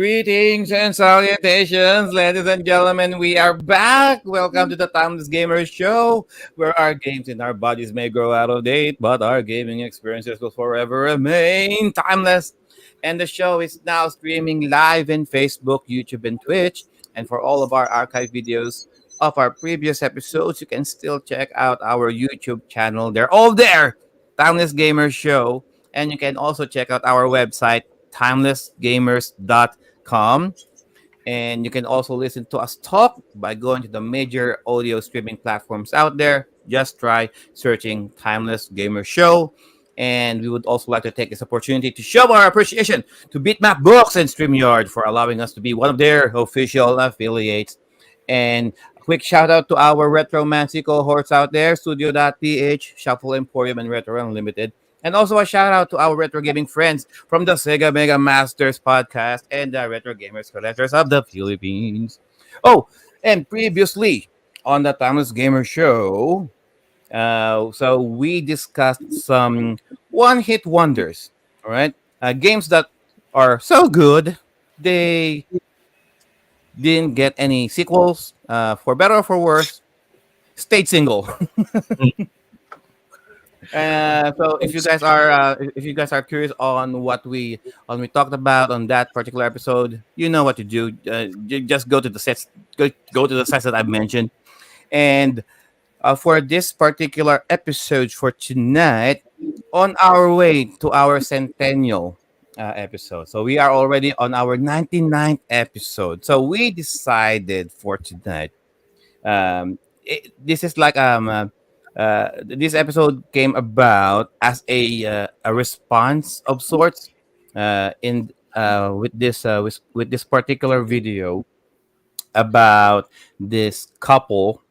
Greetings and salutations, ladies and gentlemen. We are back. Welcome to the Timeless Gamer Show, where our games and our bodies may grow out of date, but our gaming experiences will forever remain timeless. And the show is now streaming live in Facebook, YouTube, and Twitch. And for all of our archive videos of our previous episodes, you can still check out our YouTube channel. They're all there. Timeless Gamer Show. And you can also check out our website, timelessgamers.com. And you can also listen to us talk by going to the major audio streaming platforms out there. Just try searching Timeless Gamer Show. And we would also like to take this opportunity to show our appreciation to BitMap Books and Streamyard for allowing us to be one of their official affiliates. And a quick shout out to our Retromancy cohorts out there, Studio.ph, Shuffle Emporium, and Retro Unlimited. And also a shout out to our retro gaming friends from the Sega Mega Masters podcast and the Retro Gamers Collectors of the Philippines. Oh, and previously on the Timeless Gamer Show, so we discussed some one-hit wonders, all right? Games that are so good, they didn't get any sequels, for better or for worse, stayed single. So if you guys are curious on what we talked about on that particular episode, you know what to do. You just go to the sets, go to the sites that I've mentioned, and for this particular episode for tonight, on our way to our centennial episode. So we are already on our 99th episode. So we decided for tonight. This is like this episode came about as a response of sorts in with this particular video about this couple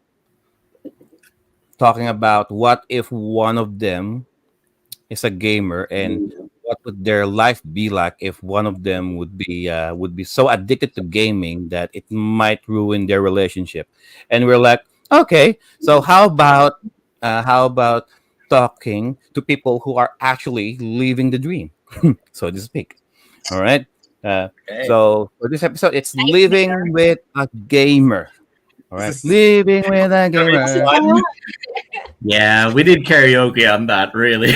talking about what if one of them is a gamer and what would their life be like if one of them would be so addicted to gaming that it might ruin their relationship. And we're like, okay, so how about talking to people who are actually living the dream, so to speak? All right. Okay. So for this episode, it's living with a gamer. All right, living with a gamer. Yeah, we did karaoke on that, really.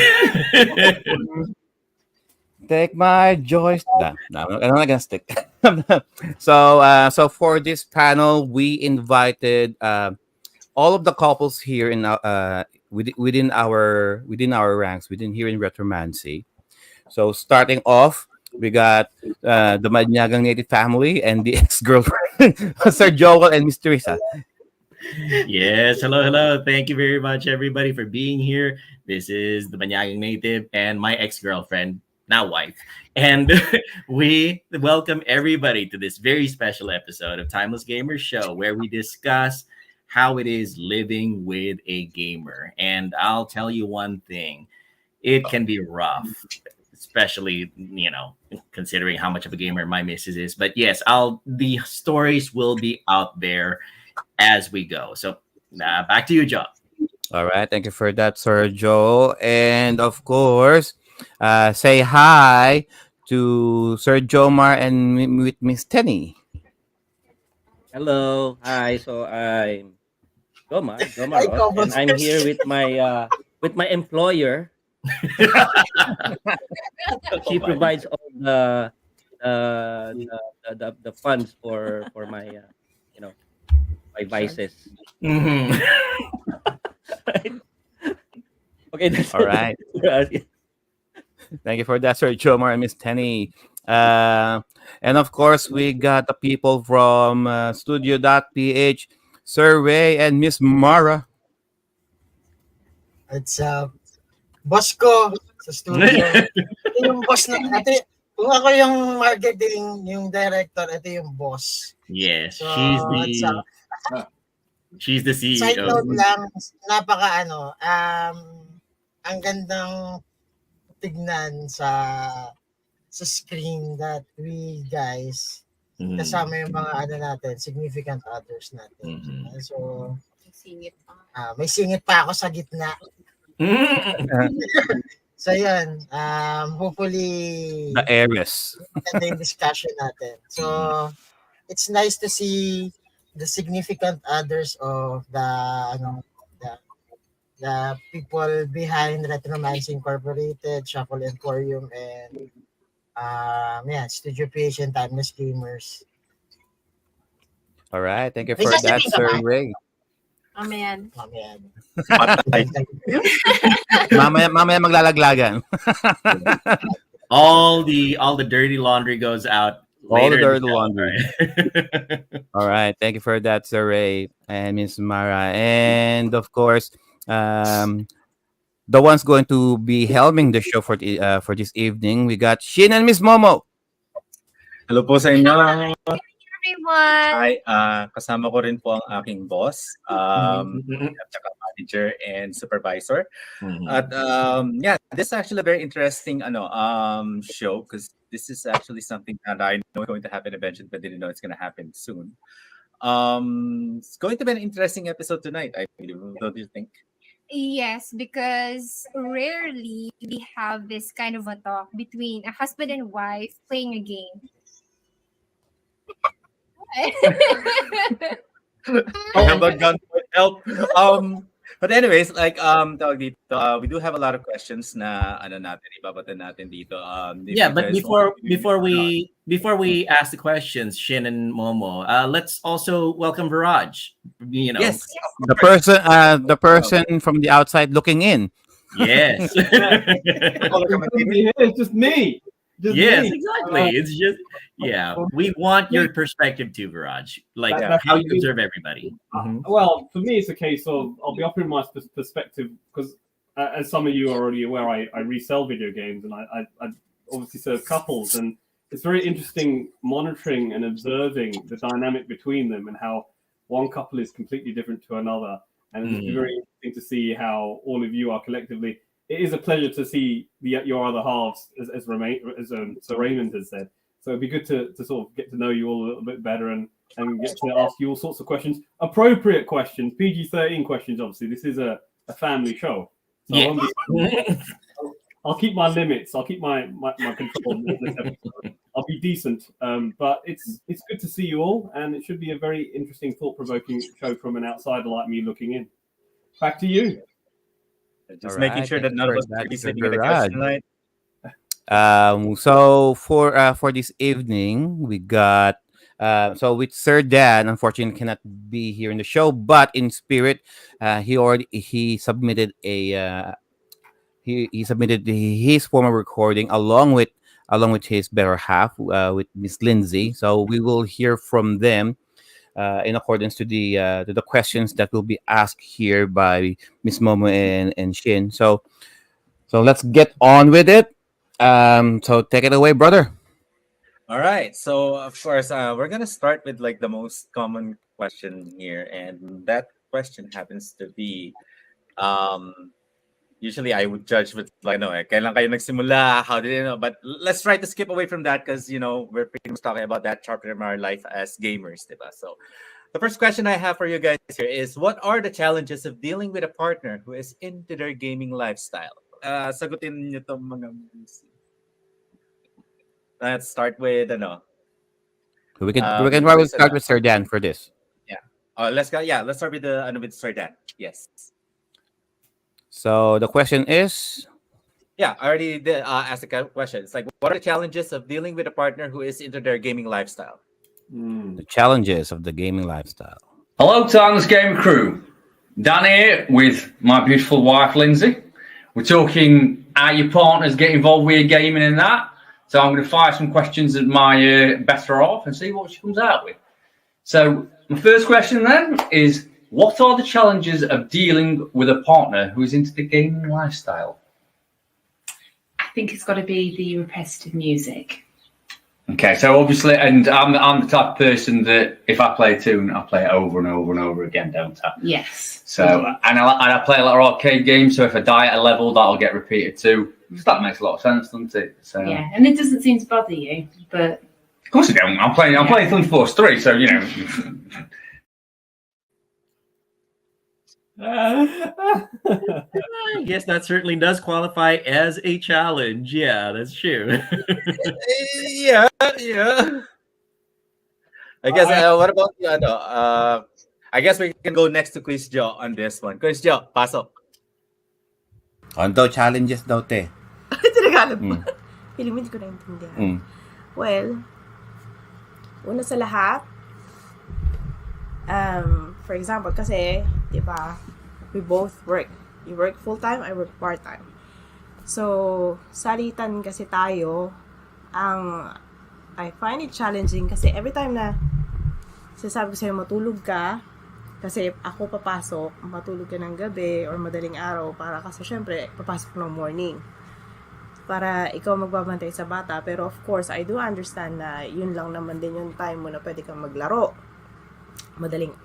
Take my joys. No, I'm not gonna stick. So for this panel, we invited all of the couples here in within our ranks within here in Retromancy. So starting off, we got the Manyagang native family and the ex-girlfriend, Sir Joel and Miss Teresa. Yes, hello. Thank you very much, everybody, for being here. This is the Banyagang native and my ex-girlfriend, now wife. And we welcome everybody to this very special episode of Timeless Gamer Show, where we discuss how it is living with a gamer. And I'll tell you one thing, it can be rough, especially, considering how much of a gamer my missus is. But yes, the stories will be out there as we go. So back to you, John. All right, thank you for that, Sir Joel. And of course, say hi to Sir Jomar and with Miss Tenny. Hello, hi. So I'm Gomar Ross, and I'm here with my employer. She provides all the funds for my my vices. Mm-hmm. Okay, that's All right. Thank you for that, Sir Jomar and Miss Tenny. And of course, we got the people from Studio.ph, Sir Ray and Miss Mara. It's boss ko sa studio. Ito yung boss na ate. Kung ako yung marketing, yung director, ito yung boss. Yes, So, she's the CEO. side note lang, napaka ang gandang tignan sa screen that we guys Mhm. kasama yung mga natin, significant others natin. Mhm. So, Singit pa. may singit pa ako sa gitna. Mhm. So yun, hopefully The heiress. maganda yung discussion natin. So it's nice to see the significant others of the the people behind Retromancy Incorporated, Shuffle Emporium, and Studio PH and Timeless Gamers. All right. Thank you May for that, sasabihin ka Sir ba? Ray. Amen. Ayan. Mamaya maglalaglagan. All the dirty laundry goes out All the later in dirty show, laundry. right? All right. Thank you for that, Sir Ray and Miss Mara. And of course, the ones going to be helming the show for this evening, we got Shin and Miss Momo. Hello po sa inyo. Everyone. Hi, kasama ko rin po ang aking boss, at saka manager and supervisor. At this is actually a very interesting show because this is actually something that I know is going to happen eventually, but didn't know it's going to happen soon. It's going to be an interesting episode tonight, I believe. Don't you think? Yes, because rarely we have this kind of a talk between a husband and wife playing a game. Have a gun would help. But anyways, tawag dito, we do have a lot of questions na ibabatan natin dito. Yeah, but before we ask the questions, Shin and Momo, let's also welcome Viraj. Yes, The person from the outside looking in. Yes. It's just me. Yes, exactly. It's just we want your perspective too, Viraj. Like how you observe everybody. Well, for me, it's a case of I'll be offering my perspective because, as some of you are already aware, I resell video games and I obviously serve couples, and it's very interesting monitoring and observing the dynamic between them and how one couple is completely different to another, and it's very interesting to see how all of you are collectively. It is a pleasure to see your other halves, as Sir Raymond has said. So it'd be good to sort of get to know you all a little bit better and get to ask you all sorts of questions, appropriate questions, PG-13 questions. Obviously, this is a family show, so I'll keep my limits. I'll keep my control. I'll be decent, but it's good to see you all, and it should be a very interesting, thought-provoking show from an outsider like me looking in. Back to you. Just All making right, sure that thank none you of for us that, are Sir sleeping at the question Viraj. line. So for this evening, we got so with Sir Dan, unfortunately cannot be here in the show, but in spirit, he submitted he submitted his formal recording along with his better half with Miss Lindsay. So we will hear from them in accordance to the questions that will be asked here by Miss Momo and Shin. So let's get on with it. So take it away, brother. All right. So of course, we're gonna start with like the most common question here, and that question happens to be, usually I would judge with like, kailan kayo nagsimula? How did you know? But let's try to skip away from that because we're pretty much talking about that chapter of our life as gamers, diba? So the first question I have for you guys here is, what are the challenges of dealing with a partner who is into their gaming lifestyle? Sagutin niyo tong mga. Let's start with We can probably start with Sir Dan for this. Let's go. Yeah, let's start with with Sir Dan. Yes. So the question is, Yeah, I already did ask the question. It's like, what are the challenges of dealing with a partner who is into their gaming lifestyle? the challenges of the gaming lifestyle. Hello, Timeless Gamer crew. Dan here with my beautiful wife, Lindsay. We're talking how your partners get involved with your gaming and that. So I'm going to fire some questions at my better half and see what she comes out with. So my first question then is, what are the challenges of dealing with a partner who is into the gaming lifestyle? I think it's got to be the repetitive music. Okay, so obviously, and I'm the type of person that if I play a tune, I play it over and over and over again, don't I? Yes. So, and I play a lot of arcade games, so if I die at a level, that'll get repeated too. That makes a lot of sense, doesn't it? So, yeah, and it doesn't seem to bother you, but... Of course it don't. I'm playing Thunder Force 3, so, I guess that certainly does qualify as a challenge. Yeah, that's true. Yeah, yeah. I guess, what about you, I guess we can go next to Quiz Joe on this one. Quiz Joe, pasok. Ano daw, challenges daw, te. Tinagalog mo. Mm. Feeling mo hindi ko naintindihan. Mm. Well, una sa lahat, for example, kasi, di ba, we both work. You work full-time, I work part-time. So, salitan kasi tayo, I find it challenging kasi every time na sasabi ko sa'yo matulog ka, kasi ako papasok, matulog ka ng gabi or madaling araw para kasi syempre papasok ng morning para ikaw magbabantay sa bata. Pero of course, I do understand na yun lang naman din yung time mo na pwede kang maglaro.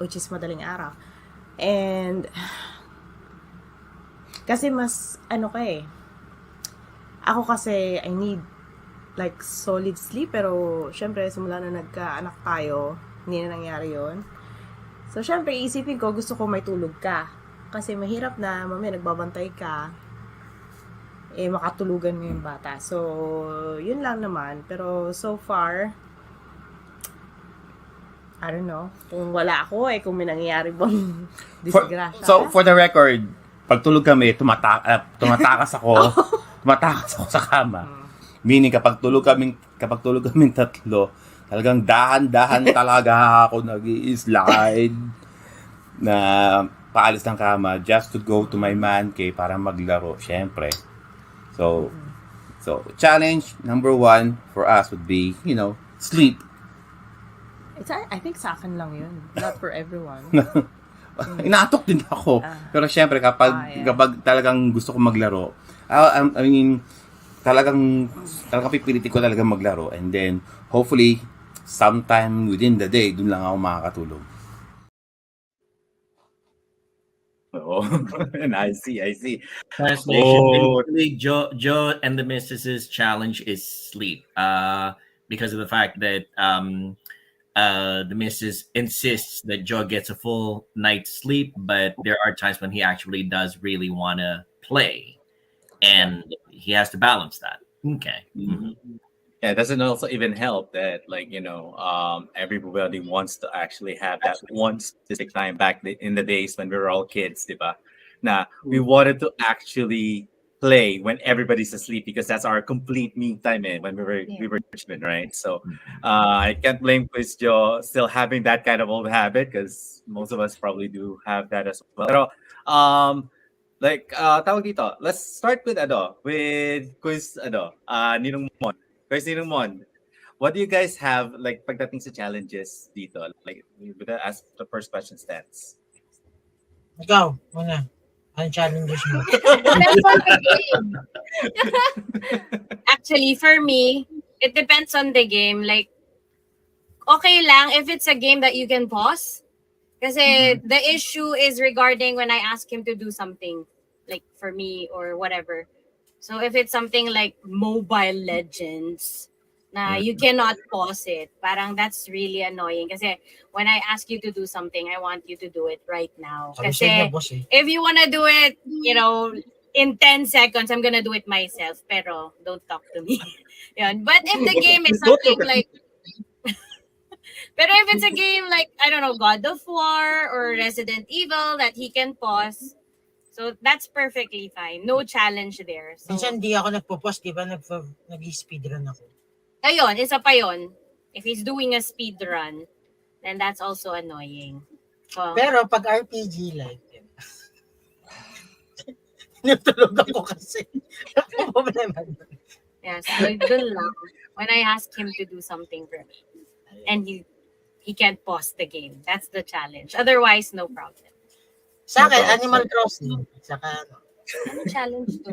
Which is madaling araw. And kasi mas ako kasi I need like solid sleep, pero syempre simula na nagkaanak tayo, hindi na nangyari yun. So syempre isipin ko, gusto ko may tulog ka kasi mahirap na mamaya nagbabantay ka makatulugan mo yung bata. So yun lang naman, pero so far I don't know kung wala ako kung may nangyayari bang disgrasya. So for the record, pag tulog kami, tumatakas ako. Tumatakas ako sa kama. Meaning kapag tulog kaming tatlo, talagang dahan-dahan talaga ako nag-i-slide na paalis ng kama just to go to my man cave para maglaro, syempre. So challenge number 1 for us would be, sleep. I think sa akin lang yun, not for everyone. Inaantok din ako. Pero syempre kapag talagang gusto ko maglaro, I mean, talagang pipilitin ko talaga maglaro, and then hopefully sometime within the day dun lang ako makakatulog. Oh, and I see. Translation. Basically, Joe and the Missus's challenge is sleep. Because of the fact that the Missus insists that Joe gets a full night's sleep, but there are times when he actually does really want to play, and he has to balance that. Okay. Mm-hmm. Yeah, it doesn't also even help that, everybody wants to actually have that one specific time back in the days when we were all kids, diba? Now, we wanted to actually play when everybody's asleep because that's our complete me time when we were children, right? So, I can't blame Quiz Joe still having that kind of old habit because most of us probably do have that as well. Pero, tawag dito, let's start with Quiz Ninong Mon. Quiz Ninong Mon, what do you guys have pagdating sa challenges dito? As the first question stands. Ikaw, muna. Anong challenges mo? Depends on the game. Actually, for me, it depends on the game. Okay lang if it's a game that you can pause. Kasi the issue is regarding when I ask him to do something, for me or whatever. So if it's something like Mobile Legends, you cannot pause it. Parang that's really annoying. Kasi when I ask you to do something, I want you to do it right now. Kasi if you wanna do it, in 10 seconds, I'm gonna do it myself. Pero don't talk to me. Yun. But if the game is something like... Pero if it's a game like, I don't know, God of War or Resident Evil that he can pause, so that's perfectly fine. No challenge there. So, minsan di ako nagpo-pause, di ba? Nag-speedrun ako. Ayun, isa pa yun. If he's doing a speedrun, then that's also annoying. So, pero pag RPG natulog ako kasi. Problema. Yeah, so dun lang. When I ask him to do something for me, and he can't pause the game. That's the challenge. Otherwise, no problem. Sa akin, Animal Crossing. Saka ano challenge to?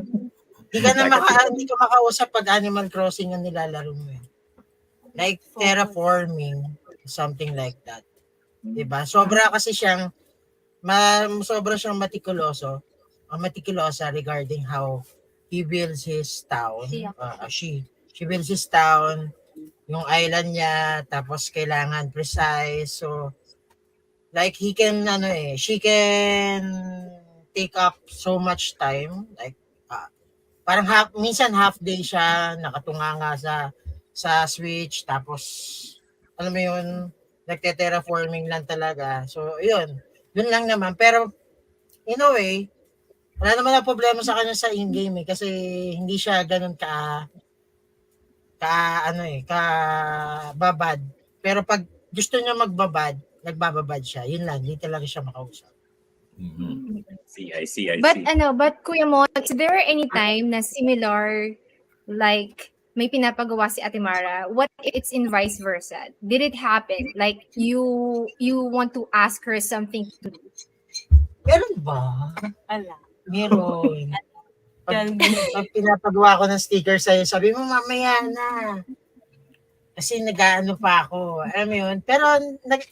Hindi ka makausap pag Animal Crossing ang nilalaro mo. Like terraforming, something like that. Diba? Sobra siyang meticulosa regarding how he builds his town. She builds his town, yung island niya, tapos kailangan precise. So, she can take up so much time. Like, parang minsan half day siya, nakatunganga sa Switch, tapos, alam mo yun, nagte-terraforming lang talaga. So, yun lang naman. Pero, in a way, wala naman na problema sa kanya sa in-game kasi hindi siya ganun ka babad. Pero pag gusto niya magbabad, nagbababad siya. Yun lang, hindi talaga siya makausap. I see. But Kuya Mon, is there any time na similar, like, may pinapagawa si Ate Mara? What if it's in vice versa? Did it happen? Like, you want to ask her something to do? Meron ba? Ala. Meron. Pag pinapagawa ko ng sticker sa'yo, sabi mo, mamaya na. Kasi nag-aano pa ako. Alam mo yun? Pero,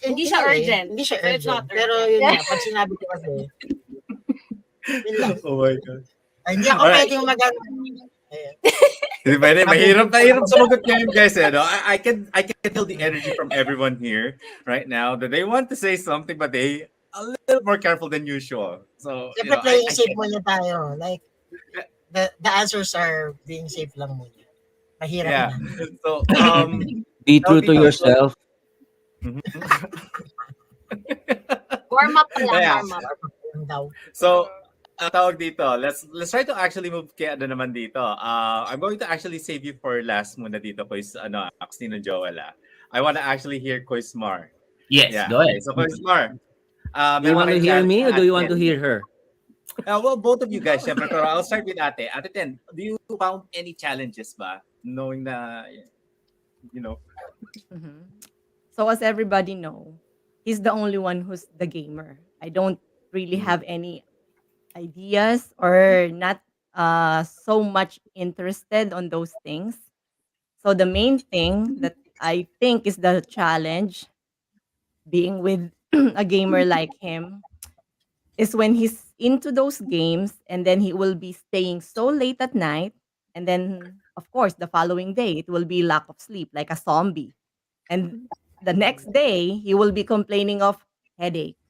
Hindi siya urgent. Hindi siya So it's urgent. not urgent. Pero yun nga, pag sinabi ko kasi, yun lang. Oh my God. Hindi ako Alright. pwedeng mag-ano. Hindi pwede. Mahirap sumagot ngayon, guys. No? I can feel the energy from everyone here right now that they want to say something, but they a little more careful than usual. So, Siyempre, playing safe muna tayo. Like, the answers are being safe lang muna. Mahirap yeah. na. So, Be true to yourself. Warm up pa lang, Yeah. warm up. So, tawag dito. Let's try to actually move kay ano naman dito. I'm going to actually save you for last muna dito, Kois, Axtino Joel. I want to actually hear Kois Mar. Yes, Yeah. go ahead. Okay, so Kois Mar. Do you want to hear me or do you want to hear her? Well, both of you guys, syempre, pero I'll start with Ate. Ate Ten, do you found any challenges ba? Knowing na, So as everybody know, he's the only one who's the gamer. I don't really have any ideas or not so much interested on those things. So the main thing that I think is the challenge being with a gamer like him is when he's into those games and then he will be staying so late at night, and then of course the following day it will be lack of sleep like a zombie, and the next day he will be complaining of headache.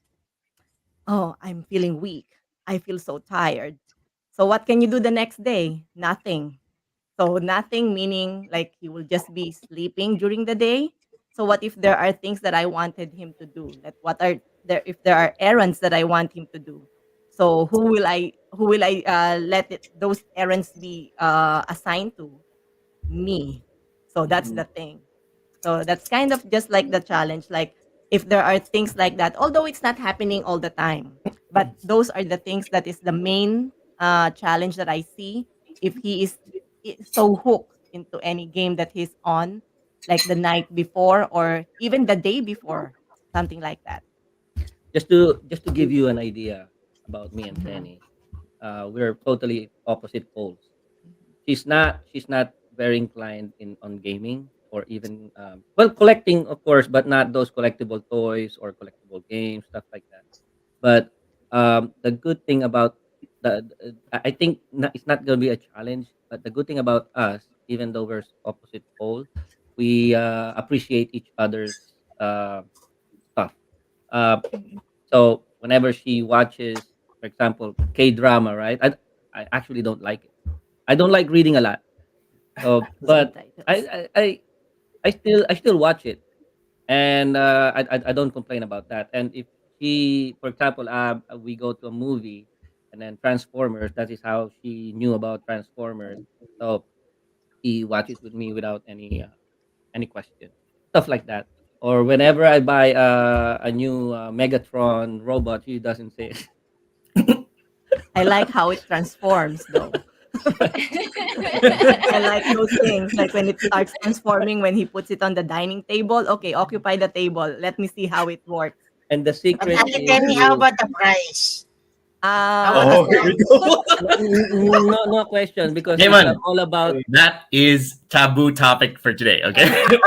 Oh, I'm feeling weak, I feel so tired. So what can you do the next day? Nothing. So nothing meaning like he will just be sleeping during the day. So what if there are things that I wanted him to do? Like what are there if there are errands that I want him to do? So who will I let those errands be assigned to? Me. So that's the thing. So that's kind of just like the challenge. Like if there are things like that, although it's not happening all the time, but those are the things that is the main challenge that I see. If he is so hooked into any game that he's on, like the night before or even the day before, something like that. Just to give you an idea about me and Penny, we're totally opposite poles. She's not very inclined on gaming or even collecting, of course, but not those collectible toys or collectible games, stuff like that. But the good thing about I think it's not going to be a challenge. But the good thing about us, even though we're opposite poles, we appreciate each other's stuff. So whenever she watches, for example, K drama, right? I actually don't like it. I don't like reading a lot. So, but I still watch it, and I don't complain about that. And if she, for example, we go to a movie, and then Transformers, that is how she knew about Transformers. So he watches with me without any question, stuff like that. Or whenever I buy a new Megatron robot, she doesn't say it. I like how it transforms though. I like those things. Like when it starts transforming, when he puts it on the dining table. Okay, occupy the table. Let me see how it works. And the secret Ate Penny, how about the price? Here we go. No question because Hey, man. it's all about That is taboo topic for today. Okay. We're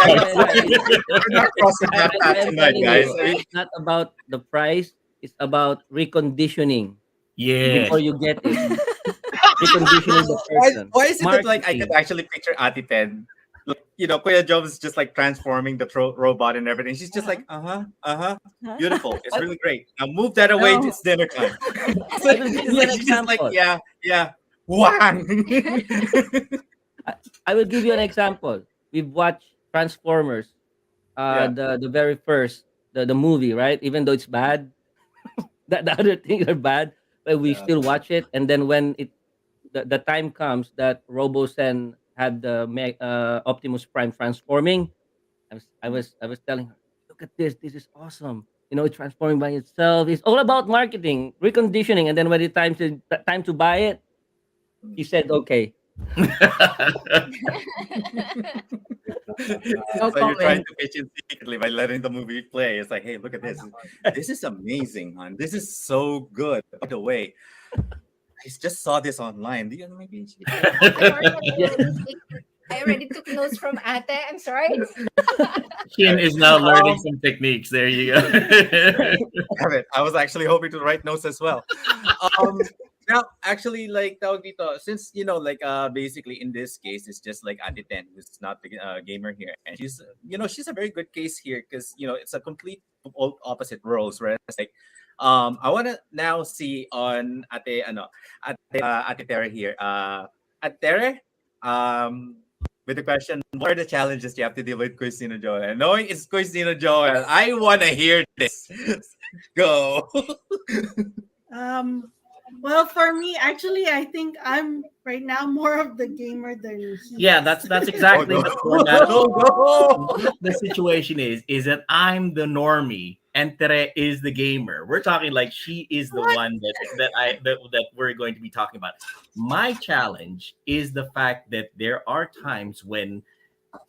not crossing that path tonight, guys. It's not about the price. It's about reconditioning Yeah. before you get it. Reconditioning the person. Why is it that like I Marketing. could actually picture Ate Ten Kuya Job is just like transforming the robot and everything. She's just like, beautiful. It's really great. Now move that away. No. It's dinner time. I will give you an She's just like, example. yeah. Wang. I will give you an example. We've watched Transformers, Yeah. the very first the movie, right? Even though it's bad, the other things are bad, but we Yeah. still watch it. And then when the time comes that Robosen had the Optimus Prime transforming, I was telling her, look at this. This is awesome. It's transforming by itself. It's all about marketing, reconditioning, and then when it's time to buy it, he said, okay. No So you're trying comment. to pitch in secretly by letting the movie play. It's like, hey, look at this. This is amazing, hon. This is so good. By the way, I just saw this online. Do you maybe? I already took notes from Ate. I'm sorry. Shin is now learning some techniques. There you go. Damn it. I was actually hoping to write notes as well. Now, actually, like tawag dito, since basically in this case, it's just like Ate Ten, who's not the gamer here, and she's a very good case here because it's a complete opposite roles, right? It's like, I want to now see on Ate Tere here. Ate Tere, with the question, what are the challenges you have to deal with Christina Joel? And knowing it's Christina Joel, I want to hear this. Go. Well, for me, actually, I think I'm right now more of the gamer than he Yeah, is. that's exactly Oh, no. the format. Oh, no. The situation is that I'm the normie and Tere is the gamer. We're talking like she is the one that we're going to be talking about. My challenge is the fact that there are times when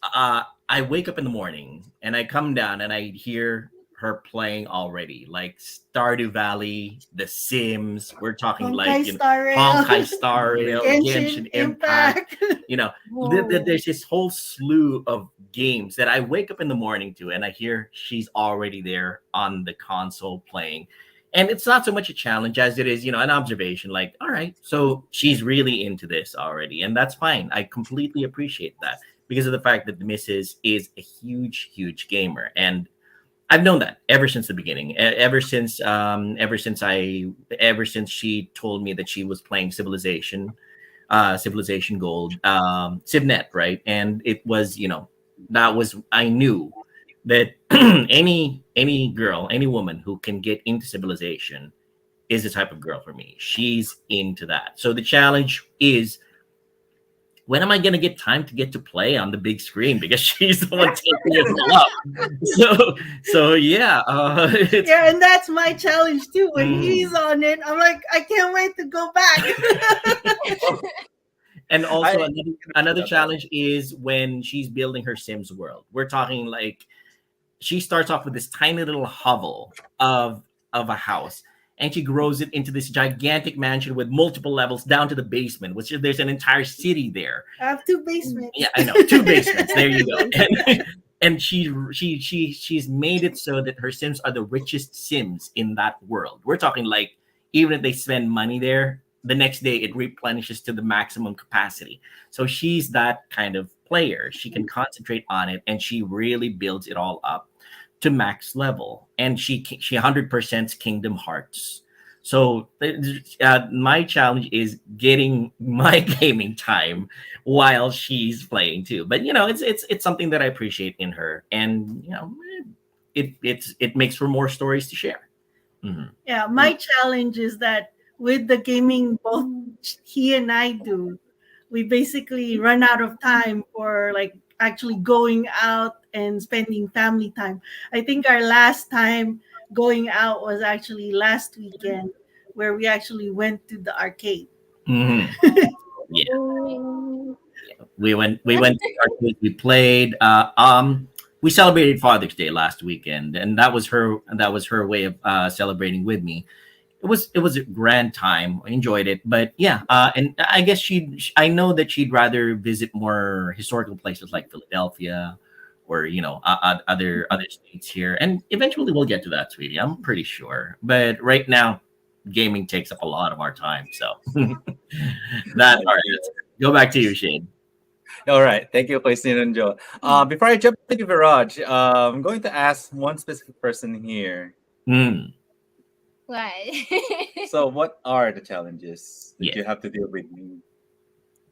I wake up in the morning and I come down and I hear her playing already, like Stardew Valley, The Sims. We're talking like Star Rail, Honkai Star Rail, Genshin Genshin Impact. Impact. There's this whole slew of games that I wake up in the morning to, and I hear she's already there on the console playing. And it's not so much a challenge as it is, an observation. Like, all right, so she's really into this already, and that's fine. I completely appreciate that because of the fact that the missus is a huge, huge gamer, and I've known that ever since the beginning. Ever since she told me that she was playing Civilization Gold, Civnet, right? And it was, I knew that any girl, any woman who can get into Civilization is the type of girl for me. She's into that. So the challenge is, when am I gonna get time to get to play on the big screen? Because she's the one taking it all up. So yeah, Yeah, and that's my challenge too. When he's on it, I'm like, I can't wait to go back. And also another challenge is when she's building her Sims world. We're talking like she starts off with this tiny little hovel of a house, and she grows it into this gigantic mansion with multiple levels down to the basement, which there's an entire city there. I have 2 basements. Yeah, I know, 2 basements. There you go. And she's made it so that her Sims are the richest Sims in that world. We're talking like, even if they spend money there, the next day it replenishes to the maximum capacity. So she's that kind of player. She can concentrate on it, and she really builds it all up to max level. And she 100% Kingdom Hearts. So my challenge is getting my gaming time while she's playing too. But it's something that I appreciate in her, and it makes for more stories to share. Mm-hmm. Yeah, my challenge is that with the gaming both he and I do, we basically run out of time for like actually going out and spending family time. I think our last time going out was actually last weekend, where we actually went to the arcade. Mm-hmm. Yeah. We went to the arcade, we played. We celebrated Father's Day last weekend, and that was her way of celebrating with me. It was a grand time. I enjoyed it, but yeah, and I guess I know that she'd rather visit more historical places like Philadelphia, or other states here, and eventually we'll get to that, sweetie. I'm pretty sure. But right now, gaming takes up a lot of our time, so that part. Go back to you, Shane. All right. Thank you, Christine and Joe. Before I jump into Viraj, I'm going to ask one specific person here. What? So, what are the challenges that Yeah. you have to deal with?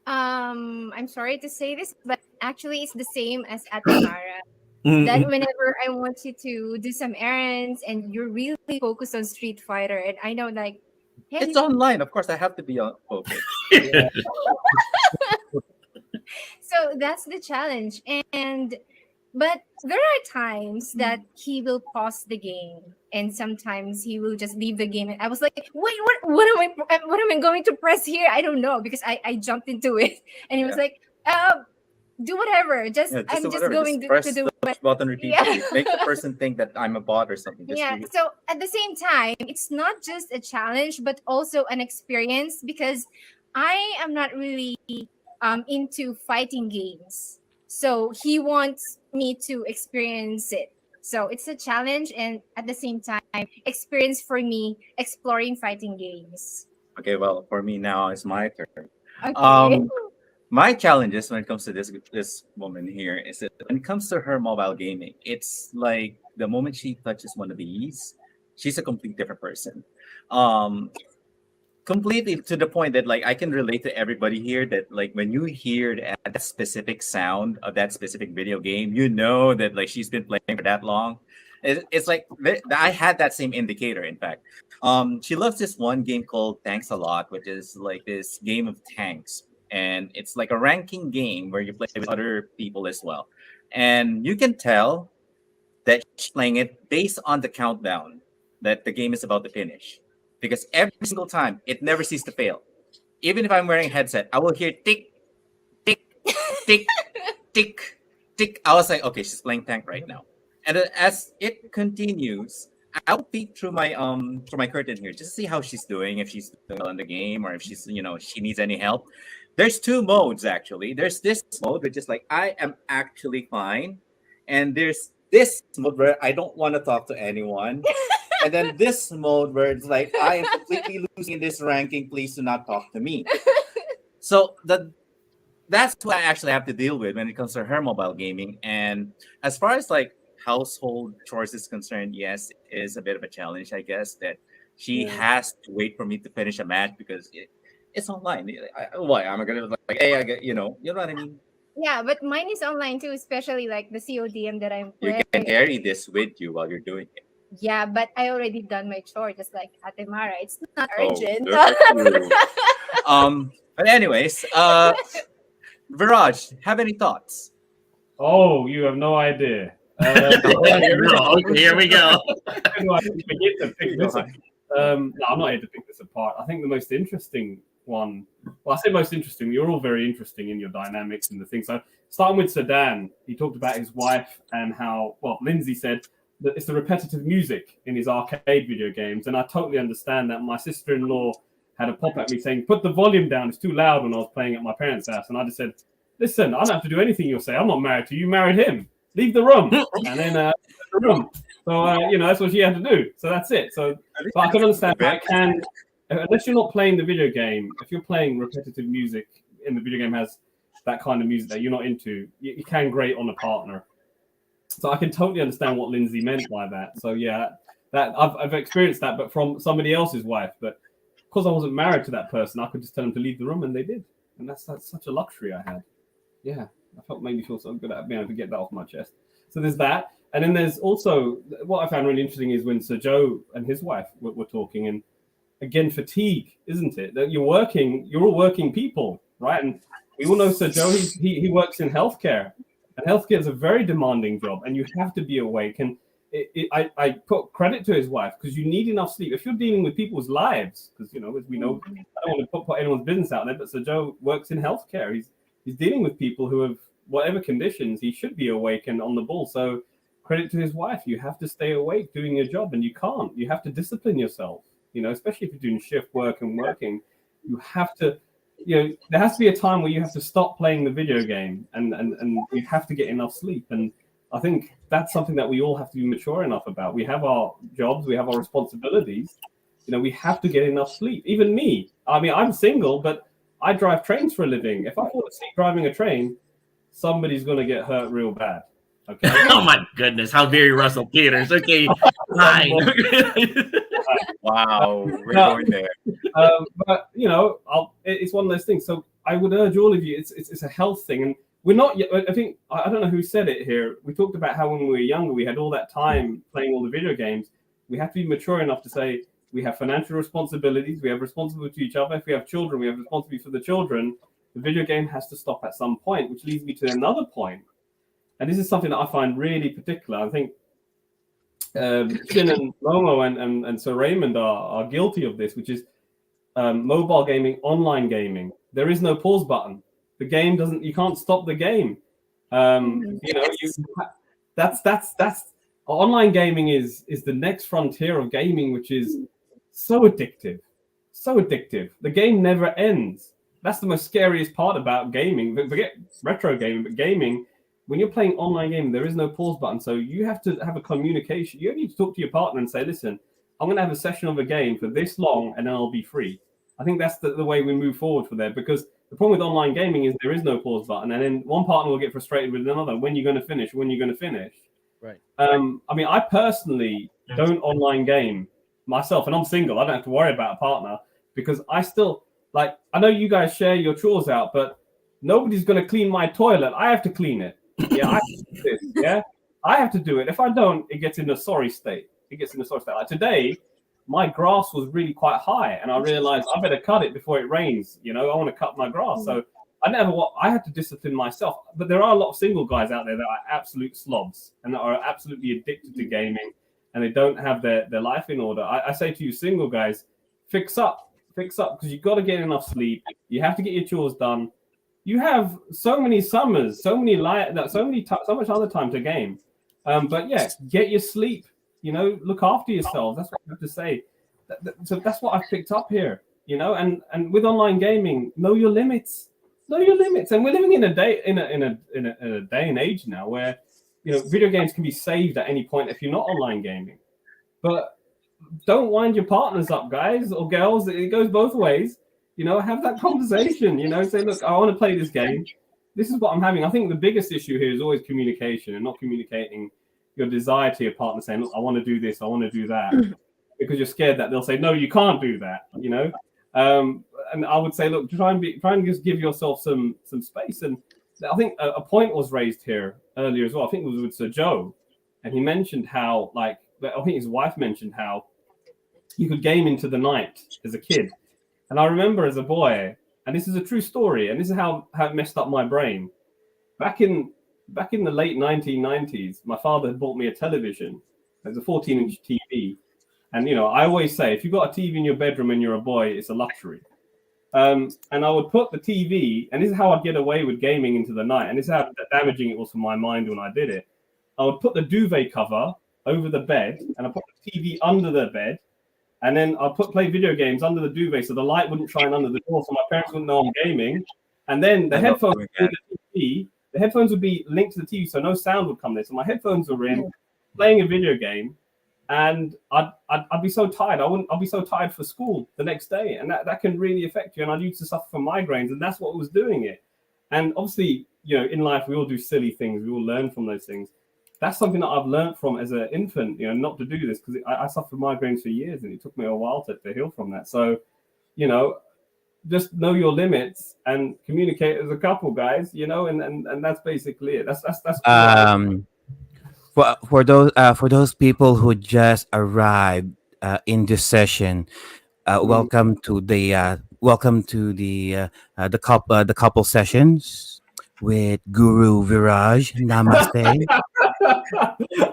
I'm sorry to say this, but actually it's the same as Atemara. That whenever I want you to do some errands and you're really focused on Street Fighter, and I know like, hey, It's online. Of course, I have to be on focus. so that's the challenge. But there are times that he will pause the game, and sometimes he will just leave the game. And I was like, wait, what am I going to press here? I don't know, because I jumped into it, and he was like, do whatever. Just Yeah, I'm do just whatever. going Just press to do the what. button repeatedly. Yeah. Make the person think that I'm a bot or something. Just Yeah. really- So at the same time, it's not just a challenge, but also an experience, because I am not really into fighting games. So he wants me to experience it. So it's a challenge, and at the same time, experience for me exploring fighting games. Okay, well, for me now, it's my turn. Okay. My challenges when it comes to this woman here is that when it comes to her mobile gaming, it's like the moment she touches one of these, she's a complete different person. Um, Completely to the point that like I can relate to everybody here that like when you hear that specific sound of that specific video game, you know that like she's been playing for that long. It's like I had that same indicator. In fact, she loves this one game called Tanks a Lot, which is like this game of tanks, and it's like a ranking game where you play with other people as well, and you can tell that she's playing it based on the countdown that the game is about to finish. Because every single time, it never ceases to fail. Even if I'm wearing a headset, I will hear tick, tick, tick, tick, tick. I was like, okay, she's playing tank right now. And then as it continues, I'll peek through my curtain here just to see how she's doing, if she's doing well in the game, or if she's she needs any help. There's two modes actually. There's this mode which is like I am actually fine, and there's this mode where I don't want to talk to anyone. And then this mode where it's like I am completely losing in this ranking. Please do not talk to me. So that's what I actually have to deal with when it comes to her mobile gaming. And as far as like household chores is concerned, yes, it is a bit of a challenge, I guess, that she has to wait for me to finish a match because it's online. Why am I gonna like, hey, I get you know what I mean? Yeah, but mine is online too, especially like the CODM that I'm You playing. can carry this with you while you're doing it. Yeah, but I already done my chore, just like Atemara. It's not Oh, urgent. good for you. But anyways, Viraj, have any thoughts? Oh, you have no idea. Here we go. No, I'm not here to pick this apart. I think the most interesting one, well, I say most interesting, you're all very interesting in your dynamics and the things. So starting with Sedan, he talked about his wife and how, well, Lindsay said that it's the repetitive music in his arcade video games. And I totally understand that. My sister-in-law had a pop at me saying, put the volume down, it's too loud when I was playing at my parents' house. And I just said, listen, I don't have to do anything you'll say. I'm not married to you, you married him. Leave the room. And then the room. So, that's what she had to do. So that's it. So but I can understand. I can, unless you're not playing the video game, if you're playing repetitive music and the video game has that kind of music that you're not into, you can grate on a partner. So I can totally understand what Lindsay meant by that. So yeah, that I've experienced that, but from somebody else's wife. But because I wasn't married to that person, I could just tell them to leave the room, and they did. And that's such a luxury I had. Yeah, made me feel so good at being able to get that off my chest. So there's that, and then there's also what I found really interesting is when Sir Joe and his wife were talking, and again fatigue, isn't it? That you're all working people, right? And we all know Sir Joe. He works in healthcare. And healthcare is a very demanding job, and you have to be awake. And I put credit to his wife because you need enough sleep. If you're dealing with people's lives, because as we know, I don't want to put anyone's business out there, but Sir Joe works in healthcare. He's dealing with people who have whatever conditions. He should be awake and on the ball. So credit to his wife. You have to stay awake doing your job, and you can't. You have to discipline yourself. Especially if you're doing shift work and working, you have to. There has to be a time where you have to stop playing the video game and you have to get enough sleep. And I think that's something that we all have to be mature enough about. We have our jobs, we have our responsibilities. We have to get enough sleep. Even me. I mean, I'm single, but I drive trains for a living. If I fall asleep driving a train, somebody's going to get hurt real bad. Okay. Oh my goodness, how very Russell Peters. Okay, fine. Wow, we're going there. But you know, it's one of those things. So I would urge all of you. It's a health thing, and we're not yet. I think I don't know who said it here. We talked about how when we were younger, we had all that time playing all the video games. We have to be mature enough to say we have financial responsibilities. We have responsibility to each other. If we have children, we have responsibility for the children. The video game has to stop at some point, which leads me to another point. And this is something that I find really particular. I think Chin and Momo and Sir Raymond are guilty of this, which is mobile gaming, online gaming. There is no pause button. The game doesn't. You can't stop the game. You know, that's online gaming is the next frontier of gaming, which is so addictive, so addictive. The game never ends. That's the most scariest part about gaming. Forget retro gaming, but gaming. When you're playing online gaming, there is no pause button. So you have to have a communication. You need to talk to your partner and say, listen, I'm going to have a session of a game for this long and then I'll be free. I think that's the way we move forward for that, because the problem with online gaming is there is no pause button. And then one partner will get frustrated with another. When you're going to finish, when you're going to finish. Right. I mean, I personally don't online game myself, and I'm single. I don't have to worry about a partner because I still, like, I know you guys share your chores out, but nobody's going to clean my toilet. I have to clean it. Yeah, I have to do this. Yeah, I have to do it. If I don't, it gets in a sorry state. Like today, my grass was really quite high, and I realized I better cut it before it rains. You know, I want to cut my grass. So I had to discipline myself. But there are a lot of single guys out there that are absolute slobs and that are absolutely addicted to gaming, and they don't have their life in order. I say to you, single guys, fix up, because you've got to get enough sleep. You have to get your chores done. You have so many summers, so much other time to game. But yeah, get your sleep. You know, look after yourselves. That's what I have to say. So that's what I've picked up here. You know, and with online gaming, know your limits. Know your limits. And we're living in a day in a day and age now where, you know, video games can be saved at any point if you're not online gaming. But don't wind your partners up, guys or girls. It goes both ways. You know, have that conversation, you know, say, look, I want to play this game. This is what I'm having. I think the biggest issue here is always communication and not communicating your desire to your partner, saying, look, I want to do this, I want to do that. Because you're scared that they'll say, no, you can't do that, you know. And I would say, look, try and just give yourself some space. And I think a point was raised here earlier as well. I think it was with Sir Joe. And he mentioned how, like, I think his wife mentioned how you could game into the night as a kid. And I remember as a boy, and this is a true story, and this is how it messed up my brain. Back in the late 1990s, my father had bought me a television. It was a 14-inch TV. And, you know, I always say, if you've got a TV in your bedroom and you're a boy, it's a luxury. And I would put the TV, and this is how I'd get away with gaming into the night, and this is how damaging it was for my mind when I did it. I would put the duvet cover over the bed, and I put the TV under the bed, and then I'll play video games under the duvet so the light wouldn't shine under the door so my parents wouldn't know I'm gaming. And then the headphones would be linked to the TV so no sound would come there. So my headphones were in, playing a video game, and I'd be so tired. I'll be so tired for school the next day. And that can really affect you. And I used to suffer from migraines, and that's what was doing it. And obviously, you know, in life, we all do silly things. We all learn from those things. That's something that I've learned from as an infant, you know, not to do this, because I suffered migraines for years and it took me a while to heal from that. So, you know, just know your limits and communicate as a couple, guys, you know, and that's basically it. That's for those people who just arrived in this session, welcome to the couple sessions with Guru Viraj. Namaste.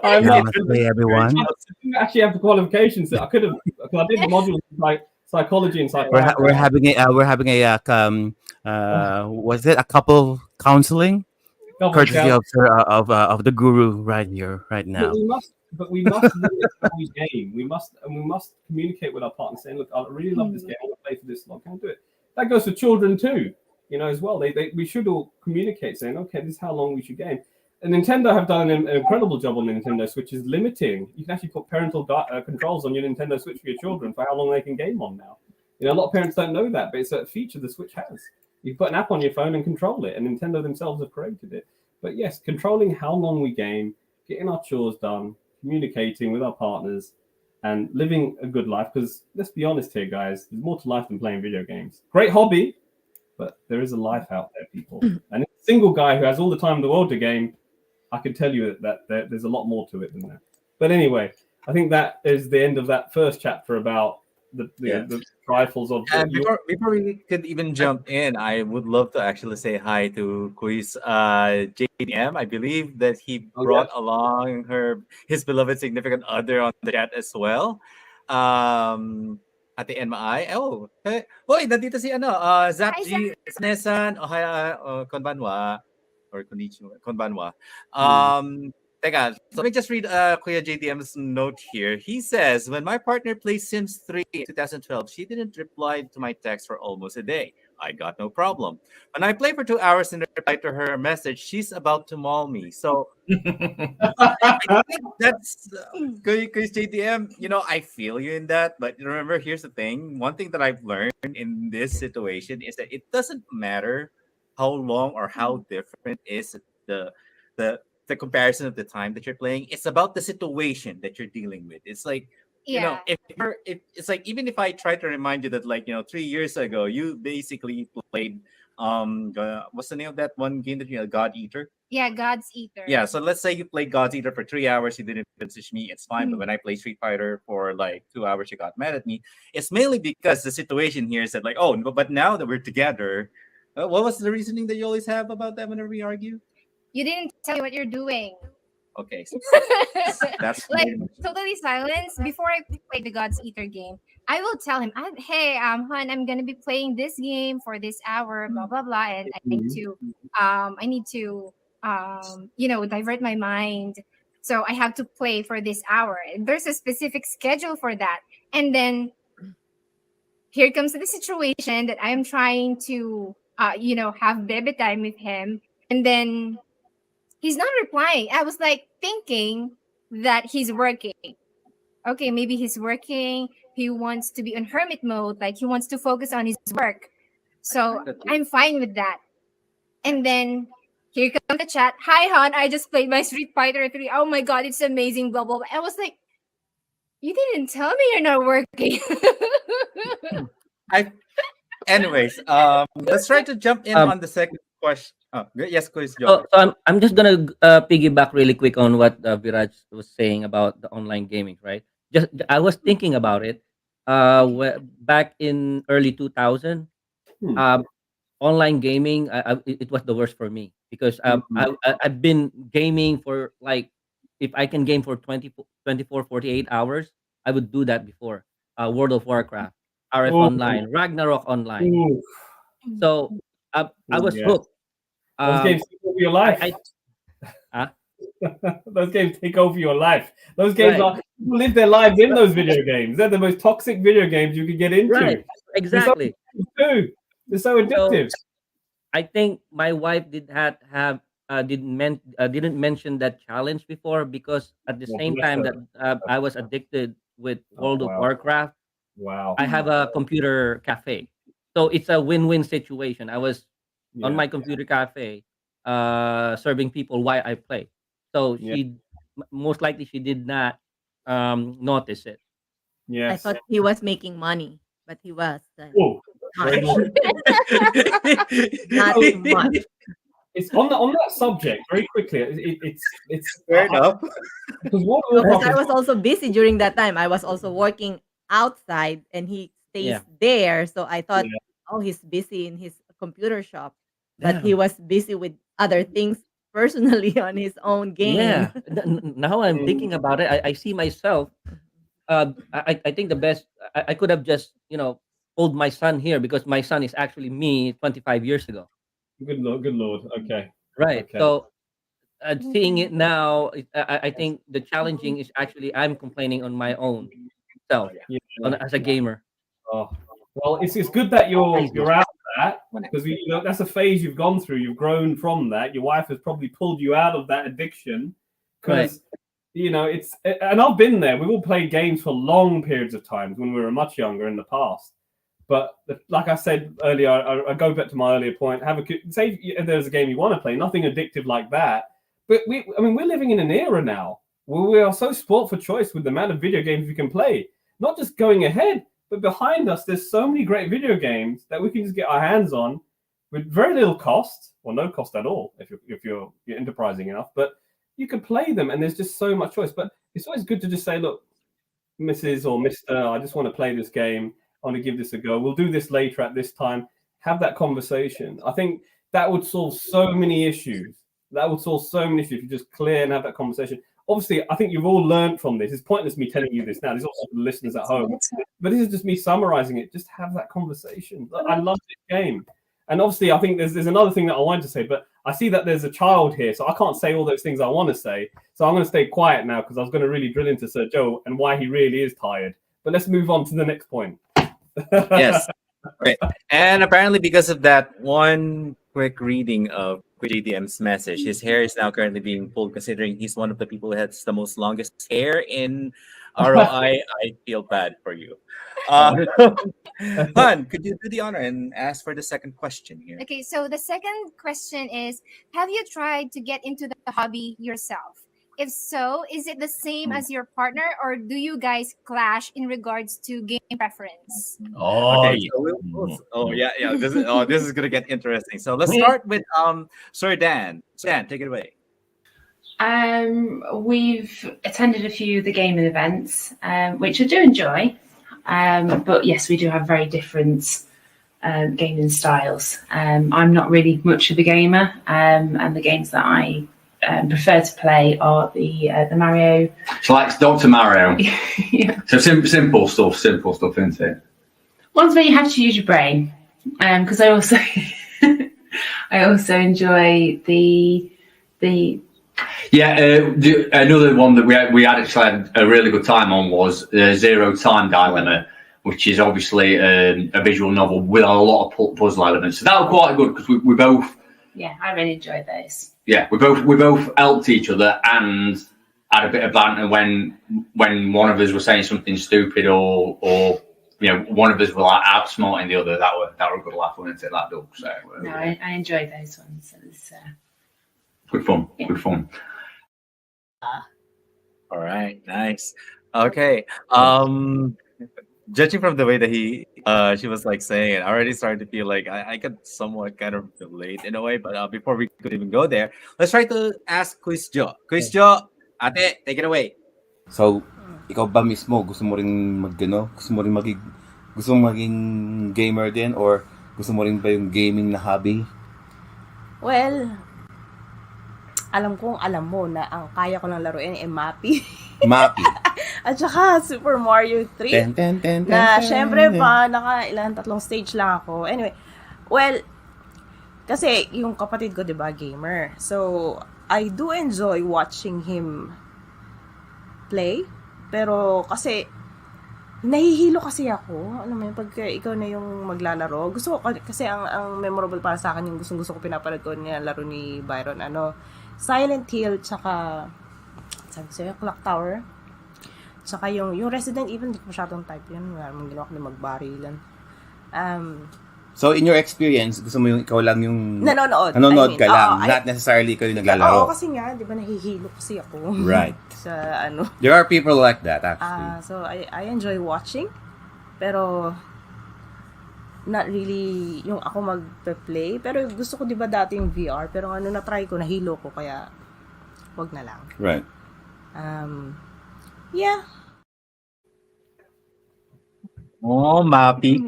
Namaste, everyone. I didn't actually have the qualifications. I could have, because I did the modules like psychology and psychology. We're having a was it a couple counseling? Courtesy of the Guru right here, right now. But we must limit how we game. We must communicate with our partner, saying, "Look, I really love this game. I want to play for this long. Can I do it?" That goes for children too, you know, as well. We should all communicate, saying, "Okay, this is how long we should game." And Nintendo have done an incredible job on the Nintendo Switch, is limiting. You can actually put parental controls on your Nintendo Switch for your children for how long they can game on now. You know, a lot of parents don't know that, but it's a feature the Switch has. You put an app on your phone and control it, and Nintendo themselves have created it. But yes, controlling how long we game, getting our chores done, communicating with our partners, and living a good life. Because let's be honest here, guys, there's more to life than playing video games. Great hobby, but there is a life out there, people. And a single guy who has all the time in the world to game, I can tell you that there's a lot more to it than that. But anyway, I think that is the end of that first chapter about the trifles of. And before we could even jump in, I would love to actually say hi to Quiz JDM. I believe that he brought along his beloved significant other on the chat as well. Ate NMI. Oh, hey. Hoy, nandito si Zap G Snesan. Konbanwa. Or konnichiwa. Konbanwa. Teka, so let me just read Kuya JDM's note here. He says, when my partner played Sims 3 in 2012, she didn't reply to my text for almost a day. I got no problem. When I play for 2 hours and reply to her message, she's about to maul me. So I think that's Kuya JDM. I feel you in that. But remember, here's the thing. One thing that I've learned in this situation is that it doesn't matter how long or how different is the comparison of the time that you're playing. It's about the situation that you're dealing with. It's like, if it's like, even if I try to remind you that 3 years ago you basically played what's the name of that one game that you had, God Eater? Yeah, God's Eater. Yeah, so let's say you played God's Eater for 3 hours, you didn't message me, it's fine. But when I play Street Fighter for 2 hours, you got mad at me. It's mainly because the situation here is that but now that we're together, what was the reasoning that you always have about that whenever we argue? You didn't tell me what you're doing. Okay, so that's totally silence. Before I play the God's Eater game, I will tell him, "Hey, hon, I'm gonna be playing this game for this hour, blah blah blah, and I need to, divert my mind. So I have to play for this hour. There's a specific schedule for that, and then here comes the situation that I'm trying to, have baby time with him, and then." He's not replying. I was thinking that he's working. Okay, maybe he's working. He wants to be on hermit mode. He wants to focus on his work. So I'm fine with that. And then here comes the chat. Hi, hon. I just played my Street Fighter 3. Oh my God, it's amazing. Blah, blah, blah. I was like, you didn't tell me you're not working. Anyways, let's try to jump in on the second question. Oh, yes, please, Joe. So I'm just gonna piggyback really quick on what Viraj was saying about the online gaming, right? I was thinking about it. Back in early 2000, online gaming, it was the worst for me because I've been gaming for if I can game for 24, 48 hours, I would do that before. World of Warcraft, RF Online, Ragnarok Online. So I was hooked. Those games take over your life. Those games take over your life. Those games people live their lives in those video games. They're the most toxic video games you could get into. Right, exactly. They're so addictive. So, I think my wife didn't mention that challenge before because at the same time that I was addicted with World of Warcraft. Wow. I have a computer cafe, so it's a win-win situation. I was on my computer cafe, serving people while I play. So she most likely she did not notice it. Yes. I thought he was making money, but he was not much. It's on that subject very quickly. It's fair enough. Because I was also busy during that time. I was also working outside, and he stays there. So I thought, he's busy in his computer shop, but he was busy with other things personally on his own game. Yeah. Now I'm thinking about it. I see myself. I think the best I could have just told my son here because my son is actually me 25 years ago. Good Lord. Okay. Right. Okay. So seeing it now, I think the challenging is actually I'm complaining on my own self as a gamer. Oh, well, it's good that you're out of that because that's a phase you've gone through. You've grown from that. Your wife has probably pulled you out of that addiction because it's and I've been there. We all played games for long periods of times when we were much younger in the past, But like I said earlier, I go back to my earlier point. Say if there's a game you want to play, nothing addictive like that. But we're living in an era now where we are so sport for choice with the amount of video games we can play. Not just going ahead, but behind us, there's so many great video games that we can just get our hands on with very little cost, or no cost at all, if you're enterprising enough. But you can play them, and there's just so much choice. But it's always good to just say, look, Mrs. or Mr., I just want to play this game. I want to give this a go. We'll do this later at this time. Have that conversation. I think that would solve so many issues. If you just clear and have that conversation. Obviously, I think you've all learned from this. It's pointless me telling you this now. This is also for the listeners at home. But this is just me summarizing it. Just have that conversation. I love this game. And obviously, I think there's another thing that I wanted to say, but I see that there's a child here, so I can't say all those things I want to say. So I'm going to stay quiet now because I was going to really drill into Sir Joe and why he really is tired. But let's move on to the next point. Yes. Right. And apparently, because of that one quick reading of JDM's message, his hair is now currently being pulled, considering he's one of the people who has the most longest hair in ROI. I feel bad for you. Han, could you do the honor and ask for the second question here? Okay, so the second question is, have you tried to get into the hobby yourself? If so, is it the same as your partner, or do you guys clash in regards to game preference? Okay. So this is gonna get interesting. So let's start with Sir Dan. Sir Dan, take it away. We've attended a few of the gaming events, which I do enjoy. But yes, we do have very different gaming styles. I'm not really much of a gamer, and the games that I prefer to play are the Mario. So like Dr. Mario. Yeah. So simple stuff, isn't it? Ones where you have to use your brain, because I also enjoy the. Another one that we had actually had a really good time on was Zero Time Dilemma, which is obviously a visual novel with a lot of puzzle elements. So that was quite good because we both. Yeah, I really enjoyed those. Yeah, we both helped each other and had a bit of banter when one of us was saying something stupid or one of us were like outsmarting the other. That were a good laugh, wasn't it? That dog. So no, I enjoyed those ones. It was, good fun. Yeah. Good fun. All right, nice. Okay. Judging from the way that she was like saying it, I already started to feel like I could somewhat kind of relate in a way. But before we could even go there, let's try to ask Quiz Joe. Quiz Joe, ate, take it away. So, ikaw ba mismo gusto mo ring maging gamer din, or gusto mo rin ba yung gaming na hobby? Well, alam mo na ang kaya ko lang laruin ay Mappy. At saka Super Mario 3. Syempre pa, tatlong stage lang ako. Anyway, well, kasi yung kapatid ko, diba, gamer. So, I do enjoy watching him play. Pero kasi, nahihilo kasi ako. Alam mo yun, pag ikaw na yung maglalaro. Gusto ko, kasi ang memorable para sa akin, yung gusto ko pinapanood ko niya laro ni Byron, Silent Hill, tsaka, sabi sa'yo, Clock Tower. Tsaka yung Resident Evil, hindi ko masyadong type yun. Wala namang ginawa ko na magbarilan. So, in your experience, gusto mo yung ikaw lang yung nanonood ka lang, not necessarily ikaw yung naglalaro. Oo, kasi nga, di ba, nahihilo kasi ako. Right. Sa There are people like that, actually. So, I enjoy watching, pero not really yung ako mag-play. Pero gusto ko, di ba, dati yung VR, pero na-try ko, nahilo ko, kaya wag na lang. Right. Yeah. Oh, Mappy.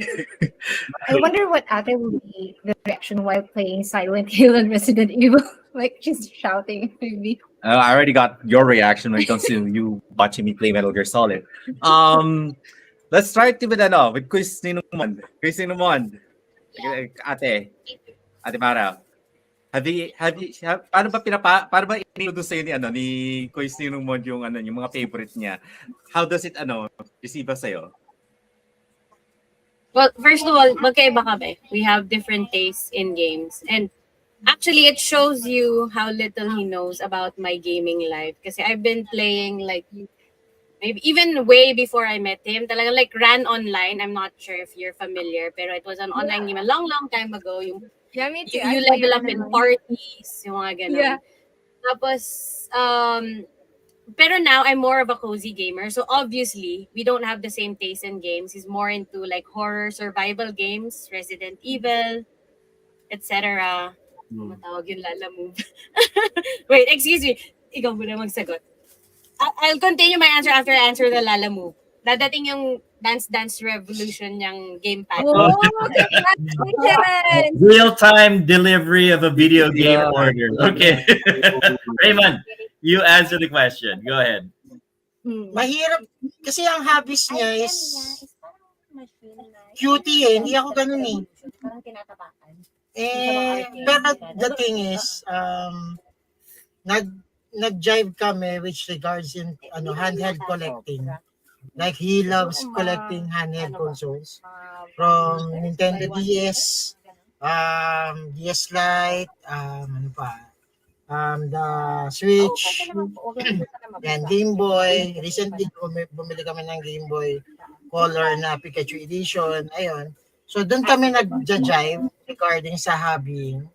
I wonder what Ate will be the reaction while playing Silent Hill and Resident Evil. Like she's shouting maybe. I already got your reaction when it comes to you watching me play Metal Gear Solid. Let's start with Quiz Ninumon. Quiz Ninumon. Ate Mara. Paano ba introduce sa'yo ni Quiz Ninumon yung mga favorite niya? How does it receive sa'yo? Well, first of all, magkaiba kami. We have different tastes in games. And actually, it shows you how little he knows about my gaming life. Kasi I've been playing like Maybe even way before I met him, talaga like ran online. I'm not sure if you're familiar, pero it was an online game a long, long time ago. Yeah, me too. You I play level up in online. parties, yung mga ganun. Yeah. Tapos, pero now I'm more of a cozy gamer. So obviously, we don't have the same taste in games. He's more into like horror survival games, Resident Evil, etc. Matawag yung Lala Move. Wait, excuse me. Ikaw muna magsagot. I'll continue my answer after I answer the Lala Move. Dadating yung Dance Dance Revolution yung gamepad. Oh, congratulations! Real-time delivery of a video game Yeah. order. Okay. Raymond, you answer the question. Go ahead. Mahirap kasi ang hobbies niya is cutie eh. Hindi ako ganun eh. Pero the thing is, nag-jive kami which regards in handheld collecting. Like he loves collecting handheld consoles from Nintendo DS, DS Lite, ano pa, the Switch, and Game Boy. Recently, bumili kami ng Game Boy Color na Pikachu Edition. Ayun. So, doon kami nag-jive regarding sa hobbying.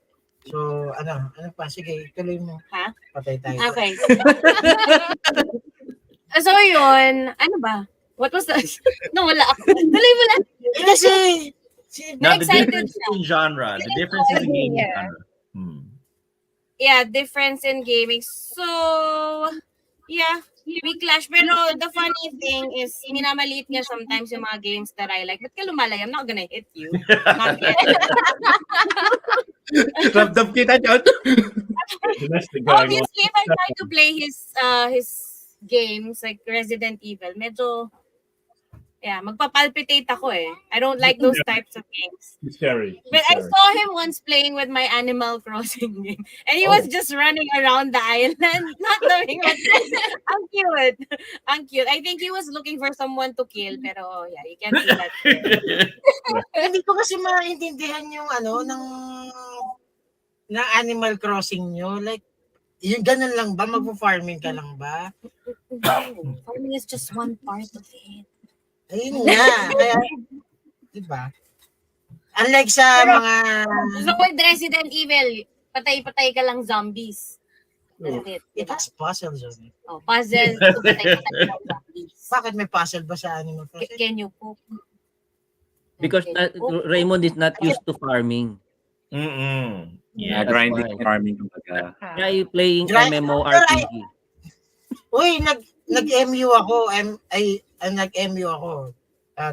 So, ano pa? Sige, tuloy mo. Ha? Patay tayo. Okay. So, yun. Ano ba? What was that? No, wala ako. Tuloy mo lang. Kasi, Now, the excited difference siya. in genre. The difference in gaming Yeah. genre. Yeah, difference in gaming. So, yeah, we clash. Pero the funny thing is, minamaliit niya sometimes yung mga games that I like. Ba't ka lumalay? I'm not gonna hit you. Not yet. Ramdam kita dyan. Domestic going on. Obviously, if I try to play his games, like Resident Evil, medyo, magpapalpitate ako eh. I don't like those types of games. It's scary. But I saw him once playing with my Animal Crossing game. And he was just running around the island, not knowing what to do. Ang cute. Ang cute. I think he was looking for someone to kill. Pero yeah, you can't do that. hindi ko kasi maintindihan yung ng Animal Crossing nyo. Like, yung ganun lang ba? Magpo-farming ka lang ba? Farming is just one part of it. Ayun nga. Kaya, diba? Unlike sa mga... So with Resident Evil, patay-patay ka lang zombies. That's it. It has puzzles on it. Oh, puzzle to patay-patay ka lang zombies. Bakit may puzzle ba sa Animal Crossing? Can you poop? Because Raymond is not used to farming. Yeah, That's grinding why. farming kumbaga. Kaya you playing Grind- MMORPG. Uy, nag-MU ako. Nag-MU ako.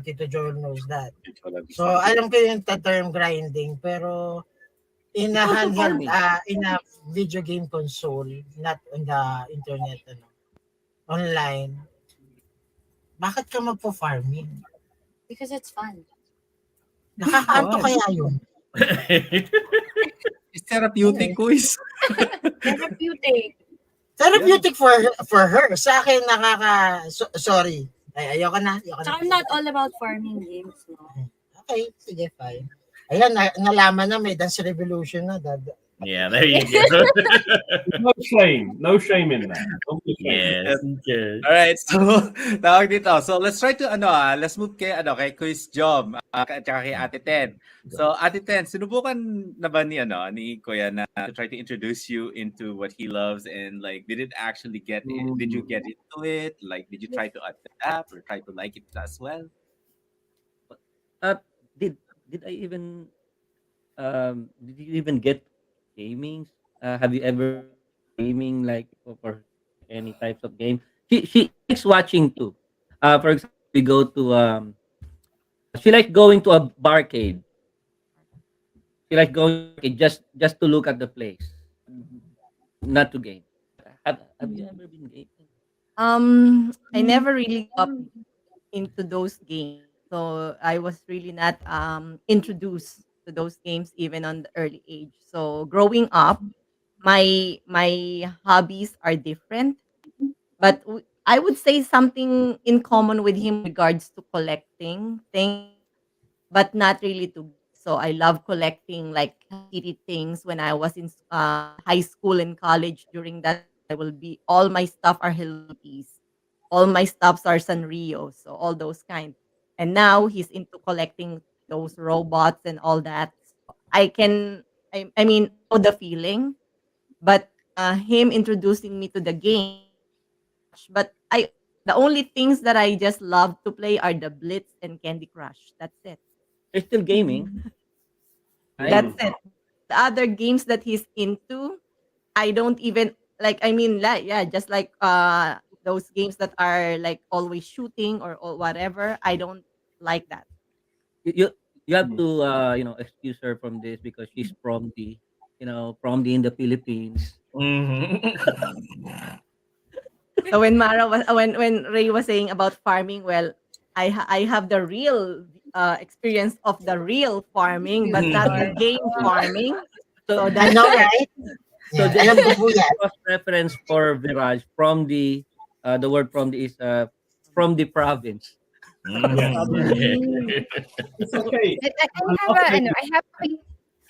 Tito Joel knows that. So, alam ko yung term grinding, pero in a handheld, in a video game console, not on the internet, online, bakit ka magpo-farming? Because it's fun. Nakakaanto kaya yun? It's therapeutic, quiz. Therapeutic. Therapeutic for her. Sa akin, sorry. Ay, ayoko na. So I'm not all about farming games. No? Okay, sige, fine. Ayan, nalaman na may Dance Revolution na. Yeah, there you go. No shame in that. Don't be ashamed. Yes. Good. All right, so tawag dito. So let's try to let's move kay kay Quiz Job at saka kay Ate Ten. So Ate Ten, sinubukan na ba ni Kuya na to try to introduce you into what he loves, and like did it actually get in? Did you get into it? Like did you try to adapt or try to like it as well? Did I even did you even get gaming? Have you ever gaming like for any types of game? She likes watching too. For example, we go to she likes going to a barcade. She likes going just to look at the place, not to game. Have you ever been gaming? I never really got into those games. So I was really not introduced to those games even on the early age. So growing up, my hobbies are different, but I would say something in common with him in regards to collecting things, but not really to. So I love collecting like kitty things when I was in high school and college. During that, I will be all my stuff are Hello Kitties. all my stuffs are Sanrio, so all those kind. And now he's into collecting those robots and all that. I can, I mean, I know the feeling, but him introducing me to the game, but the only things that I just love to play are the Blitz and Candy Crush. That's it. They're still gaming. That's it. The other games that he's into, I don't even like. I mean, like yeah, just like those games that are like always shooting or whatever. I don't like that. You have to excuse her from this because she's from the in the Philippines. So when Mara was when Ray was saying about farming, well, I have the real experience of the real farming, but not the game farming. So I that's know, it. right? So Yeah, the alam ko po yan. cross reference for Viraj from the word from the is from the province. It's okay.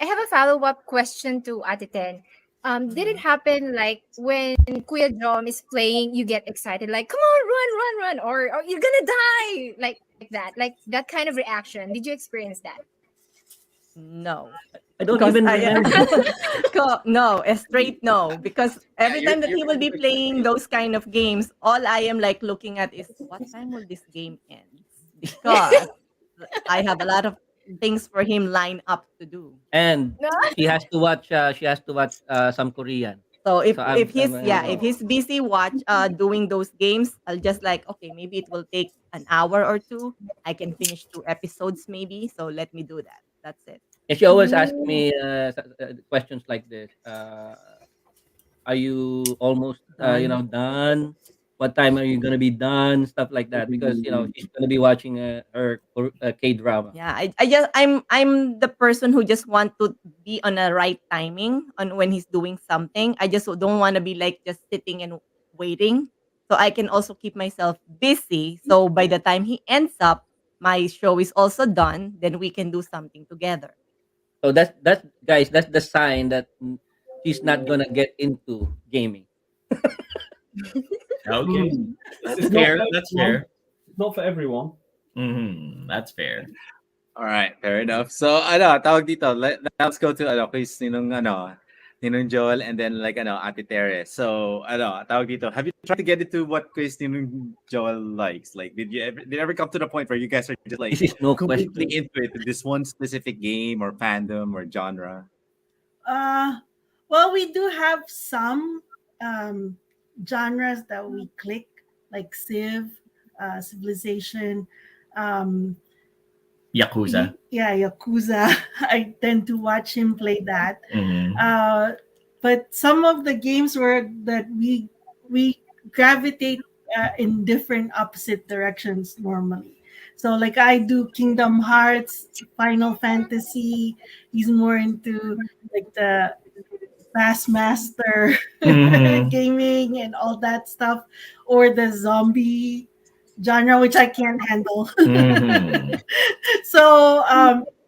I have a follow up question to Ate Ten. Did it happen like when Kuya Jom is playing, you get excited, like, come on, run, run, run, or you're gonna die, like that kind of reaction? Did you experience that? No. I don't Because even remember. no, a straight no. Because every you're- time that he will be playing those kind of games, all I am like looking at is what time will this game end? Because I have a lot of things for him lined up to do. And she has to watch. She has to watch some Korean. So if So if he's if I'm he's busy doing those games, I'll just like, okay, maybe it will take an hour or two. I can finish 2 episodes maybe. So let me do that. That's it. and she always asks me questions like this. Are you almost done? What time are you gonna be done? Stuff like that because she's gonna be watching her K drama. Yeah, I'm the person who just want to be on a right timing on when he's doing something. I just don't want to be like just sitting and waiting. So I can also keep myself busy. So by the time he ends up, my show is also done. Then we can do something together. So that's guys. That's the sign that she's not gonna get into gaming. Okay. It's That's not fair. for That's everyone. fair. It's not for everyone. That's fair. All right, fair enough. So, tawag dito. Let's go to, quiz Ninong Joel, and then, like, Ate Teres. So, tawag dito. Have you tried to get into what quiz Ninong Joel likes? Like, did it ever come to the point where you guys are just, like, This is no completely question. into it, to this one specific game or fandom or genre? Well, we do have some genres that we click, like Civ, Civilization, Yakuza. yeah, Yakuza. I tend to watch him play that. But some of the games that we gravitate in different opposite directions normally. So like I do Kingdom Hearts, Final Fantasy. He's more into like the Bassmaster gaming and all that stuff, or the zombie genre, which I can't handle. So,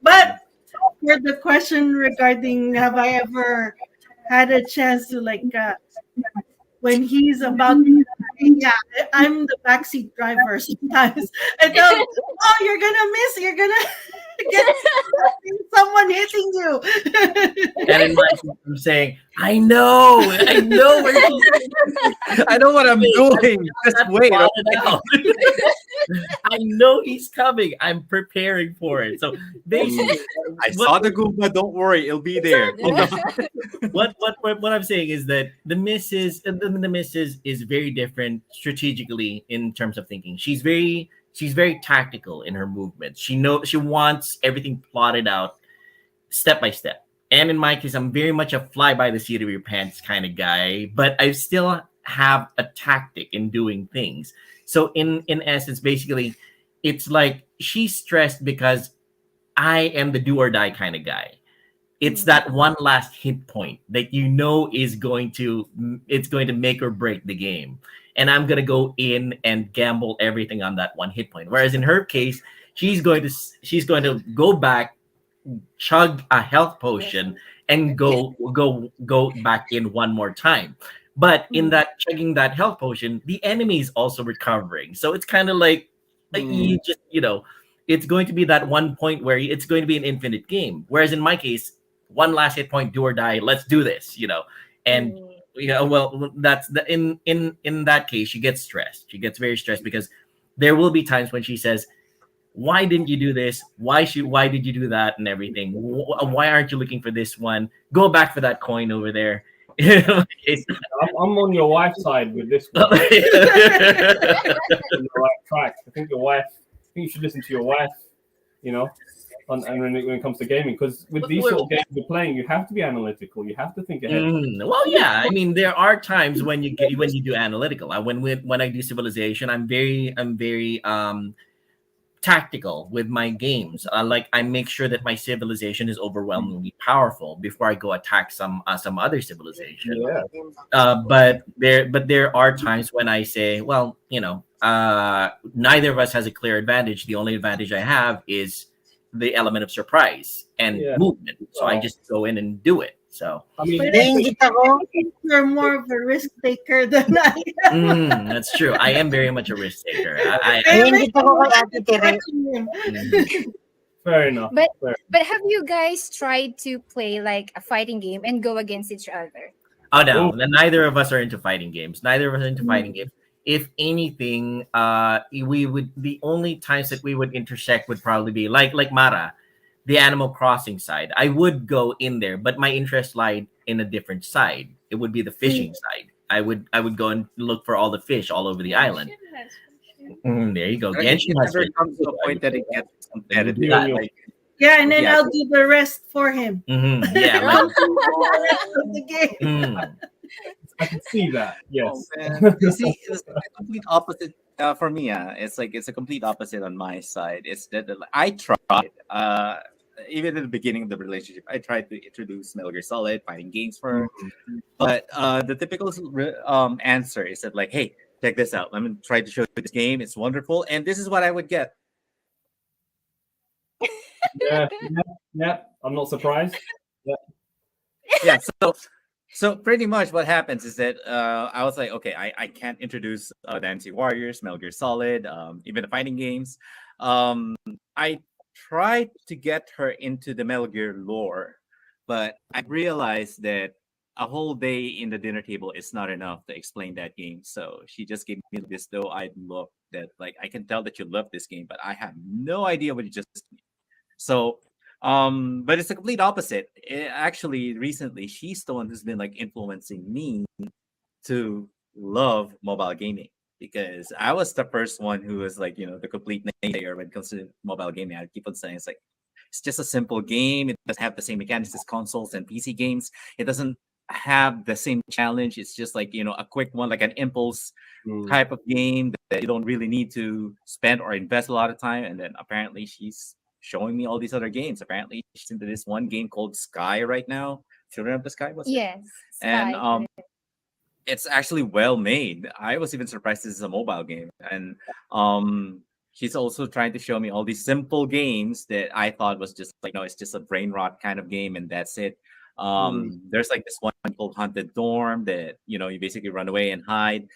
but for the question regarding have I ever had a chance to like when he's about yeah, I'm the backseat driver sometimes. I tell him, oh, you're gonna miss, you're gonna get someone hitting you. And in my I'm saying, I know where I know what I'm doing. Just wait. plot it out. I know he's coming. I'm preparing for it. So basically, I saw the Goomba. Don't worry, it'll be there. Hold on. what I'm saying is that the missus is very different strategically in terms of thinking. She's very tactical in her movements. She wants everything plotted out step by step. And in my case, I'm very much a fly by the seat of your pants kind of guy, but I still have a tactic in doing things. So in essence, basically, it's like she's stressed because I am the do or die kind of guy. It's that one last hit point that is going to make or break the game. And I'm gonna go in and gamble everything on that one hit point. Whereas in her case, she's going to go back, chug a health potion, and go back in one more time. But in that chugging that health potion, the enemy is also recovering. So it's kind of like you just, it's going to be that one point where it's going to be an infinite game. Whereas in my case, one last hit point, do or die. Let's do this, And well, that's the in that case, she gets stressed. She gets very stressed because there will be times when she says, "Why didn't you do this? Why did you do that and everything? Why aren't you looking for this one? Go back for that coin over there." I'm on your wife's side with this one. On the right track. I think you should listen to your wife, and when it comes to gaming, because with these sort of games you're playing, you have to be analytical. You have to think ahead. Well, yeah. I mean, there are times when you do analytical. When I do Civilization, I'm very tactical with my games. I make sure that my civilization is overwhelmingly powerful before I go attack some other civilization. But there are times when I say, well, neither of us has a clear advantage. The only advantage I have is the element of surprise and movement. So I just go in and do it. So I think you're more of a risk taker than I am. That's true. I am very much a risk taker. Fair enough. But have you guys tried to play like a fighting game and go against each other? Oh no, neither of us are into fighting games. If anything, the only times that we would intersect would probably be like Mara, the Animal Crossing side. I would go in there, but my interest lied in a different side. It would be the fishing side. I would go and look for all the fish all over the island. There you go. Genshin never comes to a point that it gets competitive. Yeah, and then I'll do the rest for him. Yeah, the game. I can see that. Yes. You see, it's the complete opposite for me. It's a complete opposite on my side. It's that I tried. Even in the beginning of the relationship, I tried to introduce Metal Gear Solid fighting games for her. But the typical answer is that hey, check this out. Let me try to show you this game. It's wonderful, and this is what I would get. Yeah. I'm not surprised. Yeah. So pretty much what happens is that I was like, okay, I can't introduce Dynasty Warriors, Metal Gear Solid, even the fighting games. I tried to get her into the Metal Gear lore, but I realized that a whole day in the dinner table is not enough to explain that game. So she just gave me this though-eyed look that I can tell that you love this game, but I have no idea what you just did. So but it's the complete opposite. Actually, recently she's the one who's been influencing me to love mobile gaming, because I was the first one who was the complete naysayer when it comes to mobile gaming. I keep on saying it's just a simple game. It doesn't have the same mechanics as consoles and PC games. It doesn't have the same challenge. It's just a quick one, like an impulse type of game that you don't really need to spend or invest a lot of time. And then apparently she's showing me all these other games. Apparently she's into this one game called Sky right now. Children of the Sky, was it? Yes. And it's actually well made. I was even surprised this is a mobile game. And she's also trying to show me all these simple games that I thought was just it's just a brain rot kind of game and that's it. There's this one called Haunted Dorm that you basically run away and hide.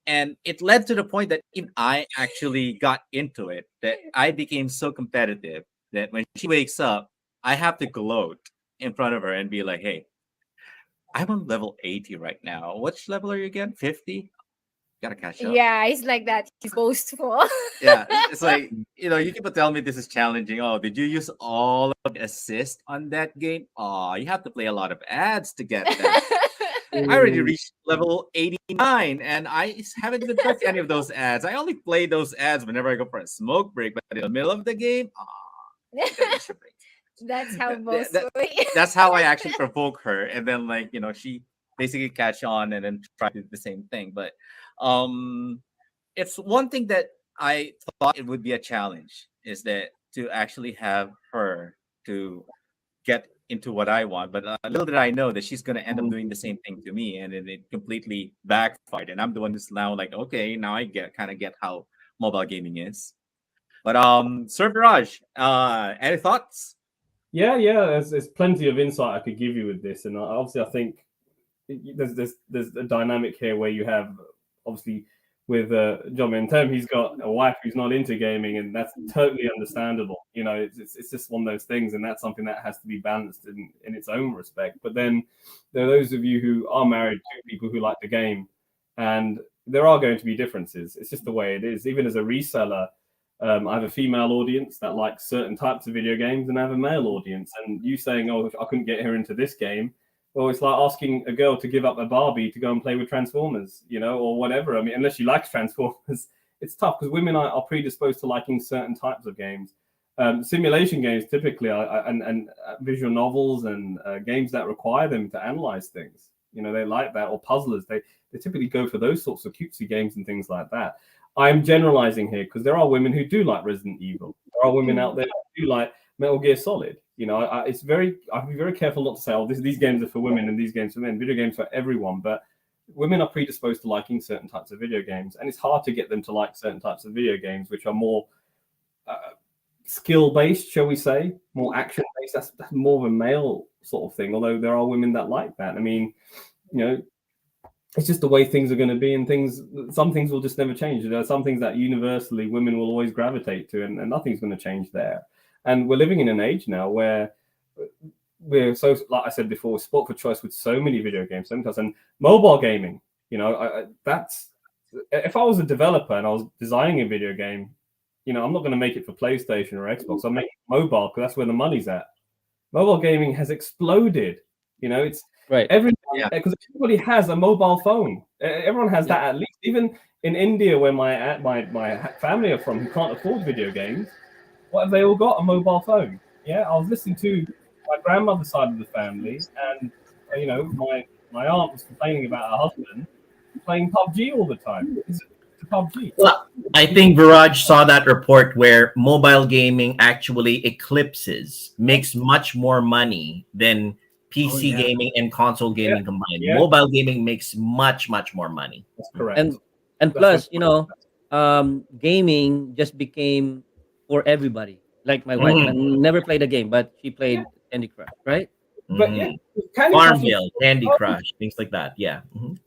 And it led to the point that even I actually got into it, that I became so competitive that when she wakes up, I have to gloat in front of her and be like, hey, I'm on level 80 right now. Which level are you again? 50? Gotta catch up. Yeah, it's like that. He's boastful. Yeah, it's you keep telling me this is challenging. Oh, did you use all of the assist on that game? Oh, you have to play a lot of ads to get that. I already reached level 89 and I haven't even touched any of those ads. I only play those ads whenever I go for a smoke break, but in the middle of the game, That's how boastful. That's how I actually provoke her. And then she basically catch on and then try to do the same thing. But it's one thing that I thought it would be a challenge is that to actually have her to get into what I want, but little did I know that she's going to end up doing the same thing to me, and then it completely backfired. And I'm the one who's now okay, now I get how mobile gaming is. But Sir Viraj, any thoughts? Yeah, there's plenty of insight I could give you with this, and obviously I think there's a dynamic here where you have obviously with John Mentem, he's got a wife who's not into gaming, and that's totally understandable. You know, it's just one of those things, and that's something that has to be balanced in its own respect. But then there are those of you who are married to people who like the game, and there are going to be differences. It's just the way it is. Even as a reseller, I have a female audience that likes certain types of video games, and I have a male audience. And you saying, "Oh, I couldn't get her into this game," well, it's like asking a girl to give up a Barbie to go and play with Transformers, you know, or whatever. I mean, unless she likes Transformers, it's tough because women are predisposed to liking certain types of games. Simulation games typically and visual novels and games that require them to analyze things. You know, they like that, or puzzlers. They typically go for those sorts of cutesy games and things like that. I'm generalizing here because there are women who do like Resident Evil. There are women out there who do like Metal Gear Solid. You know, I have to be very careful not to say, "Oh, these games are for women and these games for men." Video games for everyone, but women are predisposed to liking certain types of video games, and it's hard to get them to like certain types of video games, which are more skill-based, shall we say, more action-based. That's more of a male sort of thing. Although there are women that like that. I mean, you know, it's just the way things are going to be, and some things will just never change. There are some things that universally women will always gravitate to, and nothing's going to change there. And we're living in an age now where we're so, like I said before, sport for choice with so many video games, sometimes, and mobile gaming. You know, that's if I was a developer and I was designing a video game, you know, I'm not going to make it for PlayStation or Xbox. I'll make it mobile because that's where the money's at. Mobile gaming has exploded. You know, it's right. Because everybody has a mobile phone. Everyone has that at least. Even in India, where my family are from, who can't afford video games. What have they all got? A mobile phone. Yeah, I was listening to my grandmother's side of the family, and you know, my aunt was complaining about her husband playing PUBG all the time. It's PUBG. Well, I think Viraj saw that report where mobile gaming actually makes much more money than PC gaming and console gaming combined. Yeah. Mobile gaming makes much more money. That's correct. And plus, you know, gaming just became for everybody. Like my wife, never played a game, but she played Candy Crush, right? But yeah, Farmville, Candy Crush, things like that. Yeah.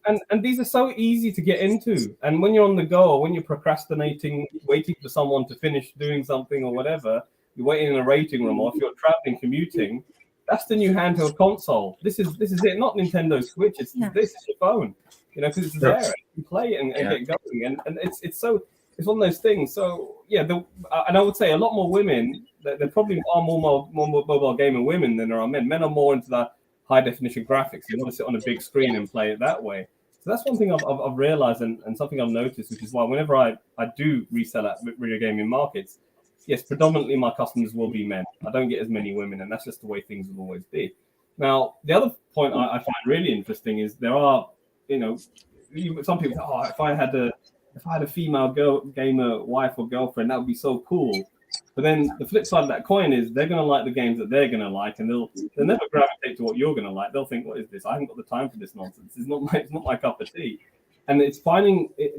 And these are so easy to get into. And when you're on the go, or when you're procrastinating, waiting for someone to finish doing something or whatever, you're waiting in a waiting room, or if you're traveling, commuting, that's the new handheld console. This is it, not Nintendo Switch. This is your phone. You know, because it's there. You play it and get going. And it's one of those things. So yeah, and I would say a lot more women. There probably are more mobile gaming women than there are men. Men are more into that high definition graphics. You want to sit on a big screen and play it that way. So that's one thing I've realized and something I've noticed, which is why whenever I do resell at video gaming markets, yes, predominantly my customers will be men. I don't get as many women, and that's just the way things will always be. Now, the other point I find really interesting is there are, you know, some people say, "Oh, if I had a female gamer wife or girlfriend, that would be so cool." But then the flip side of that coin is they're going to like the games that they're going to like, and they'll never gravitate to what you're going to like. They'll think, "What is this? I haven't got the time for this nonsense. It's not my cup of tea." And it's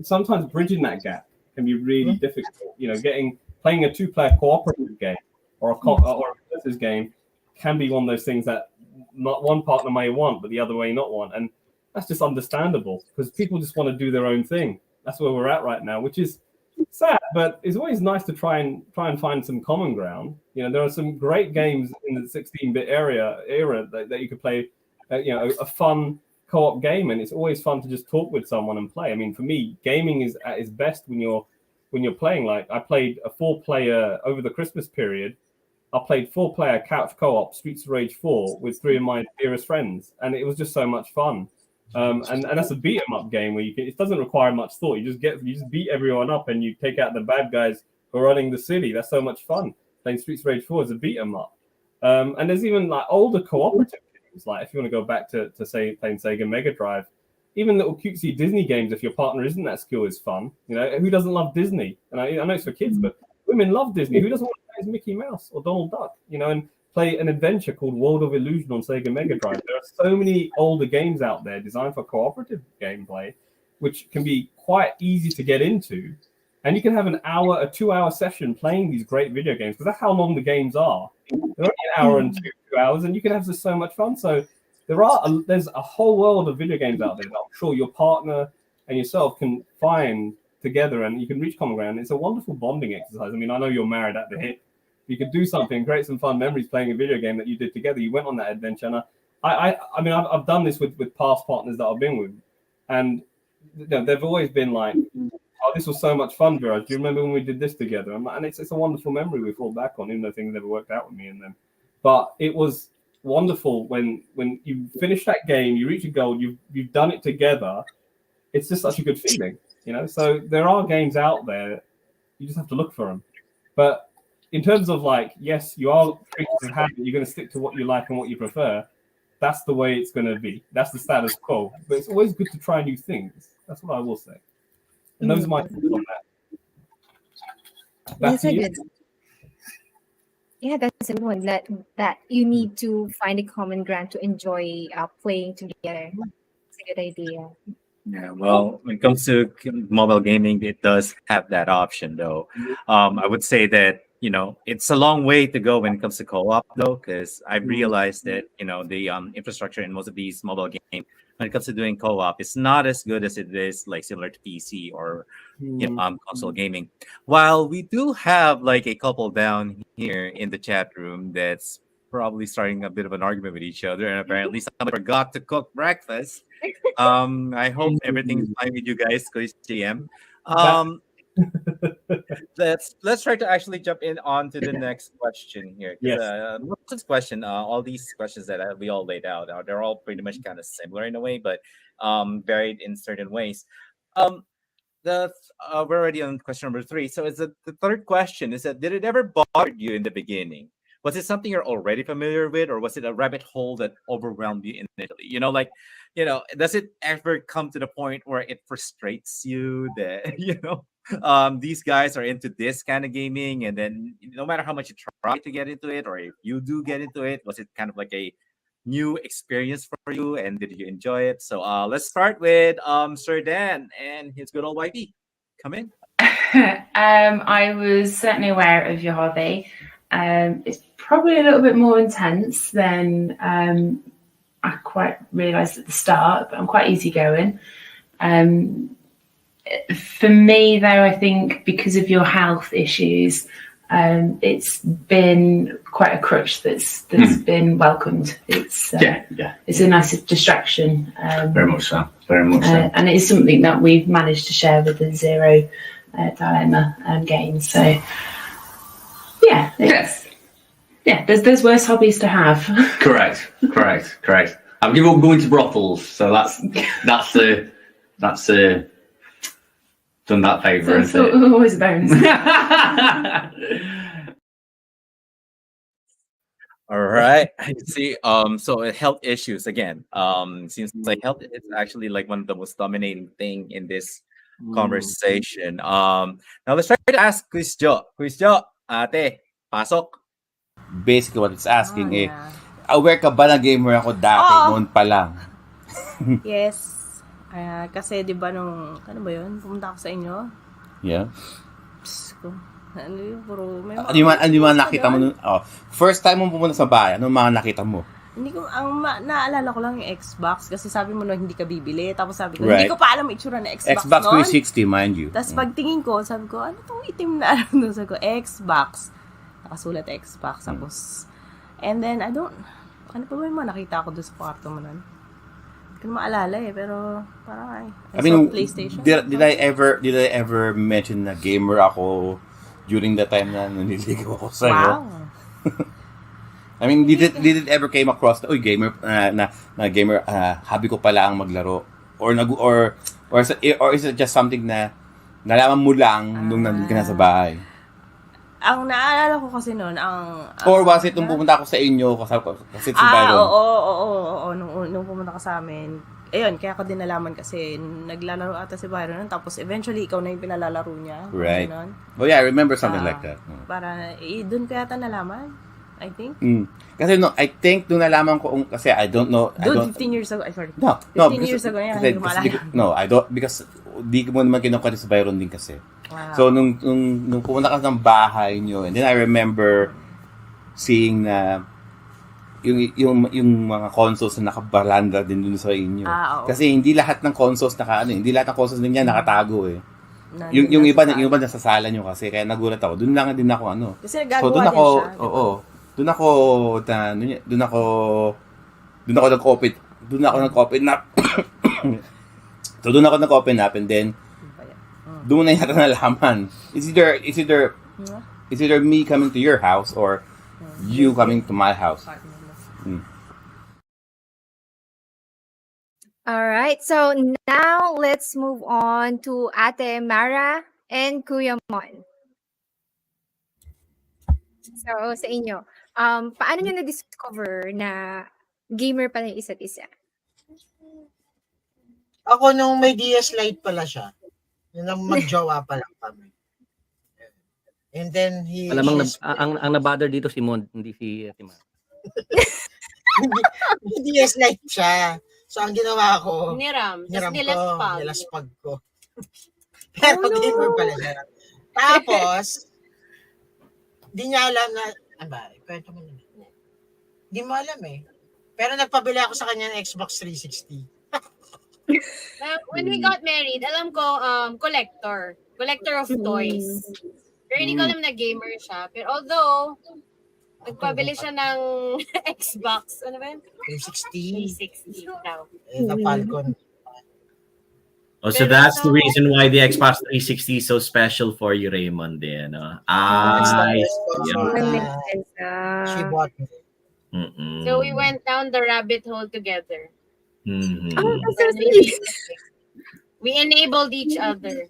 sometimes bridging that gap can be really difficult. You know, playing a two-player cooperative game or a versus game can be one of those things that not one partner may want, but the other may not want, and that's just understandable because people just want to do their own thing. That's where we're at right now, which is sad, but it's always nice to try and find some common ground. You know, there are some great games in the 16-bit era that you could play. You know, a fun co-op game, and it's always fun to just talk with someone and play. I mean, for me, gaming is at its best when you're playing. Like I played a 4-player over the Christmas period. I played 4-player couch co-op Streets of Rage 4 with 3 of my dearest friends, and it was just so much fun. And that's a beat 'em up game where it doesn't require much thought. You just beat everyone up and you take out the bad guys who are running the city. That's so much fun. Playing Streets of Rage 4 is a beat 'em up. And there's even like older cooperative games, like if you want to go back to say playing Sega Mega Drive, even little cutesy Disney games. If your partner isn't that skilled, is fun. You know, who doesn't love Disney? And I know it's for kids, but women love Disney. Who doesn't want to play as Mickey Mouse or Donald Duck? You know, and play an adventure called World of Illusion on Sega Mega Drive. There are so many older games out there designed for cooperative gameplay, which can be quite easy to get into. And you can have a 2-hour session playing these great video games, because that's how long the games are. They're only an hour and 2 hours, and you can have just so much fun. So there's a whole world of video games out there that I'm sure your partner and yourself can find together, and you can reach common ground. It's a wonderful bonding exercise. I mean, I know you're married at the hip. You could do something, create some fun memories playing a video game that you did together. You went on that adventure, and I mean, I've done this with past partners that I've been with, and they've always been like, "Oh, this was so much fun, Viraj. Do you remember when we did this together?" And it's a wonderful memory we fall back on, even though things never worked out with me and them. But it was wonderful when you finish that game, you reach a goal, you've done it together. It's just such a good feeling, So there are games out there, you just have to look for them. But in terms of like, yes, you are creatures of habit, you're going to stick to what you like and what you prefer. That's the way it's going to be. That's the status quo. But it's always good to try new things. That's what I will say. And those are my thoughts on that. That's a good. Yeah, that's a good one. That you need to find a common ground to enjoy playing together. It's a good idea. Yeah, well, when it comes to mobile gaming, it does have that option, though. I would say that it's a long way to go when it comes to co-op, though, because I've realized that the infrastructure in most of these mobile games, when it comes to doing co-op, it's not as good as it is like similar to PC or console gaming. While we do have like a couple down here in the chat room that's probably starting a bit of an argument with each other, and apparently somebody forgot to cook breakfast. I hope everything's fine with you guys, Chris GM. Let's try to actually jump in on to the next question here. Yes. This question, all these questions that we all laid out, they're all pretty much kind of similar in a way, but varied in certain ways. We're already on question number 3. So it's the third question is that, did it ever bother you in the beginning? Was it something you're already familiar with, or was it a rabbit hole that overwhelmed you initially? Does it ever come to the point where it frustrates you that, these guys are into this kind of gaming, and then no matter how much you try to get into it, or if you do get into it, was it kind of like a new experience for you, and did you enjoy it? So let's start with Sir Dan and his good old wifey. Come in. I was certainly aware of your hobby. It's probably a little bit more intense than I quite realised at the start, but I'm quite easygoing. For me, though, I think because of your health issues, it's been quite a crutch that's been welcomed. It's it's a nice distraction. Very much so. Very much so. And it is something that we've managed to share with the Zero Dilemma games. So there's worse hobbies to have. Correct. I've given up going to brothels, so that's done that favour. It's always a bonus. All right. I see. So health issues again. Seems like health is actually like one of the most dominating thing in this conversation. Now let's try to ask Quiz Jo. Quiz Jo, ate, pasok. Basically, what it's asking aware ka ba na gamer ako dati, noon pa lang? Yes. Kasi di ba nung, ano ba yun? Pumunta ako sa inyo? Yeah. Ano yun? Puro may Ano yung mga nakita mo nun? First time mo pumunta sa bahay, ano mga nakita mo? Hindi ko, naalala ko lang yung Xbox kasi sabi mo hindi ka bibili. Tapos sabi ko, hindi ko pa alam itsura na Xbox Xbox 360, mind you. Tapos pagtingin ko, sabi ko, ano tong itim na ano? Sabi ko, Xbox. Nakasulat Xbox. Tapos, and then, ano pa ba yung mga nakita ko doon sa kwarto mo nun? Hindi ko na maalala pero parang I mean, PlayStation. Did I ever mention na gamer ako during the time na naniligaw ako sa'yo? Wow. I mean, did it ever came across gamer na gamer hobby ko pala ang maglaro or is it just something na nalaman mo lang nung nandun ka na sa bahay? Ang naalala ko kasi noon, or was it nung pumunta ako sa inyo kasi si Byron? Oo, nung pumunta ka sa amin. Ayun, kaya ko din nalaman kasi naglalaro ata si Byron tapos eventually ikaw na yung pinalalaro niya. Right. Oh yeah, I remember something like that. Para doon ko yata nalaman, I think. Kasi I think nung nalaman ko kasi I don't know. 15 years ago. Sorry. No. 15 years ago yan. I don't because di mo naman kinukwento si Byron din kasi. Wow. So nung pumunta ka ng bahay niyo, and then I remember seeing na yung mga consoles na nakabalanda din dun sa inyo. Oo. Kasi hindi lahat ng consoles hindi lahat ng consoles din yan nakatago eh. Nandun Yung lang iba sa yung iba nasa sala nyo kasi kaya nagulat ako. Doon lang din ako Kasi So nagagawa doon din ako, siya. di ba? oo. Doon ako nag-open up. So doon ako nag-open up and then doon na yata nalaman. It's either me coming to your house or you coming to my house. All right. So now let's move on to Ate Mara and Kuya Mon. So sa inyo, paano nyo na-discover na gamer pala yung isa't isa? Ako nung may DS Lite pala siya. Yun lang magjowa pa lang kami. And then Malamang ang na-bother dito si Mon, hindi si Ate Mara. may DS Lite siya. So ang ginawa ko, Niram. niram Tapos ko, nilaspag. nilaspag ko. Pero gamer pala siya. Tapos, di niya alam na, kwento mo naman. Di mo alam eh. Pero nagpabili ako sa kanya ng Xbox 360. When we got married, alam ko, collector of toys. Pero hindi ko alam na gamer siya. Pero although, nagpabili siya ng Xbox, ano ba yun? 360. 360 daw. The Falcon. Oh, so that's the reason why the Xbox 360 is so special for you, Raymond. Then, She bought me. So we went down the rabbit hole together. Mm-hmm. Oh, that's so sweet. We enabled each other.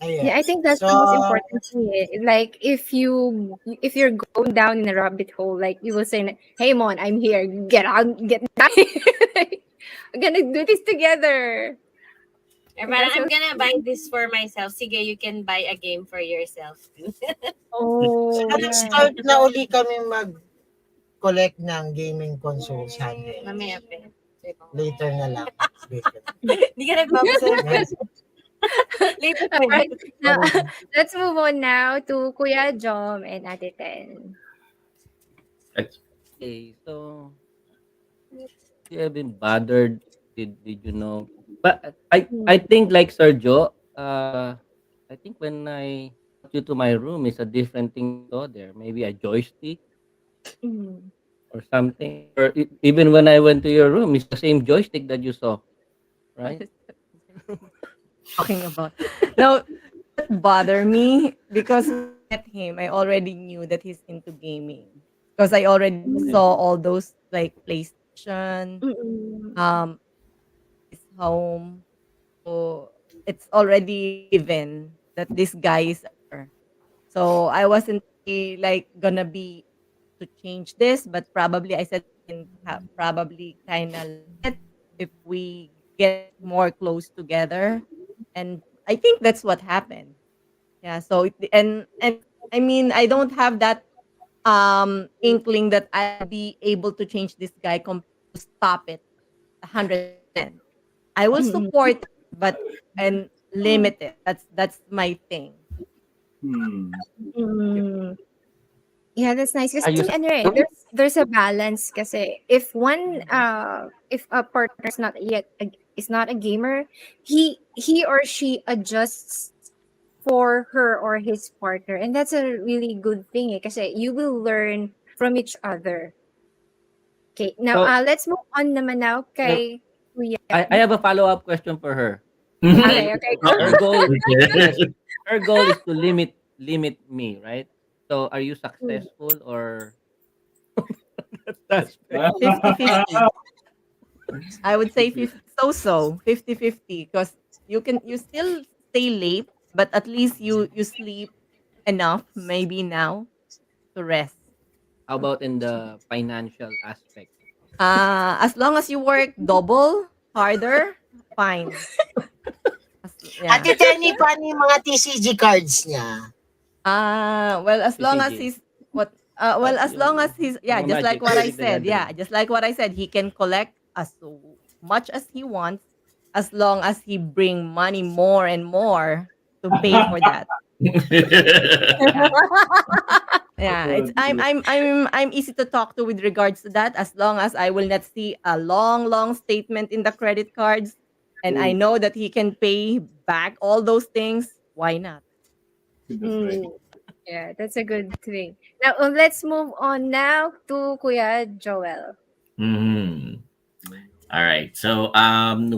Yeah, I think that's the most important thing. Like if you're going down in a rabbit hole, like you will say, "Hey, Mon, I'm here. Get out, get down. We're gonna do this together." I'm gonna buy this for myself. Sige, you can buy a game for yourself. Oh. Saka nag-start na uli kami mag-collect ng gaming consoles handheld. Mamaya pa. Later na lang. Hindi ka nagbabasa ng later na. Alright, now, let's move on now to Kuya Jom and Ate Ten. Okay, so you have been bothered. Did you know? But I think like Sergio, I think when I got you to my room, it's a different thing to there. Maybe a joystick or something. Or even when I went to your room, it's the same joystick that you saw, right? Talking about. No, that bother me because when I met him, I already knew that he's into gaming because I already saw all those like PlayStation, his home. So it's already given that this guy is there. So I wasn't really, like gonna be to change this, but probably I said probably kind of if we get more close together. And I think that's what happened. Yeah. So and I mean I don't have that inkling that I'll be able to change this guy to stop it 100%. I will support it, but and limit it. That's my thing. Yeah, that's nice. Kasi there's a balance. Kasi if a partner is not a gamer, he or she adjusts for her or his partner, and that's a really good thing. Kasi you will learn from each other. Okay, now let's move on naman now kay Kuya. I have a follow-up question for her. Okay. Her goal is to limit me, right? So are you successful or that's 50-50. I would say 50-50 because you still stay late, but at least you sleep enough maybe now to rest. How about in the financial aspect? As long as you work double harder, fine. Ate Tenny, paano yung mga TCG cards niya? Well, as long as he's just like what I said. Yeah, just like what I said, he can collect as much as he wants as long as he bring money more and more to pay for that. Yeah, it's I'm easy to talk to with regards to that, as long as I will not see a long statement in the credit cards, and I know that he can pay back all those things. Why not? Mm, yeah, that's a good thing. Now, let's move on now to Kuya Joel. Mhm. All right. So,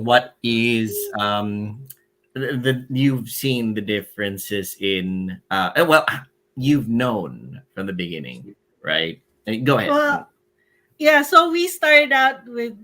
what is you've seen the differences in well, you've known from the beginning, right? Go ahead. Well, yeah, so we started out with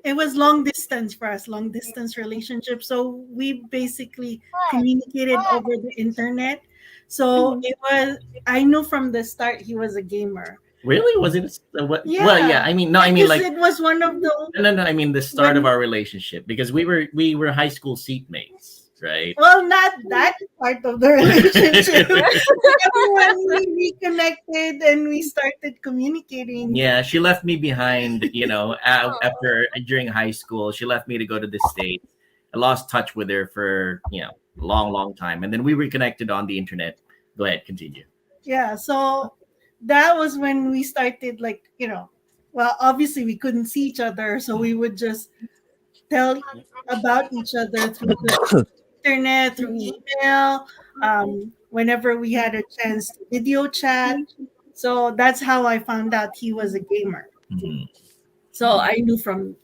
it was long distance for us, long distance relationship. So we basically communicated over the internet. So it was I knew from the start he was a gamer. Really? Was it what? Well, yeah. Yeah, I mean, no. I mean, because like, it was one of the no. I mean, the start of when our relationship because we were high school seatmates, right? well, not that part of the relationship. When we reconnected and we started communicating. Yeah, she left me behind, after during high school. She left me to go to the States. I lost touch with her for, a long, long time. And then we reconnected on the internet. Go ahead, continue. Yeah, so that was when we started, like, well, obviously we couldn't see each other, so we would just tell about each other through the internet, through email, whenever we had a chance to video chat. So that's how I found out he was a gamer. Mhm. So I knew from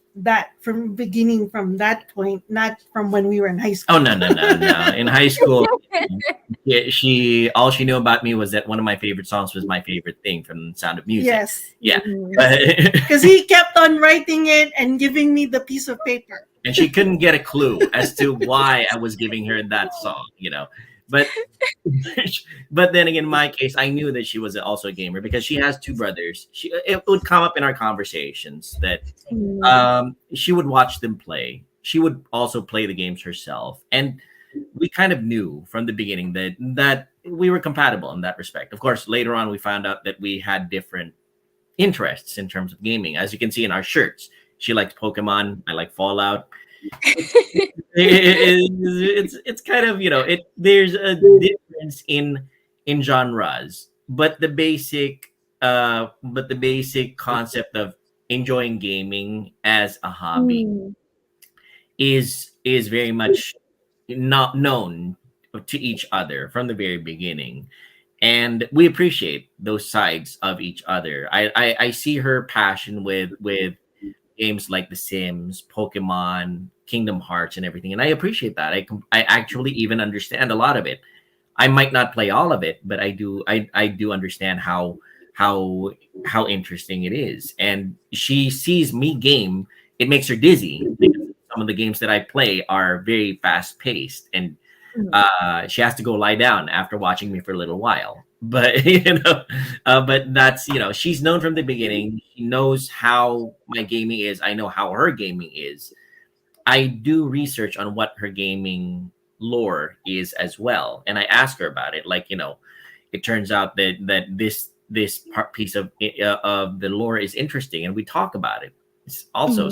beginning, from that point, not from when we were in high school. Oh, no, no, no, no. In high school, yeah, all she knew about me was that one of my favorite songs was my favorite thing from Sound of Music. Yes. Yeah. Because he kept on writing it and giving me the piece of paper. And she couldn't get a clue as to why I was giving her that song. But but then again, in my case, I knew that she was also a gamer because she has two brothers. It would come up in our conversations that she would watch them play. She would also play the games herself, and we kind of knew from the beginning that we were compatible in that respect. Of course, later on, we found out that we had different interests in terms of gaming, as you can see in our shirts. She likes Pokemon. I like Fallout. It's kind of there's a difference in genres, but the basic concept of enjoying gaming as a hobby is very much not known to each other from the very beginning, and we appreciate those sides of each other. I see her passion with games like The Sims, Pokemon, Kingdom Hearts, and everything, and I appreciate that. I actually even understand a lot of it. I might not play all of it, but I do. I do understand how interesting it is. And she sees me game, it makes her dizzy because some of the games that I play are very fast paced, and she has to go lie down after watching me for a little while. But but that's she's known from the beginning. She knows how my gaming is. I know how her gaming is. I do research on what her gaming lore is as well, and I ask her about it. Like it turns out that this piece of the lore is interesting, and we talk about it. It's also,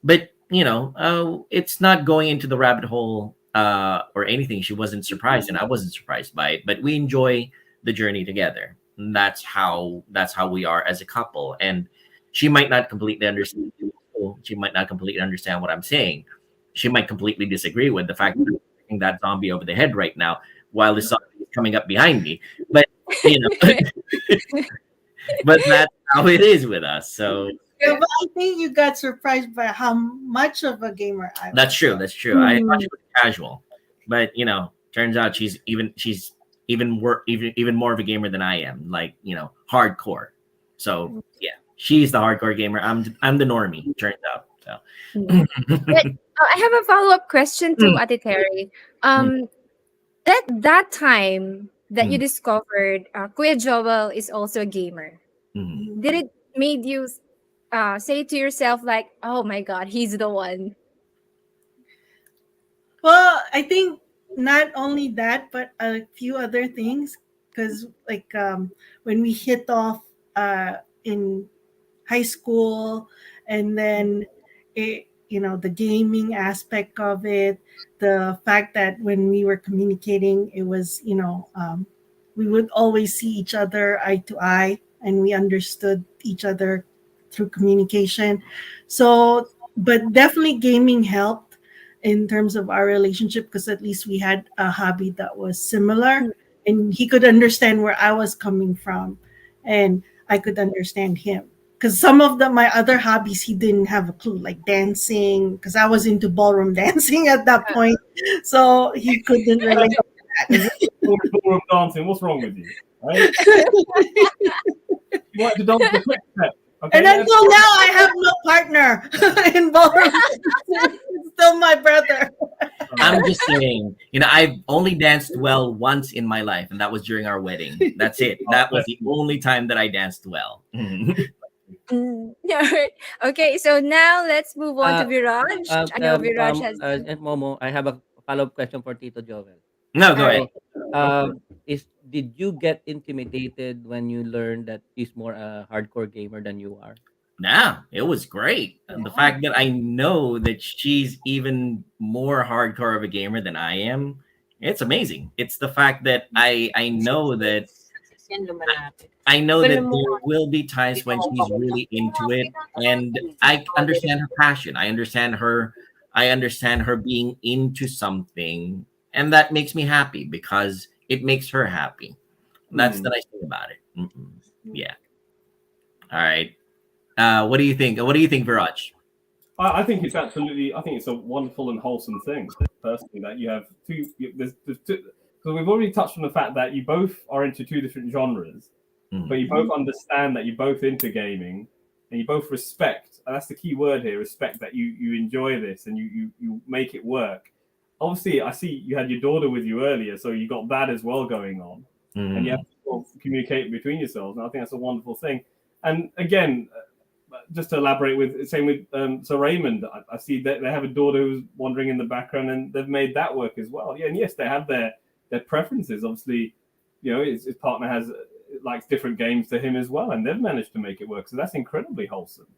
but it's not going into the rabbit hole or anything. She wasn't surprised, and I wasn't surprised by it. But we enjoy the journey together. And that's how we are as a couple. And she might not completely understand. She might not completely understand what I'm saying. She might completely disagree with the fact that I'm hitting that zombie over the head right now while the zombie is coming up behind me. But but that's how it is with us. So yeah, but I think you got surprised by how much of a gamer I was. That's true. That's true. I thought she was casual, but turns out she's even more of a gamer than I am. Like hardcore. So yeah, she's the hardcore gamer. I'm the normie. Turns out. So. But, I have a follow-up question to Ate Terry. That time that you discovered Kuya Joel is also a gamer, did it made you say to yourself like, oh my god, he's the one? Well, I think not only that, but a few other things. Because when we hit off in high school, and then the gaming aspect of it, the fact that when we were communicating, it was we would always see each other eye to eye, and we understood each other through communication. So, but definitely gaming helped in terms of our relationship, because at least we had a hobby that was similar, and he could understand where I was coming from, and I could understand him. Because some of my other hobbies, he didn't have a clue, like dancing, because I was into ballroom dancing at that point. So he couldn't relate to that. Ballroom dancing. What's wrong with you? Right? You want to dance the quick step. Okay, And until now, I have no partner in ballroom. It's still my brother. I'm just saying, I've only danced well once in my life, and that was during our wedding. That's it. That was the only time that I danced well. Alright. Okay, so now let's move on to Viraj. I know Viraj has. Momo, I have a follow-up question for Tito Joel. No, go ahead. Did you get intimidated when you learned that he's more a hardcore gamer than you are? Nah, it was great. And the fact that I know that she's even more hardcore of a gamer than I am, it's amazing. It's the fact that I know that there will be times when she's really into it, and I understand her passion. I understand her being into something, and that makes me happy because it makes her happy. That's the nice thing about it. Yeah. All right. What do you think? What do you think, Viraj? I think it's absolutely. I think it's a wonderful and wholesome thing. Personally, that you have two. There's two. Because we've already touched on the fact that you both are into two different genres, but you both understand that you're both into gaming, and you both respect. And that's the key word here: respect. That you enjoy this and you make it work. Obviously, I see you had your daughter with you earlier, so you got that as well going on, and you have to communicate between yourselves. And I think that's a wonderful thing. And again, just to elaborate with same with Sir Raymond, I see that they have a daughter who's wandering in the background, and they've made that work as well. Yeah, and yes, they have their preferences. Obviously, his partner likes different games to him as well, and they've managed to make it work. So that's incredibly wholesome.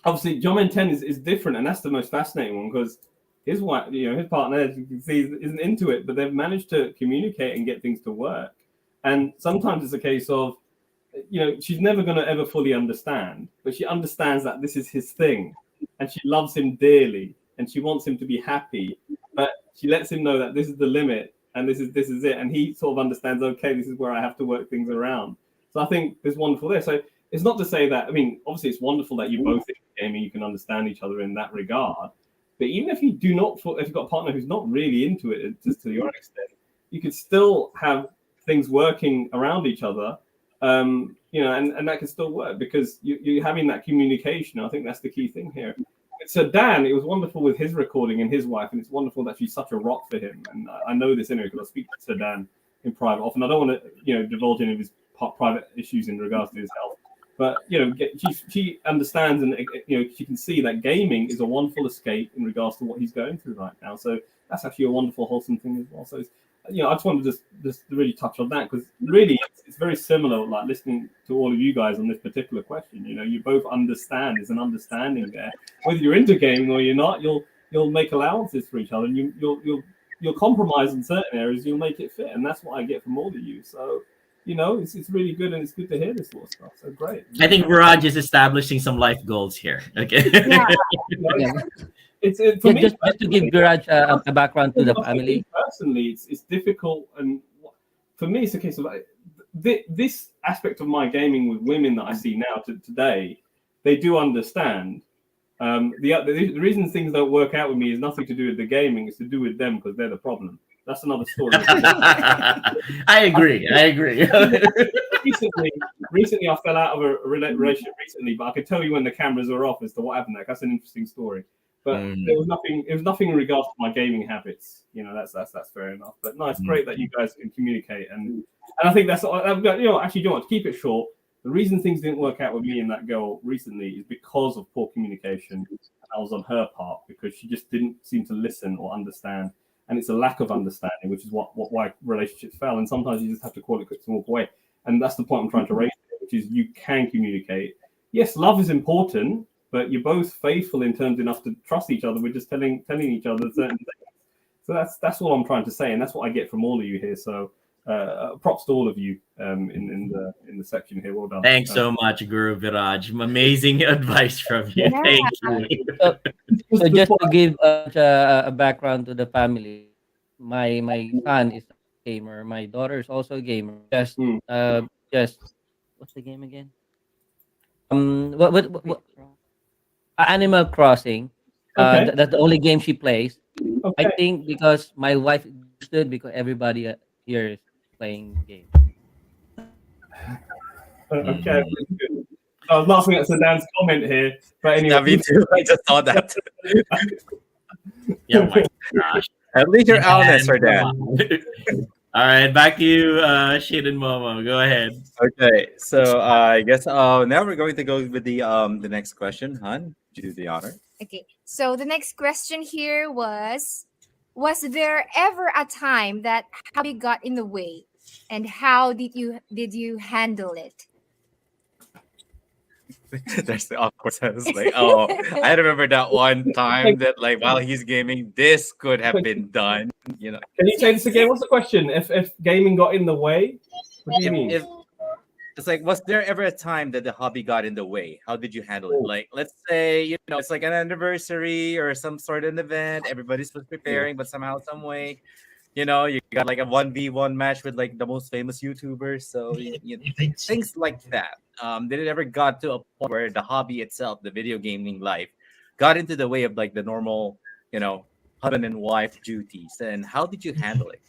Obviously, John Man 10 is different, and that's the most fascinating one because his wife, his partner, as you can see, isn't into it, but they've managed to communicate and get things to work. And sometimes it's a case of, she's never going to ever fully understand, but she understands that this is his thing, and she loves him dearly, and she wants him to be happy, but she lets him know that this is the limit, and this is it, and he sort of understands, okay, this is where I have to work things around. So I think it's wonderful there. So it's not to say that, obviously it's wonderful that you both in gaming, you can understand each other in that regard, but even if if you've got a partner who's not really into it, just to your extent, you could still have things working around each other, and that can still work because you're having that communication. I think that's the key thing here. So Dan, it was wonderful with his recording and his wife, and it's wonderful that she's such a rock for him. And I know this anyway because I speak to Dan in private often. I don't want to, divulge any of his private issues in regards to his health, but she understands, and she can see that gaming is a wonderful escape in regards to what he's going through right now. So that's actually a wonderful, wholesome thing as well. So it's, I just wanted to just really touch on that because really it's very similar, like listening to all of you guys on this particular question. You both understand. There's an understanding there. Whether you're into gaming or you're not, you'll make allowances for each other, and you'll compromise in certain areas. You'll make it fit, and that's what I get from all of you. So it's really good, and it's good to hear this sort of stuff. So great. I think Viraj is establishing some life goals here. Okay. Yeah. It's for me, just to give Viraj a background to the family. Personally, it's difficult, and for me, it's a case of this aspect of my gaming with women that I see now today. They do understand. The reason things don't work out with me is nothing to do with the gaming; it's to do with them because they're the problem. That's another story. I agree. Recently, I fell out of a relationship recently, but I can tell you when the cameras are off as to what happened. That's an interesting story. But there was nothing. It was nothing in regards to my gaming habits. That's fair enough. But no, it's great that you guys can communicate, and I think that's actually, to keep it short. The reason things didn't work out with me and that girl recently is because of poor communication. I was on her part because she just didn't seem to listen or understand, and it's a lack of understanding, which is why relationships fail. And sometimes you just have to call it quits and walk away. And that's the point I'm trying to raise, which is you can communicate. Yes, love is important. But you're both faithful in terms enough to trust each other. We're just telling each other certain things. So that's all I'm trying to say, and that's what I get from all of you here. So props to all of you in the section here. Well done. Thanks so much, Guru Viraj. Amazing advice from you. Yeah. Thank you. So just to give a background to the family, my son is a gamer. My daughter is also a gamer. Just what's the game again? What Animal Crossing. Okay. That's the only game she plays. Okay. I think because my wife understood because everybody here is playing games. Okay. Good. I was laughing at Sedan's comment here, but anyway. Yeah, me too. I just saw that. Yeah, my gosh. At least you're honest for that. All right, back to you, Shin and Momo. Go ahead. Okay, so I guess now we're going to go with the next question. Han, do the honor. Okay, so the next question here was there ever a time that hobby got in the way, and how did you handle it? There's the awkward sense. Like, oh, I remember that one time that, like, while he's gaming, this could have been done. You know. Can you say this again? What's the question? If gaming got in the way, what do you mean? It's like, was there ever a time that the hobby got in the way? How did you handle it? Like, let's say, it's like an anniversary or some sort of an event. Everybody's preparing, but somehow, some way, you got like a 1v1 match with like the most famous YouTubers. So things like that. Did it ever got to a point where the hobby itself, the video gaming life, got into the way of like the normal, husband and wife duties? And how did you handle it?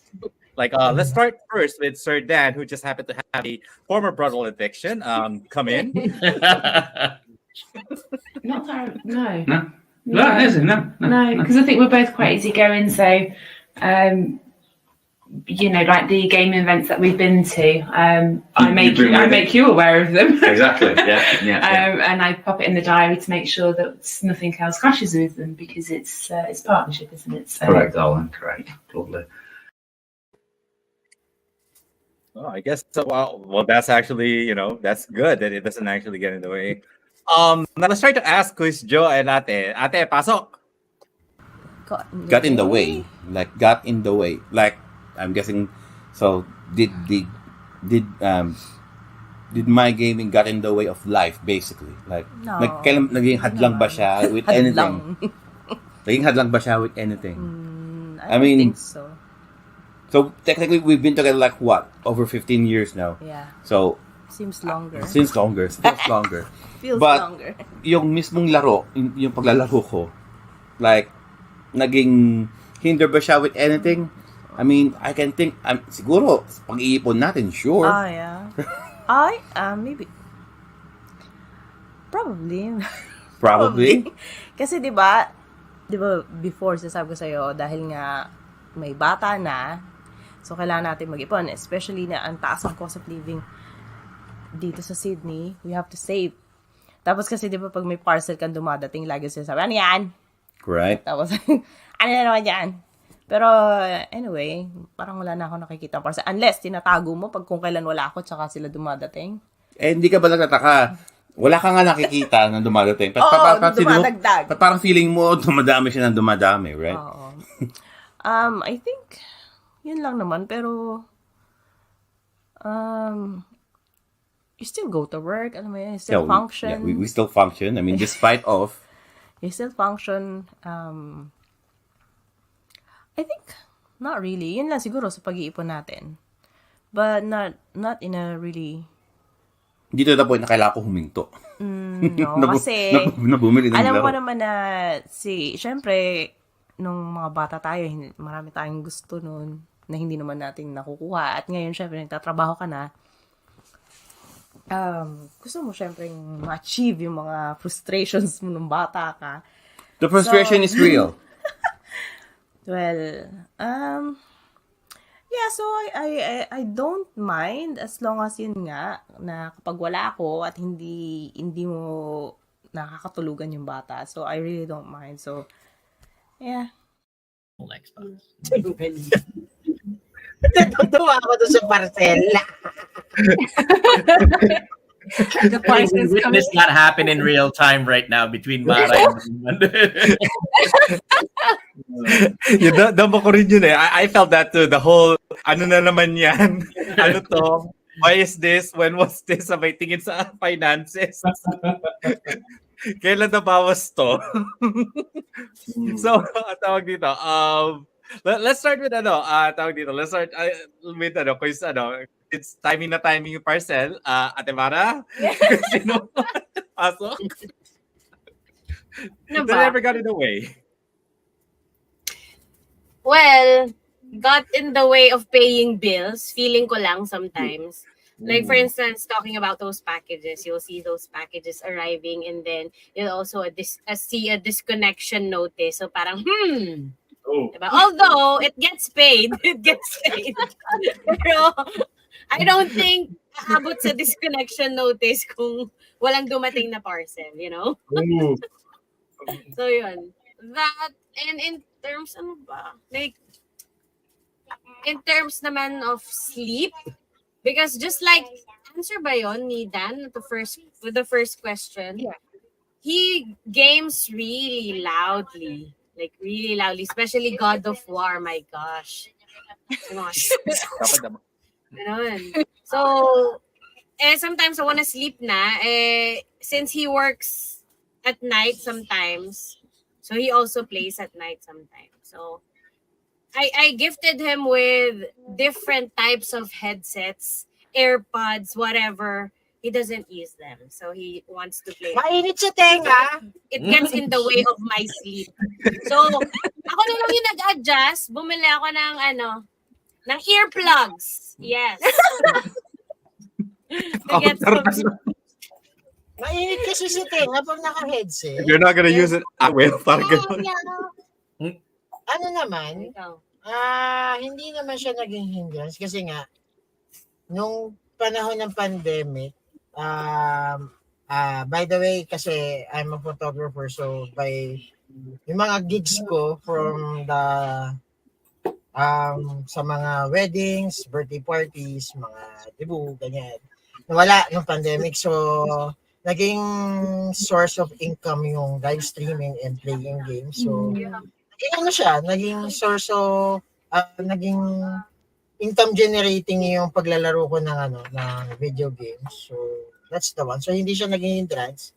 Like, let's start first with Sir Dan, who just happened to have a former brothel eviction. Come in. Not that, no. No, because I think we're both quite easygoing. So, like the gaming events that we've been to, I make you aware of them. Exactly. Yeah. And I pop it in the diary to make sure that nothing else clashes with them, because it's partnership, isn't it? So, Correct, darling. Correct. Totally. Oh, I guess so. Well, that's actually, that's good that it doesn't actually get in the way. Now let's try to ask Quiz Joe and Ate. Ate, pasok. Got in the way. Like, got in the way. Like, I'm guessing, so did my gaming got in the way of life, basically? Like, No. naging hadlang ba siya with anything? Naging hadlang ba siya with anything? I don't think so. So technically, we've been together like what? Over 15 years now. Yeah. So Seems longer. feels longer. Feels But longer. yung mismong laro, yung paglalaro ko, like, naging hinder ba siya with anything? I mean, I can think, siguro, pag-iipon natin, sure. Yeah. Maybe. Probably. Probably. Kasi 'di ba before sasabi ko sa'yo, dahil nga may bata na, so kailangan natin mag-ipon, especially na ang taas ng cost of living dito sa Sydney, we have to save. Tapos kasi 'di ba pag may parcel kang dumadating, lagi sinasabi, ano yan? Right. Tapos, ano na naman yan? Pero anyway, parang wala na ako nakikita parcel. Unless tinatago mo pag kung kailan wala ako, tsaka sila dumadating. Eh, hindi ka ba nagtataka? Wala ka nga nakikita na dumadating. Dumadagdag. Parang feeling mo, dumadami siya ng dumadami, right? Oo. I think, yun lang naman. Pero, you still go to work. Alam mo yun, you still function. Yeah, we still function. I mean, despite of... You still function. I think, not really. Yun lang siguro sa pag-iipon natin. But not in a really... Dito na point na kailangan ko huminto. No, kasi... Bumili ng alam laro. mo naman na syempre, nung mga bata tayo, marami tayong gusto nun na hindi naman natin nakukuha. At ngayon, syempre, nagtatrabaho ka na. Gusto mo syempre ma-achieve yung mga frustrations mo nung bata ka. The frustration is real. Well, yeah, so I don't mind as long as yun nga na kapag wala ako at hindi mo nakakatulugan yung bata. So I really don't mind. So yeah. Natutuwa ako doon sa parcel. The we witness that happen in real time right now between Mara and Yun, damo ko rin yun eh. I felt that too. The whole, ano na naman yan? Ano to? Why is this? When was this? Sabay tingin sa finances. Kailan nabawas to? So, tawag dito. Let's start with ano. Tawag dito. Let's start with ano. Quiz ano. It's timing na timing yung parcel. Ate Mara? Sino? Pasok? Ano That ba? never got in the way. Well, got in the way of paying bills. Feeling ko lang sometimes. Like for instance, talking about those packages, you'll see those packages arriving, and then you'll also see a disconnection notice. So parang diba? Although it gets paid, pero I don't think aabot sa disconnection notice kung walang dumating na parcel, you know? So yun. That, and in terms, ano ba? Like, in terms naman of sleep, because just like, answer ba yun ni Dan with the first question? Yeah. He games really loudly. Like, really loudly. Especially God of War, my gosh. Ganun. So, sometimes I wanna sleep na. Since he works at night sometimes, so he also plays at night sometimes. So, I gifted him with different types of headsets, AirPods, whatever. He doesn't use them. So, he wants to play. Mainit sa tenga. It gets in the way of my sleep. So, ako na lang yung nag-adjust. Bumili ako ng ng earplugs. Yes. To get some... Mainit kasi sa tenga pag naka-headset. You're not gonna use it. Well, parang ganun. Ano naman? Hindi naman siya naging hindrance kasi nga nung panahon ng pandemic, by the way, kasi I'm a photographer, so yung mga gigs ko from the sa mga weddings, birthday parties, mga debut, ganyan, nawala nung pandemic. So, naging source of income yung live streaming and playing games. So, naging source of, naging income generating yung paglalaro ko ng video games. So, that's the one. So, hindi siya naging hindrance.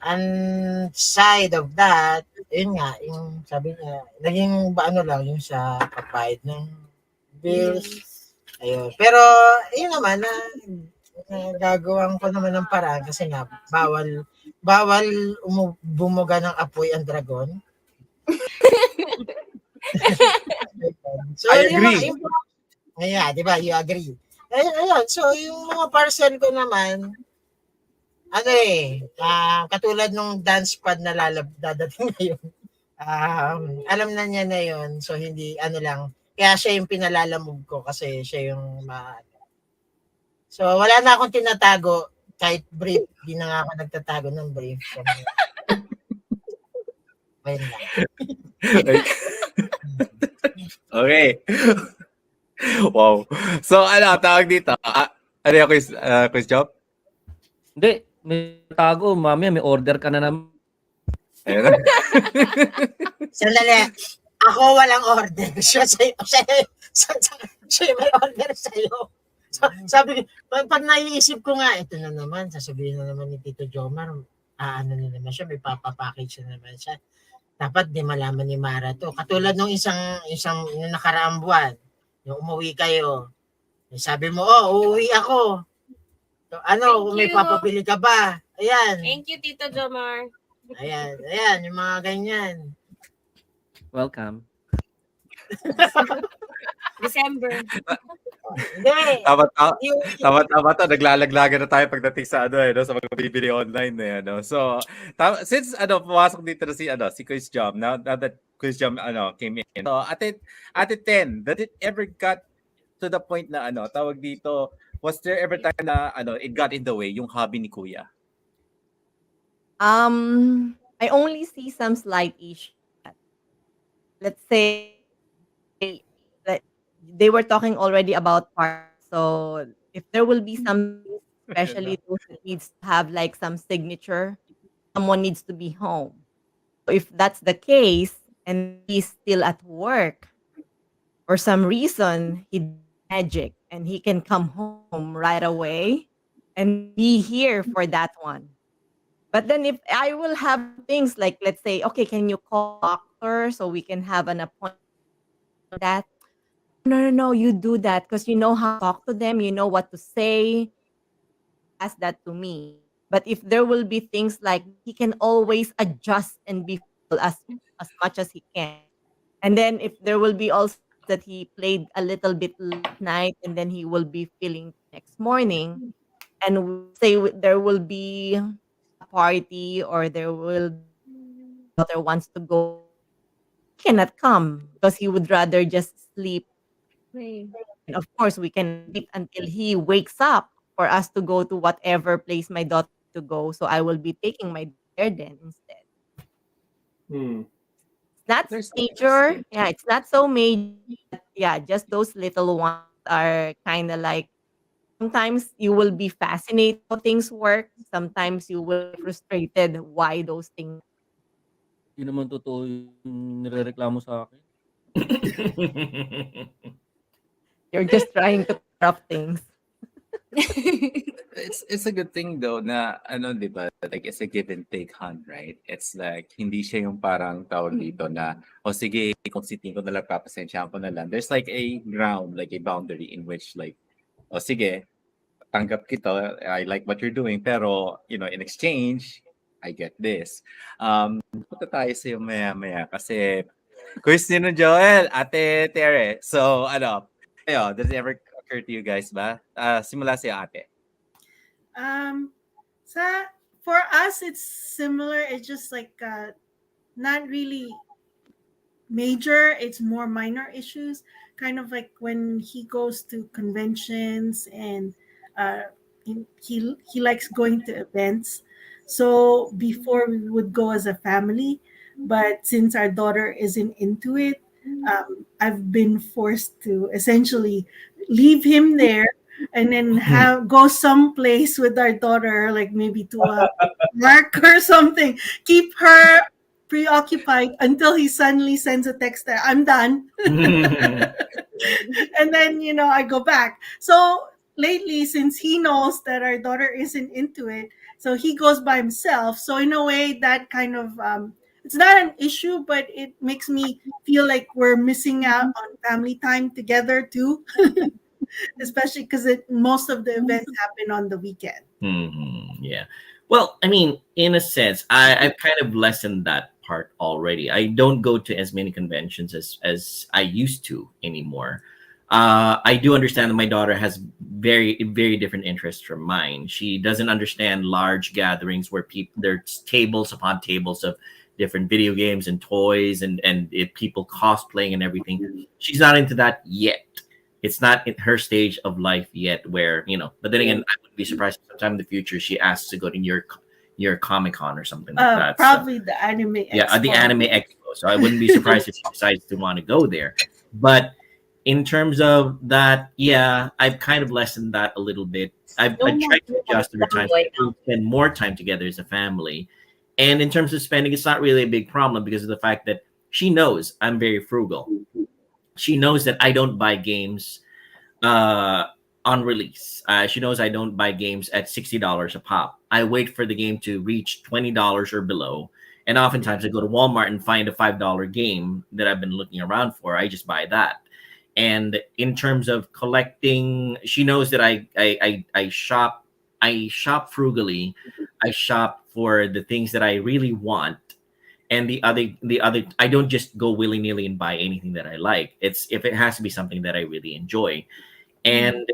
And side of that, yun nga, yung sabi niya, naging lang yung sa pagbayad ng bills. Ayun. Pero, yun naman, gagawin ko naman ng paraan kasi nga, bawal bumuga ng apoy ang dragon. So, I agree. Di ba? You agree. Ayun. So, yung mga parcel ko naman, katulad nung dance pad na dadating ngayon, alam na niya na yun. So, hindi, kaya siya yung pinalalamog ko kasi siya yung So, wala na akong tinatago kahit brief. Hindi na nga ako nagtatago ng brief. So, ayun lang. Okay. Wow. So, tawag dito? Ano yung quiz job? Hindi, may tago. Mamaya may order ka na naman. Ayun na. Sandali. Ako walang order. Siya may order sa'yo. Sabi, pag naiisip ko nga, ito na naman, sasabihin na naman ni Tito Jomar, na naman siya, may papapackage na naman siya. Dapat di malaman ni Mara to. Katulad nung isang yung nakaraang buwan, yung umuwi kayo. Sabi mo, uuwi ako. So, kung may papabili ka ba? Ayan. Thank you, Tito Jomar. Ayan, yung mga ganyan. Welcome. December. Hindi. Tama to. Naglalaglagan na tayo pagdating sa sa mga bibili online na yan. So, since pumasok dito na si Quiz Jam, now that Quiz Jam came in. So, Ate Ten, did it ever got to the point na tawag dito, was there ever time na it got in the way yung hobby ni Kuya? I only see some slight issues. Let's say that they were talking already about parts. So if there will be some, especially those that needs to have like some signature, someone needs to be home. So if that's the case, and he's still at work. For some reason, he did magic and he can come home right away and be here for that one. But then if I will have things like, let's say, okay, can you call doctor so we can have an appointment for that? No, no, no, you do that because you know how to talk to them, you know what to say. Ask that to me. But if there will be things like he can always adjust and be full as much as he can. And then if there will be also that he played a little bit late night and then he will be feeling next morning and say there will be a party or there will daughter wants to go he cannot come because he would rather just sleep. Right. And of course, we cannot wait until he wakes up for us to go to whatever place my daughter to go. So I will be taking my daughter there then instead. Hmm. It's not There's major. Yeah, it's not so major. But yeah, just those little ones are kind of like sometimes you will be fascinated how things work. Sometimes you will be frustrated why those things. Hindi naman totoo yung nirereklamo sa akin. You're just trying to corrupt things. It's a good thing though na ano 'di ba like it's a give and take hunt, right? It's like hindi siya yung parang tawag dito na o sige kung sitin ko na lang papasensyahan ko na lang. There's like a ground, like a boundary in which like o sige tanggap kita, I like what you're doing pero you know in exchange I get this. Punta tayo sa iyo maya-maya kasi quiz ni no Joel, Ate Tere. So ano, kayo, does it ever occur to you guys ba? Simula sa iyo, Ate. Sa for us, it's similar. It's just like not really major. It's more minor issues. Kind of like when he goes to conventions and he likes going to events. So before we would go as a family, but since our daughter isn't into it, I've been forced to essentially leave him there and then have go someplace with our daughter, like maybe to a park or something. Keep her preoccupied until he suddenly sends a text that I'm done. And then I go back. So lately, since he knows that our daughter isn't into it, so he goes by himself. So in a way, that kind of it's not an issue, but it makes me feel like we're missing out on family time together too. Especially because most of the events happen on the weekend. Yeah. Well, I mean, in a sense, I've kind of lessened that part already. I don't go to as many conventions as I used to anymore. I do understand that my daughter has very, very different interests from mine. She doesn't understand large gatherings where there's tables upon tables of different video games and toys and if people cosplaying and everything. She's not into that yet. It's not in her stage of life yet where, but then again, I wouldn't be surprised if sometime in the future she asks to go to your Comic-Con or something like that. Probably the anime expo. Yeah, the anime expo. So I wouldn't be surprised if she decides to want to go there. But in terms of that, yeah, I've kind of lessened that a little bit. I've tried to adjust over time to spend more time together as a family. And in terms of spending, it's not really a big problem because of the fact that she knows I'm very frugal. She knows that I don't buy games on release. She knows I don't buy games at $60 a pop. I wait for the game to reach $20 or below. And oftentimes I go to Walmart and find a $5 game that I've been looking around for. I just buy that. And in terms of collecting, she knows that I shop frugally. I shop for the things that I really want. And the other, I don't just go willy-nilly and buy anything that I like. It's if it has to be something that I really enjoy. And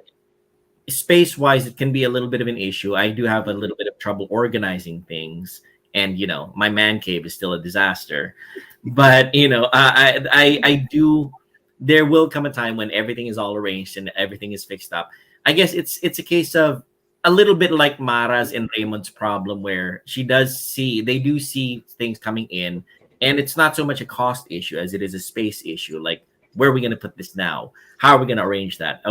space-wise, it can be a little bit of an issue. I do have a little bit of trouble organizing things. And, my man cave is still a disaster. But, I do, there will come a time when everything is all arranged and everything is fixed up. I guess it's a case of a little bit like Mara's and Raymond's problem where they do see things coming in and it's not so much a cost issue as it is a space issue. Like, where are we going to put this now? How are we going to arrange that?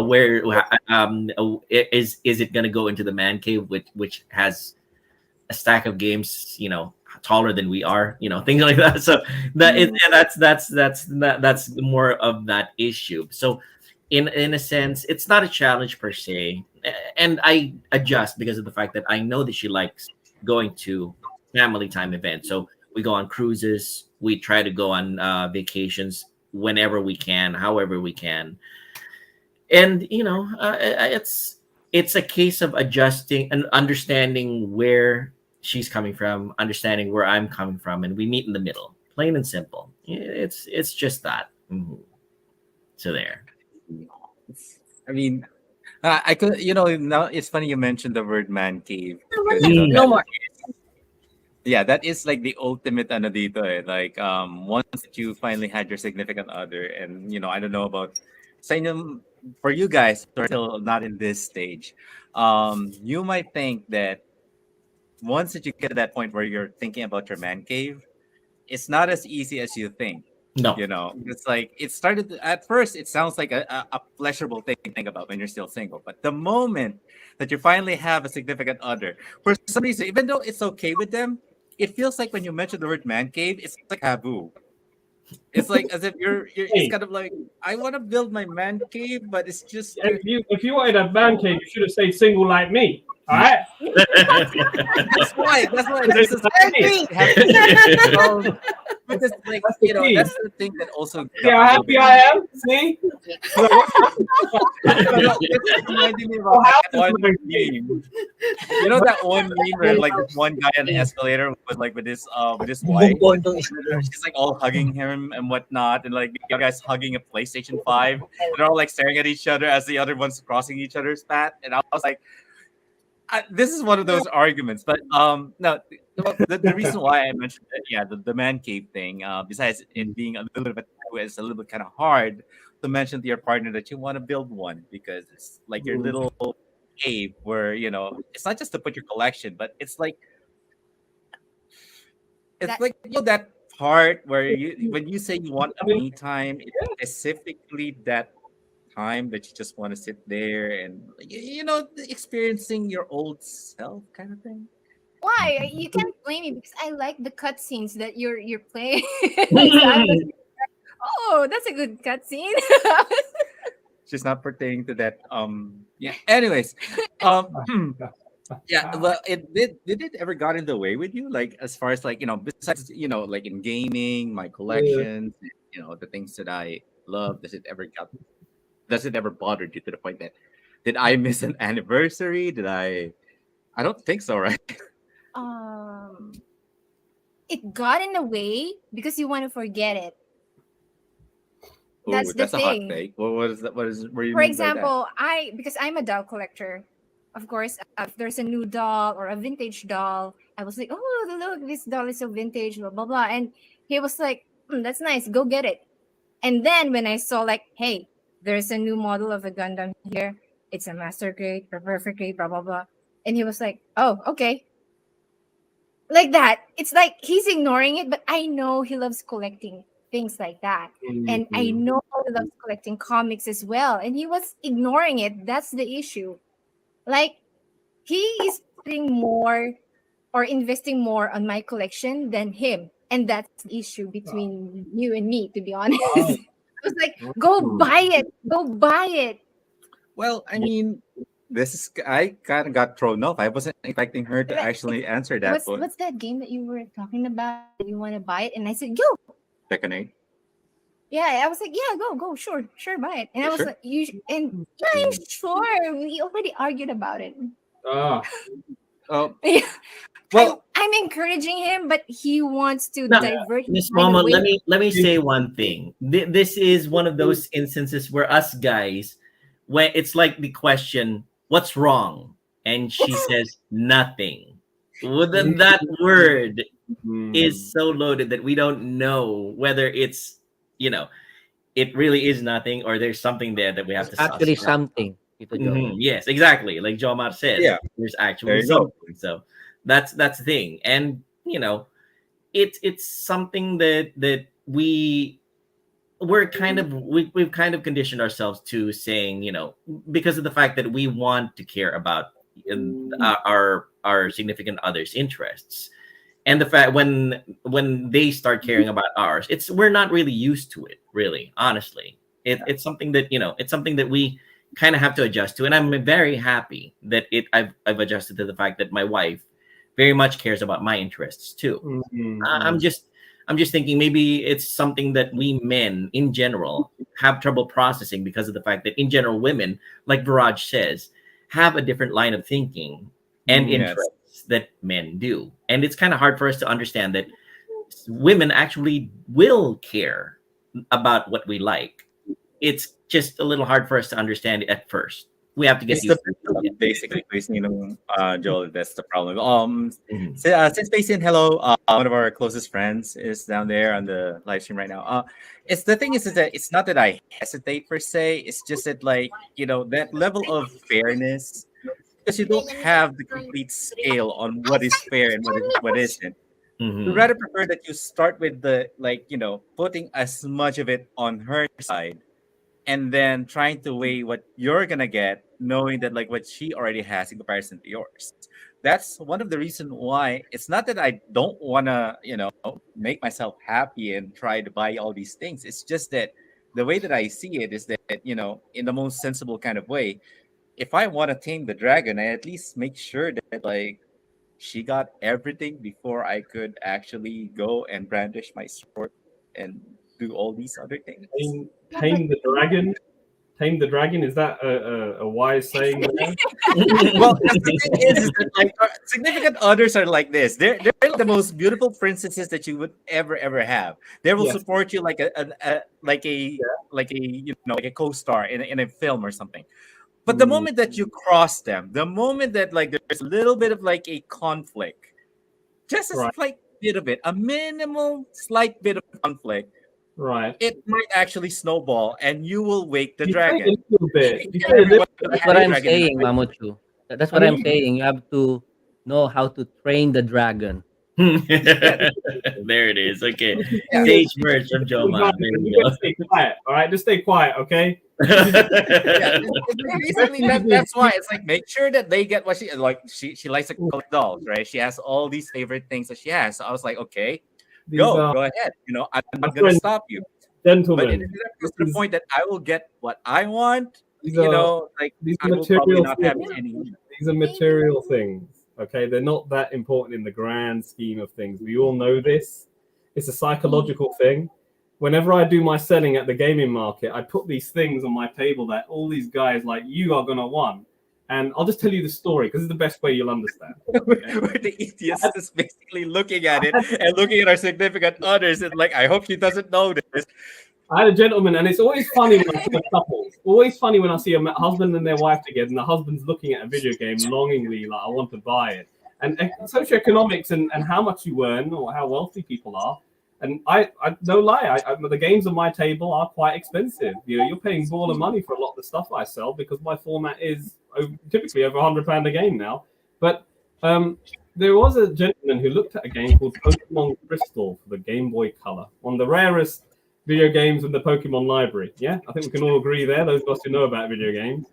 Is it going to go into the man cave, which has a stack of games, taller than we are, things like that. So that is, and that's more of that issue. So in a sense, it's not a challenge per se, and I adjust because of the fact that I know that she likes going to family time events. So we go on cruises, we try to go on vacations whenever we can, however we can, and it's a case of adjusting and understanding where she's coming from, understanding where I'm coming from, and we meet in the middle, plain and simple. It's just that. So there. I mean, I could, now it's funny you mentioned the word man cave. Because, No more. yeah, that is like the ultimate ano dito eh. Like once that you finally had your significant other, and I don't know about sa inyo, for you guys who are still not in this stage, you might think that once that you get to that point where you're thinking about your man cave, it's not as easy as you think. No. It's like it started at first. It sounds like a pleasurable thing to think about when you're still single. But the moment that you finally have a significant other, for some reason, even though it's okay with them, it feels like when you mention the word man cave, it's like taboo. It's like as if you're it's kind of like, I want to build my man cave, but it's just If you wanted a man cave, you should have stayed single like me. All right. That's why this is but it's like, that's the thing that also See how happy I am? See? It's reminding me about that one meme. That one meme where like this one guy on the escalator with his wife. She's like all hugging him and whatnot, and like the other guy's hugging a PlayStation 5. They're all like staring at each other as the other one's crossing each other's path. And I was like, this is one of those arguments, but no, the reason why I mentioned that, the man cave thing, besides it being a little bit, it's a little bit kind of hard to mention to your partner that you want to build one, because it's like your little cave where it's not just to put your collection, but it's like that part where when you say you want a me time, it's specifically that time that you just want to sit there and experiencing your old self kind of thing. Why? You can't blame me because I like the cutscenes that you're playing. So I was like, oh, that's a good cutscene. She's not pertaining to that. Yeah. Anyways, yeah. Well, did it ever got in the way with you? Like as far as like besides like in gaming, my collections, the things that I love. Does it ever bothered you to the point that did I miss an anniversary? I don't think so, right? It got in the way because you want to forget it. Ooh, That's the that's a hot thing. take. What is that? What do you For mean by that? example, because I'm a doll collector, of course, if there's a new doll or a vintage doll, I was like, oh, look, this doll is so vintage, blah, blah, blah. And he was like, that's nice, go get it. And then when I saw like, hey, there's a new model of a Gundam here, it's a master grade, perfect grade, blah, blah, blah. And he was like, oh, okay. Like that. It's like he's ignoring it, but I know he loves collecting things like that. And I know he loves collecting comics as well. And he was ignoring it. That's the issue. Like, he is putting more or investing more on my collection than him. And that's the issue between you and me, to be honest. I was like, go buy it. Go buy it. Well, I mean, I kind of got thrown off. I wasn't expecting her to actually answer that. What's that game that you were talking about? You want to buy it? And I said, go. Tekken 8. Yeah, I was like, yeah, go, sure, buy it. And I was Sure. like, I'm sure. We already argued about it. Oh, Yeah. well, I'm encouraging him, but he wants to Now, divert Miss mind Mama, away. let me say one thing. This is one of those instances where us guys, when it's like the question, "What's wrong?" and she says nothing. Well, then that word is so loaded that we don't know whether it's it really is nothing or there's something there that we have to Actually, suss out. something. Tito Joe. Yes, exactly. Like Jomar says, Yeah. there's There actually you go. something. So that's the thing, and it's something that we're kind of we've kind of conditioned ourselves to saying, because of the fact that we want to care about our significant other's interests, and the fact when they start caring about ours, we're not really used to it, really, honestly. It's something that, it's something that we kind of have to adjust to, and I'm very happy that I've adjusted to the fact that my wife very much cares about my interests too. I'm just thinking maybe it's something that we men in general have trouble processing, because of the fact that in general women, like Viraj says, have a different line of thinking and interests that men do. And it's kind of hard for us to understand that women actually will care about what we like. It's just a little hard for us to understand it at first. We have to get used to it. Basically, Joel, that's the problem. Since Basin, hello, one of our closest friends is down there on the live stream right now. It's the thing is that it's not that I hesitate per se. It's just that, like, that level of fairness, because you don't have the complete scale on what is fair and what isn't. We rather prefer that you start with the, putting as much of it on her side, and then trying to weigh what you're gonna get, knowing that, like, what she already has in comparison to yours. That's one of the reasons why it's not that I don't want to, make myself happy and try to buy all these things. It's just that the way that I see it is that, in the most sensible kind of way, if I want to tame the dragon, I at least make sure that, like, she got everything before I could actually go and brandish my sword and do all these other things. Tame the dragon. Tame the dragon. Is that a wise saying? Well, the thing is that, like, significant others are like this. They're like the most beautiful princesses that you would ever have. They will support you like a co-star in a film or something. But the moment that you cross them, the moment that, like, there's a little bit of, like, a conflict, just a slight bit of it, a minimal slight bit of conflict, right, it might actually snowball, and you will wake the You dragon. say a little bit. That's what I'm saying, Mamochu. That's what I'm saying. You have to know how to train the dragon. There it is. Okay. Stage merch from Joma. There we You go. gotta stay quiet. All right, just stay quiet, okay? Basically, that's why it's like, make sure that they get what she like. She likes to collect dolls, right? She has all these favorite things that she has. So I was like, okay, go ahead. I'm not gonna stop you, gentlemen. But it's to the point that I will get what I want. These I are will probably material not have things. any. These are material things. Okay, they're not that important in the grand scheme of things. We all know this. It's a psychological thing. Whenever I do my selling at the gaming market, I put these things on my table that all these guys like you are gonna want. And I'll just tell you the story because it's the best way you'll understand. We're the idiots just basically looking at it and looking at our significant others and, like, I hope she doesn't know this. I had a gentleman, and it's always funny when I see a couple. Always funny when I see a husband and their wife together, and the husband's looking at a video game longingly, like, I want to buy it. And socioeconomics and how much you earn or how wealthy people are. And I no lie, the games on my table are quite expensive. You're paying ball of money for a lot of the stuff I sell because my format is typically over £100 a game now. But there was a gentleman who looked at a game called Pokemon Crystal for the Game Boy Color, one of the rarest video games in the Pokemon library. Yeah, I think we can all agree there, those of us who know about video games.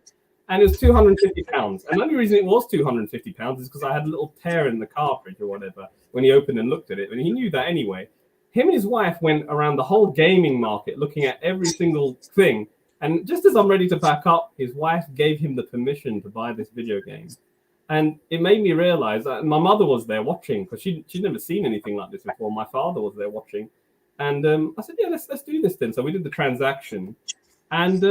And it was £250. And the only reason it was £250 is because I had a little tear in the cartridge or whatever when he opened and looked at it. And he knew that anyway. Him and his wife went around the whole gaming market looking at every single thing. And just as I'm ready to back up, his wife gave him the permission to buy this video game. And it made me realize that my mother was there watching because she'd never seen anything like this before. My father was there watching. And I said, yeah, let's do this then. So we did the transaction. And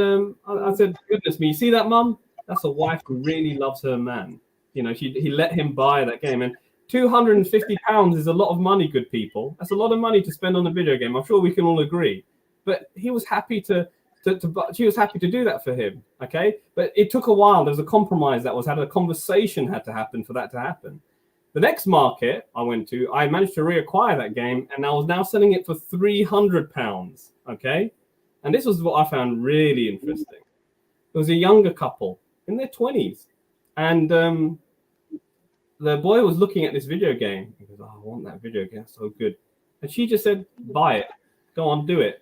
I said, goodness me, you see that, Mum? That's a wife who really loves her man. He let him buy that game. And £250 is a lot of money, good people. That's a lot of money to spend on a video game. I'm sure we can all agree. But he was happy she was happy to do that for him. Okay. But it took a while. There was a compromise that was had. A conversation had to happen for that to happen. The next market I went to, I managed to reacquire that game, and I was now selling it for £300. Okay. And this was what I found really interesting. It was a younger couple in their 20s. And the boy was looking at this video game. He goes, oh, I want that video game. It's so good. And she just said, buy it. Go on, do it.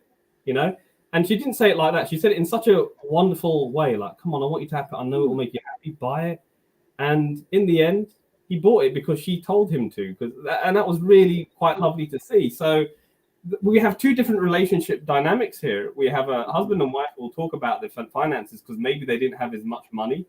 And she didn't say it like that. She said it in such a wonderful way. Like, come on, I want you to have it. I know it will make you happy. Buy it. And in the end, he bought it because she told him to, and that was really quite lovely to see. So we have two different relationship dynamics here. We have a husband and wife who will talk about the finances because maybe they didn't have as much money.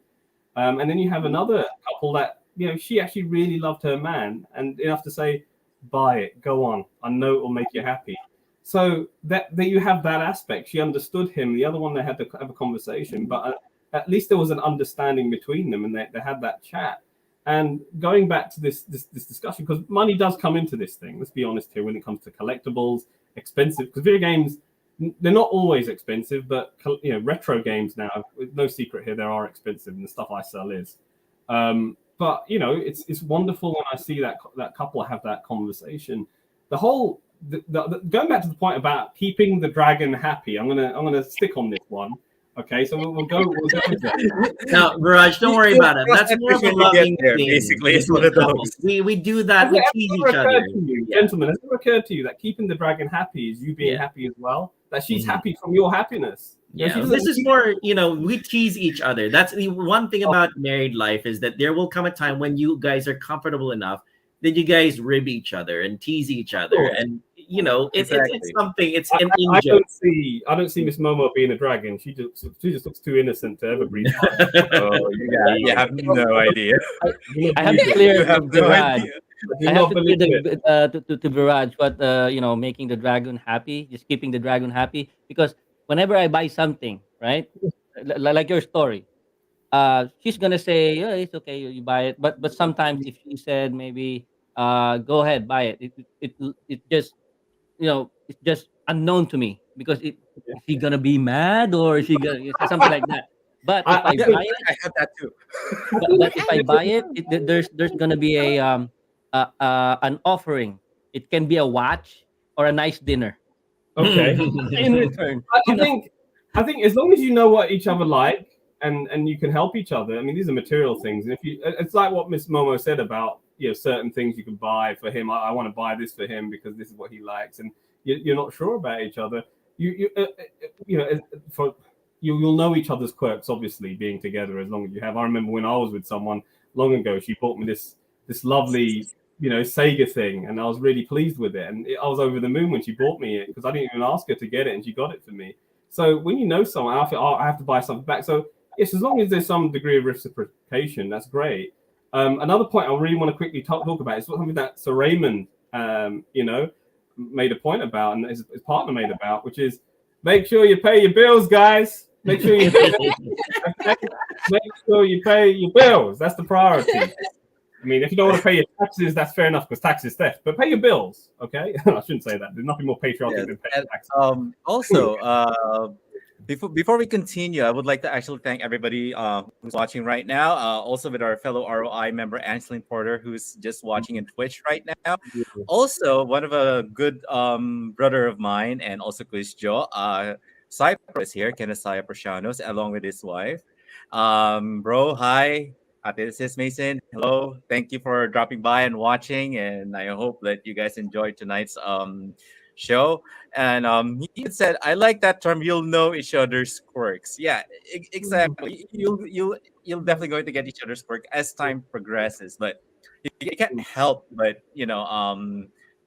And then you have another couple that, she actually really loved her man and enough to say, buy it, go on. I know it will make you happy. So that you have that aspect. She understood him. The other one, they had to have a conversation, but at least there was an understanding between them and they had that chat. And going back to this discussion, because money does come into this thing. Let's be honest here when it comes to collectibles, expensive, because video games, they're not always expensive, but retro games now, no secret here, they are expensive, and the stuff I sell is. But it's wonderful when I see that couple have that conversation. Going back to the point about keeping the dragon happy, I'm gonna stick on this one. Okay, so we'll go now, Raj, don't worry about it. That's more of a loving thing. Basically, it's one of those. We do that. We tease each other. Gentlemen, has it occurred to you that keeping the dragon happy is you being happy as well? That she's happy from your happiness. Yeah, this is more, we tease each other. That's the one thing about married life is that there will come a time when you guys are comfortable enough that you guys rib each other and tease each other, and it's something. It's an in-joke. I don't see Miss Momo being a dragon. She just looks too innocent to ever breathe. Oh, you have no idea. I have to clear to Viraj. I have to clear to Viraj what making the dragon happy, just keeping the dragon happy. Because whenever I buy something, right, like your story, she's gonna say, "Yeah, it's okay, you buy it." But sometimes if she said maybe, "Go ahead, buy it," it just it's just unknown to me because is she gonna be mad or is she gonna something like that. But if I buy it, I have that too. but if I buy it, there's gonna be an offering. It can be a watch or a nice dinner. Okay. In return. I think as long as you know what each other like and you can help each other. I mean, these are material things. And it's like what Miss Momo said about certain things you can buy for him. I want to buy this for him because this is what he likes, and you're not sure about each other. You'll know each other's quirks, obviously, being together as long as you have. I remember when I was with someone long ago, she bought me this lovely Sega thing, and I was really pleased with it, and I was over the moon when she bought me it because I didn't even ask her to get it, and she got it for me. So when you know someone, I feel I have to buy something back. So yes, as long as there's some degree of reciprocation, that's great. Another point I really want to quickly talk about is something that Sir Raymond made a point about, and his partner made about, which is make sure you pay your bills, guys. Make sure you pay your bills. That's the priority. I mean, if you don't want to pay your taxes, that's fair enough because tax is theft. But pay your bills, okay? I shouldn't say that. There's nothing more patriotic than paying taxes. Also, before we continue, I would like to actually thank everybody who's watching right now. Also with our fellow ROI member, Angeline Porter, who's just watching in Twitch right now. Also, one of a good brother of mine and also Quiz Joe, Cypher is here, Kenneth Prashanos, along with his wife. Bro, hi. This is Mason. Hello. Thank you for dropping by and watching. And I hope that you guys enjoyed tonight's show. And he said, I like that term, you'll know each other's quirks. Yeah, exactly. You'll definitely going to get each other's quirk as time progresses. But you can't help but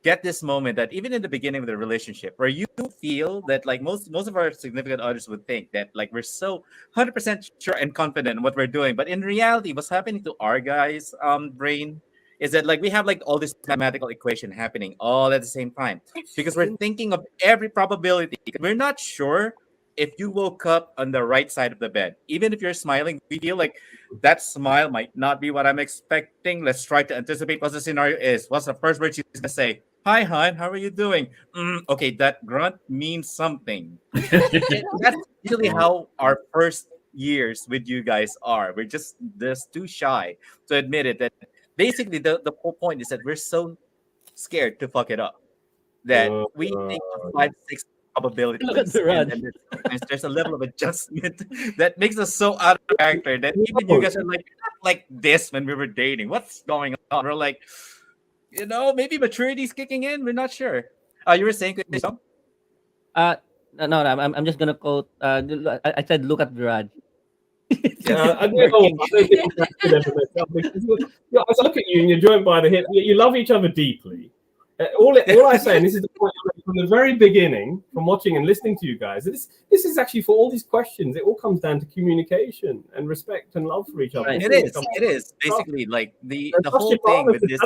get this moment that even in the beginning of the relationship where you feel that like most of our significant others would think that like we're so 100% sure and confident in what we're doing, but in reality what's happening to our guys brain is that like we have like all this mathematical equation happening all at the same time because we're thinking of every probability. We're not sure if you woke up on the right side of the bed. Even if you're smiling, we feel like that smile might not be what I'm expecting. Let's try to anticipate what the scenario is. What's the first word she's gonna say? Hi, hon. How are you doing? Okay, that grunt means something. That's usually how our first years with you guys are. We're just too shy to admit it. That basically the whole point is that we're so scared to fuck it up that we think of 5-6 probabilities. And there's a level of adjustment that makes us so out of character that even you guys are like this when we were dating. What's going on? We're like, maybe maturity's kicking in. We're not sure. You were saying something? No. I'm just gonna quote. I said, look at Viraj. I don't know. I don't think that could ever mess up because I look at you and you're joined by the hip. You love each other deeply. All I say, and this is the point from the very beginning, from watching and listening to you guys, this is actually for all these questions. It all comes down to communication and respect and love for each other. It is basically like the whole thing with this.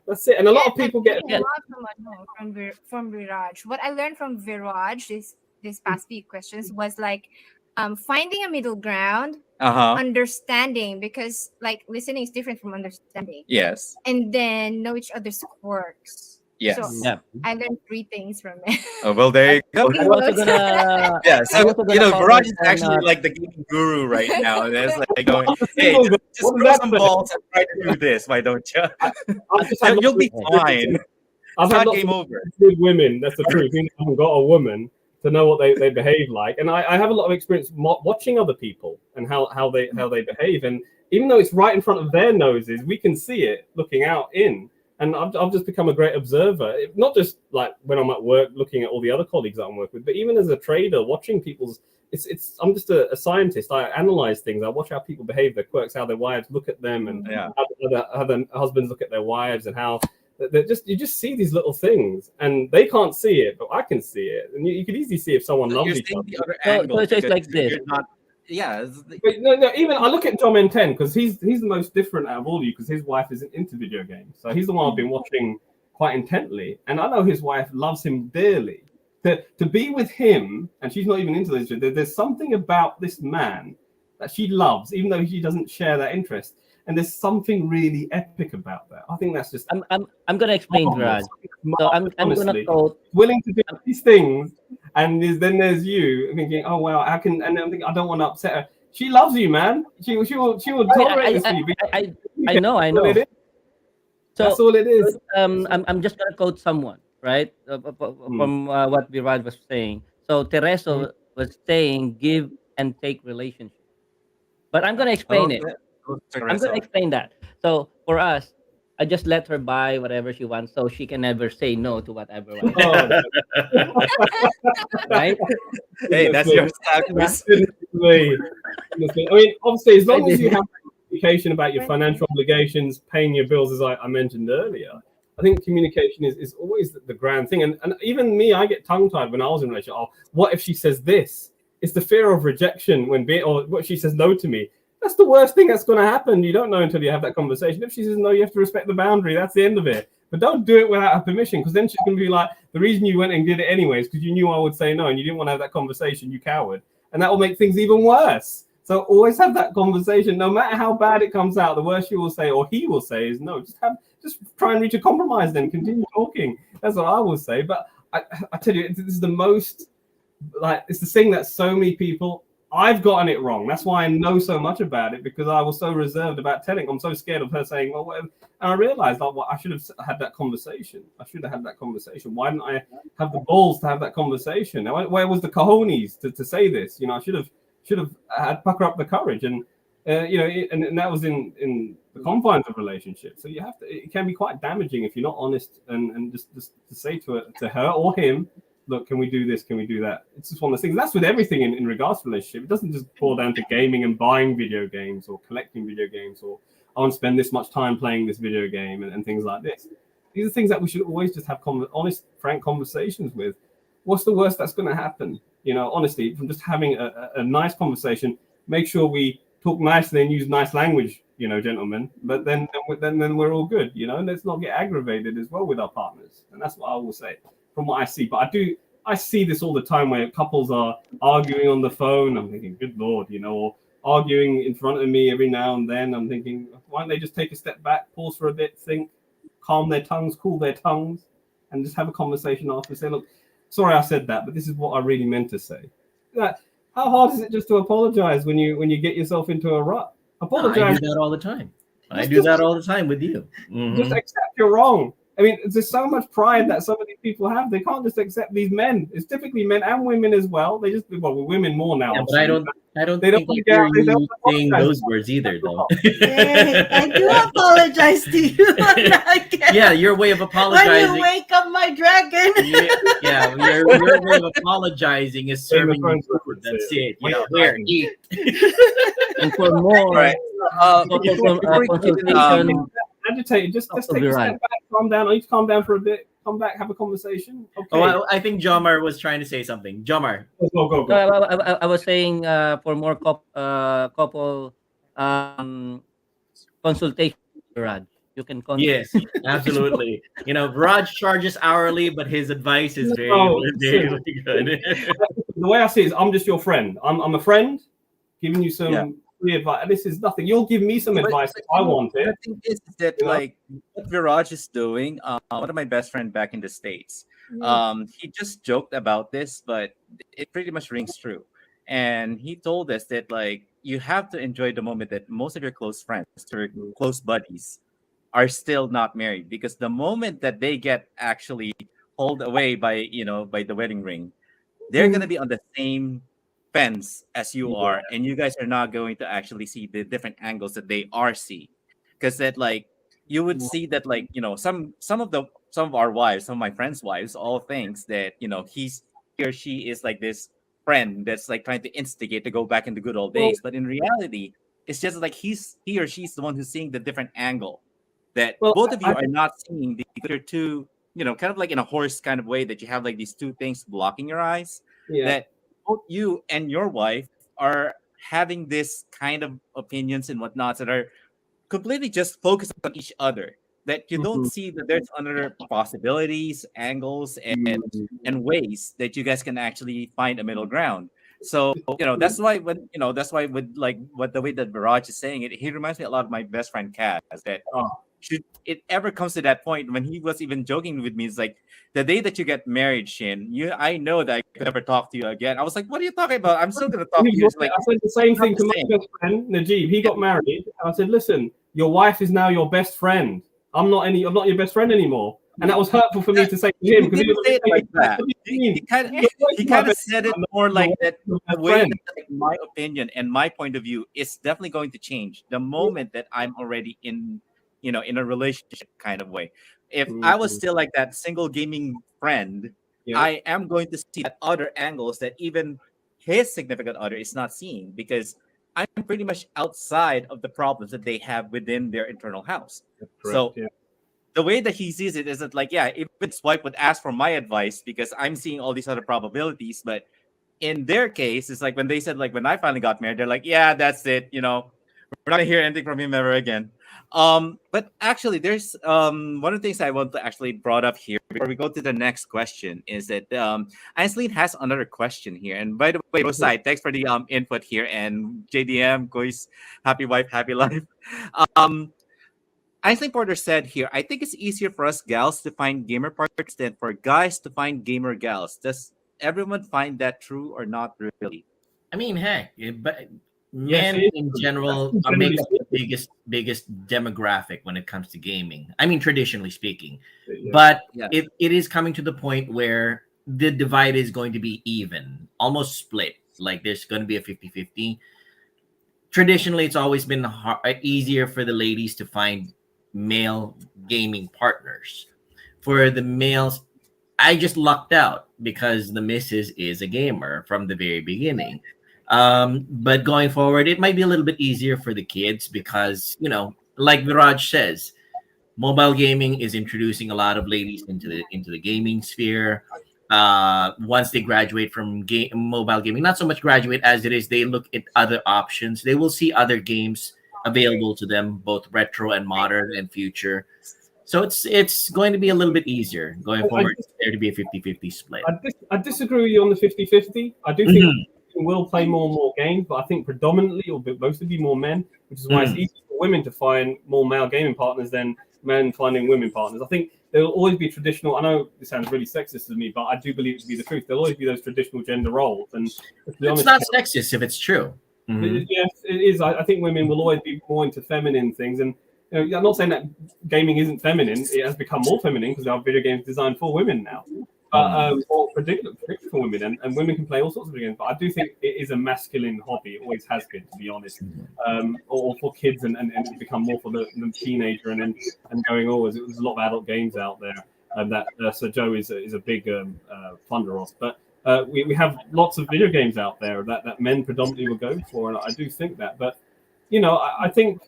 That's it. And a lot of people get from Viraj. What I learned from Viraj this past few questions was like finding a middle ground, understanding, because like listening is different from understanding. Yes. And then know each other's quirks. Yes. So I learned 3 things from it. Oh, well, there you go. I'm also gonna, Yeah, so I'm also gonna Viraj comment is on, actually like the gaming guru right now. That's like going, hey, just throw some balls and try to do this. Why don't you? You'll be fine. I've It's had not lots game of over. with women. That's the truth. I haven't got a woman to know what they behave like, and I have a lot of experience watching other people and how they behave. And even though it's right in front of their noses, we can see it looking out in. And I've just become a great observer, not just like when I'm at work looking at all the other colleagues that I'm working with, but even as a trader, watching people's. I'm just a scientist. I analyze things. I watch how people behave, their quirks, how their wives look at them, and how their husbands look at their wives, and how you just see these little things, and they can't see it, but I can see it, and you can easily see if someone loves each other. The other angle, so it's like this. you're not- yeah. But no. Even I look at Tom N10 because he's the most different out of all of you because his wife isn't into video games, so he's the one I've been watching quite intently, and I know his wife loves him dearly. To be with him, and she's not even into this. There's something about this man that she loves, even though she doesn't share that interest. And there's something really epic about that. I think that's just. I'm gonna explain, Viraj. So I'm gonna quote. Willing to do these things, and then there's you thinking, oh well, how can? And I'm thinking, I don't want to upset her. She loves you, man. She will tolerate this for you. I know. So that's all it is. I'm just gonna quote someone, right? From what Viraj was saying. So Tereso was saying, give and take relationship. But I'm gonna explain it. I'm gonna explain that. So for us, I just let her buy whatever she wants, so she can never say no to whatever. Right? Hey, that's your style. I mean, obviously, as long as you have communication about your financial obligations, paying your bills, as I mentioned earlier, I think communication is always the grand thing. And even me, I get tongue-tied when I was in a relationship. Oh, what if she says this? It's the fear of rejection or what she says no to me. That's the worst thing that's going to happen. You don't know until you have that conversation. If she says no, you have to respect the boundary. That's the end of it. But don't do it without her permission, because then she's going to be like, the reason you went and did it anyways, because you knew I would say no, and you didn't want to have that conversation, you coward. And that will make things even worse. So always have that conversation. No matter how bad it comes out, the worst you will say or he will say is no. Just try and reach a compromise then. Continue talking. That's what I will say. But I tell you, this is the most, it's the thing that so many people, I've gotten it wrong. That's why I know so much about it, because I was so reserved about telling. I'm so scared of her saying, well, whatever. And I realized I should have had that conversation. Why didn't I have the balls to have that conversation? Now, where was the cojones to say this? I should have had pucker up the courage. And, and that was in the confines of relationships. So it can be quite damaging if you're not honest and just to say to her or him, look, can we do this? Can we do that? It's just one of those things. And that's with everything in regards to relationship. It doesn't just boil down to gaming and buying video games or collecting video games or I want to spend this much time playing this video game and things like this. These are things that we should always just have honest, frank conversations with. What's the worst that's going to happen? Honestly, from just having a nice conversation, make sure we talk nicely and use nice language, gentlemen. But then we're all good, and let's not get aggravated as well with our partners. And that's what I will say from what I see. But I see this all the time where couples are arguing on the phone. I'm thinking, good Lord, or arguing in front of me every now and then. I'm thinking, why don't they just take a step back, pause for a bit, think, calm their tongues, cool their tongues, and just have a conversation after. Say, look, sorry I said that, but this is what I really meant to say. How hard is it just to apologize when you get yourself into a rut? Apologize. I do that all the time. I do that all the time with you. Just accept you're wrong. I mean, there's so much pride that some of these people have. They can't just accept these men. It's typically men and women as well. They just well, we're women more now. Yeah, but I don't They think don't like get- you're they don't saying apologize. those words either, though. Hey, I do apologize to you. Yeah, your way of When apologizing. you wake up my dragon. Yeah, your way of apologizing is serving you food. That's it. You know, here, eat. And for more Right. consultation, Agitated. Just take a step back, calm down. I need to calm down for a bit. Come back, have a conversation. Okay. Oh, I think Jomar was trying to say something. Jomar. Go. No, I was saying for more couple consultation, Raj. You can contact. Yes, absolutely. You know, Raj charges hourly, but his advice is very, No, very listen. good. The way I see it is, I'm just your friend. I'm a friend, giving you some Yeah. free advice. This is nothing. You'll give me some But- advice but if I you know, want it. The thing is that You know? like what Viraj is doing. One of my best friend back in the States. He just joked about this, but it pretty much rings true. And he told us that like you have to enjoy the moment that most of your close friends or close buddies are still not married, because the moment that they get actually hauled away by by the wedding ring, they're gonna be on the same fence as you are, and you guys are not going to actually see the different angles that they are seeing, because that like you would see that like some of our wives, some of my friends' wives, all thinks that he or she is like this friend that's like trying to instigate to go back in the good old days, but in reality, it's just like he or she's the one who's seeing the different angle that both of you are not seeing. They're two, kind of like in a horse kind of way, that you have like these two things blocking your eyes. Yeah. That both you and your wife are having this kind of opinions and whatnots that are completely just focused on each other. That you don't see that there's other possibilities, angles, and ways that you guys can actually find a middle ground. So that's why with like what the way that Viraj is saying it, he reminds me a lot of my best friend Kaz. That should it ever comes to that point, when he was even joking with me, it's like, the day that you get married, Shin, I know that I could never talk to you again. I was like, what are you talking about? I'm still gonna talk to you. It's like, I said the same thing not to the my same. best friend Najib. He got married, and I said, "Listen, your wife is now your best friend. I'm not your best friend anymore." And that was hurtful for me to say to him, because He didn't say it like that. He kind of said it more like that. The way that, like, my opinion and my point of view is definitely going to change the moment that I'm already in a relationship kind of way. If I was still like that single gaming friend, I am going to see that other angles that even his significant other is not seeing, because I'm pretty much outside of the problems that they have within their internal house. So the way that he sees it is that, like, yeah, if his wife would ask for my advice because I'm seeing all these other probabilities, but in their case, it's like when they said, like, when I finally got married, they're like, yeah, that's it, we're not gonna hear anything from him ever again. But actually, there's one of the things I want to actually brought up here before we go to the next question is that Aislinn has another question here. And by the way, Rosai, thanks for the input here, and JDM, Gois, happy wife, happy life. Aislinn Porter said here, I think it's easier for us gals to find gamer partners than for guys to find gamer gals. Does everyone find that true or not really? I mean, heck, but Yes, men it is in true. general That's are make generally up the biggest demographic when it comes to gaming. I mean, traditionally speaking, Yeah. but Yeah. it is coming to the point where the divide is going to be even, almost split. Like there's going to be a 50-50. Traditionally, it's always been easier for the ladies to find male gaming partners. For the males, I just lucked out because the missus is a gamer from the very beginning. But going forward, it might be a little bit easier for the kids because, like Viraj says, mobile gaming is introducing a lot of ladies into the gaming sphere. Once they graduate from mobile gaming, not so much graduate as it is, they look at other options. They will see other games available to them, both retro and modern and future. So it's going to be a little bit easier going forward. There to be a 50-50 split. I disagree with you on the 50-50. I do think will play more and more games, but I think predominantly or mostly be more men, which is why it's easier for women to find more male gaming partners than men finding women partners. I think there will always be traditional. I know this sounds really sexist to me, but I do believe it to be the truth. There'll always be those traditional gender roles, and It's not sexist if it's true. Yes, it is. I think women will always be more into feminine things, and I'm not saying that gaming isn't feminine. It has become more feminine because there are video games designed for women now, but or particularly for women, and women can play all sorts of video games. But I do think it is a masculine hobby. It always has been, to be honest, or for kids, and it's become more for the teenager, and going always. There's a lot of adult games out there, and that Sir Joe is a big funder of. But we have lots of video games out there that men predominantly will go for, and I do think that. But I think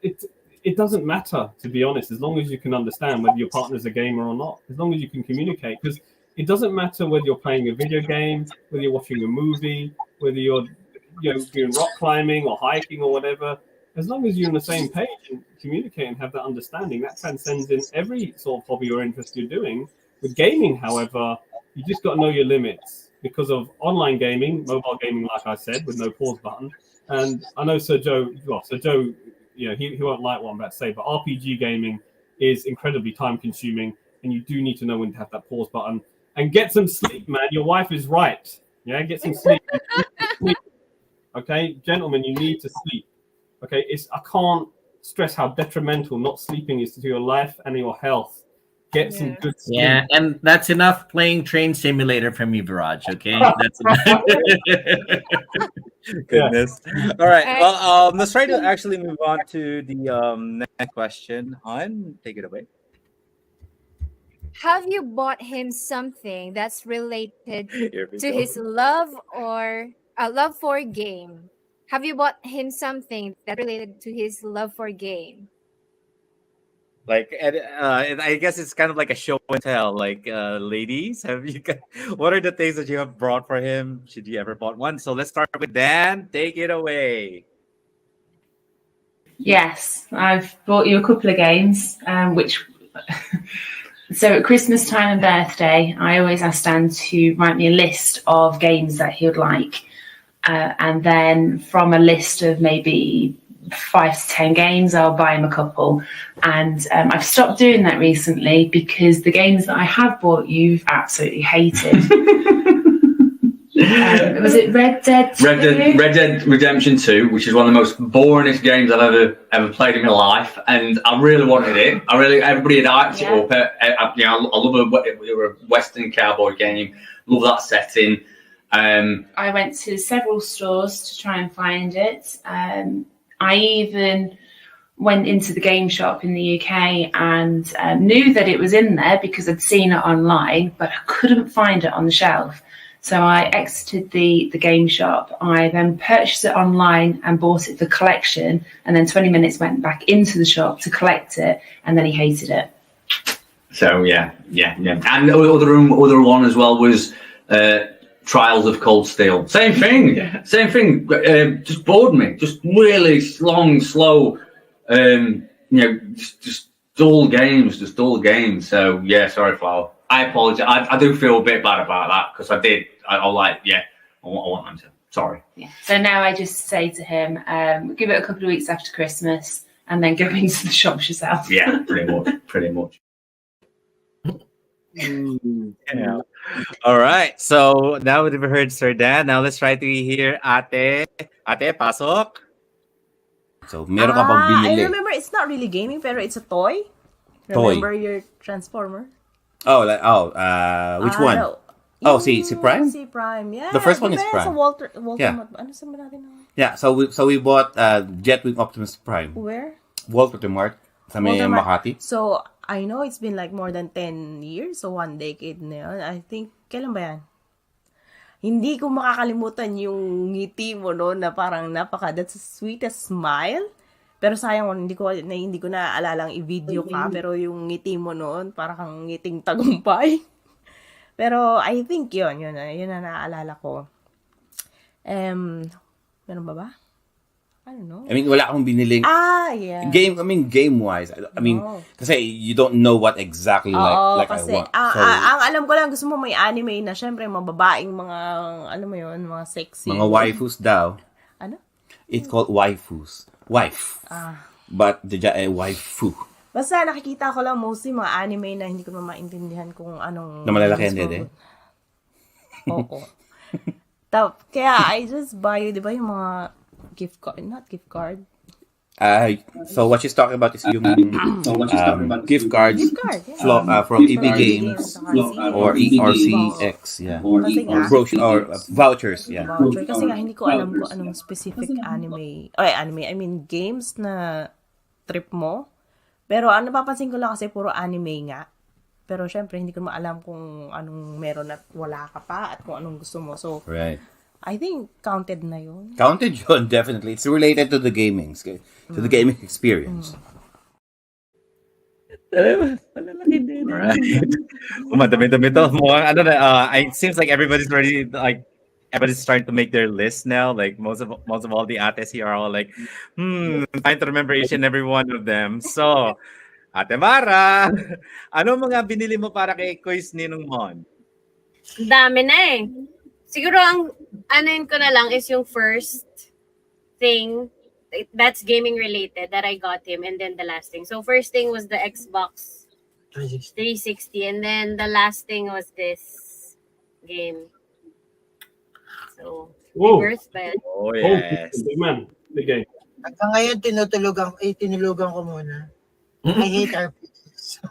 it doesn't matter, to be honest, as long as you can understand whether your partner's a gamer or not, as long as you can communicate, because it doesn't matter whether you're playing a video game, whether you're watching a movie, whether you're doing rock climbing or hiking or whatever. As long as you're on the same page and communicate and have that understanding, that transcends in every sort of hobby or interest you're doing. With gaming, however, you just got to know your limits because of online gaming, mobile gaming, like I said, with no pause button. And I know Sir Joe, he won't like what I'm about to say, but RPG gaming is incredibly time consuming, and you do need to know when to have that pause button. And get some sleep, man. Your wife is right. Yeah, get some sleep. Okay, gentlemen, you need to sleep. Okay, I can't stress how detrimental not sleeping is to your life and your health. Get some good sleep. Yeah, and that's enough playing Train Simulator from me, Viraj. Okay, that's enough. Goodness. All right. Well, let's try to actually move on to the next question. Han, take it away. Have you bought him something that's related Here we to go. his love or love for game? Have you bought him something that related to his love for game? Like, I guess it's kind of like a show and tell. Like, ladies, what are the things that you have brought for him? Should you ever bought one? So let's start with Dan. Take it away. Yes, I've bought you a couple of games, which. So at Christmas time and birthday, I always ask Dan to write me a list of games that he would like. And then from a list of maybe 5 to 10 games, I'll buy him a couple. And I've stopped doing that recently because the games that I have bought you've absolutely hated. Was it Red Dead 2? Red Dead Redemption 2, which is one of the most boringest games I've ever played in my life, and I really wanted it. Everybody had hyped it up. I love a Western cowboy game. Love that setting. I went to several stores to try and find it. I even went into the game shop in the UK and knew that it was in there because I'd seen it online, but I couldn't find it on the shelf. So I exited the game shop. I then purchased it online and bought it for collection, and then 20 minutes went back into the shop to collect it, and then he hated it. So yeah. And other one as well was Trials of Cold Steel. Same thing. Just bored me. Just really long, slow. Just dull games. So yeah, sorry, Flower. I apologize. I do feel a bit bad about that because I want them to. Sorry. Yeah. So now I just say to him, give it a couple of weeks after Christmas and then go into the shops yourself. Yeah, pretty much. Yeah. All right. So now we've heard Sir Dan. Now let's try to hear Ate. Ate, pasok. So, meron ka bang binili? I remember it's not really gaming, pero it's a toy. Toy. Remember your Transformer? Which one? No. Si Prime? Si Prime, yeah. The first one is Prime. Sa Walter Yeah. ano sa natin? Yeah, so we bought Jetwing Optimus Prime. Where? Walter Mart sa may Walter Mart. Makati. So, I know it's been like more than 10 years, so 1 decade na yun. I think, kailan ba yan? Hindi ko makakalimutan yung ngiti mo no, na parang that's the sweetest smile. Pero sayang, hindi ko naaalala ang i-video ka, pero yung ngiti mo noon, parang kang ngiting tagumpay. Pero I think yun na naaalala ko. Meron ba? I don't know. I mean, wala akong biniling Yeah. game-wise. Kasi you don't know what exactly like kasi, I want. ang alam ko lang, gusto mo may anime na, syempre, mababaing mga, alam mo yun, mga sexy. Mga waifus daw. Ano? It's called waifus. Wife. But the waifu. Basta nakikita ko lang mostly mga anime na hindi ko naman maintindihan kung anong... Na malalaki yan din. Oo. Kaya I just buy, di ba yung mga gift card, not gift card. So what she's talking about is yung gift cards Gift card, yeah. from From EB EB Games Games, RC. or RCX, yeah, Kasi or nga, vouchers, yeah. voucher. Kasi nga, hindi ko alam kung anong specific I mean, games na trip mo. Pero ang napapansin ko lang kasi puro anime nga. Pero syempre, hindi ko maalam kung anong meron at wala ka pa at kung anong gusto mo. So, Right. I think counted na yun. Counted yun, definitely. It's related to the gaming experience. Right. Madami-dami to. Mukhang ano na, it seems like everybody's already like everybody's starting to make their list now. Like most of all the ates here are all like, trying to remember each and every one of them. So, Ate Mara, ano mga binili mo para kay Quiz Ninong Mon? Ang dami na eh. Siguro ang anuin ko na lang is yung first thing that's gaming related that I got him, and then the last thing. So first thing was the Xbox 360, and then the last thing was this game. So, Whoa. birth ba yan? Oh, yes. Big man. Big game. Hanggang ngayon, tinulugan ko muna. I hate RPGs.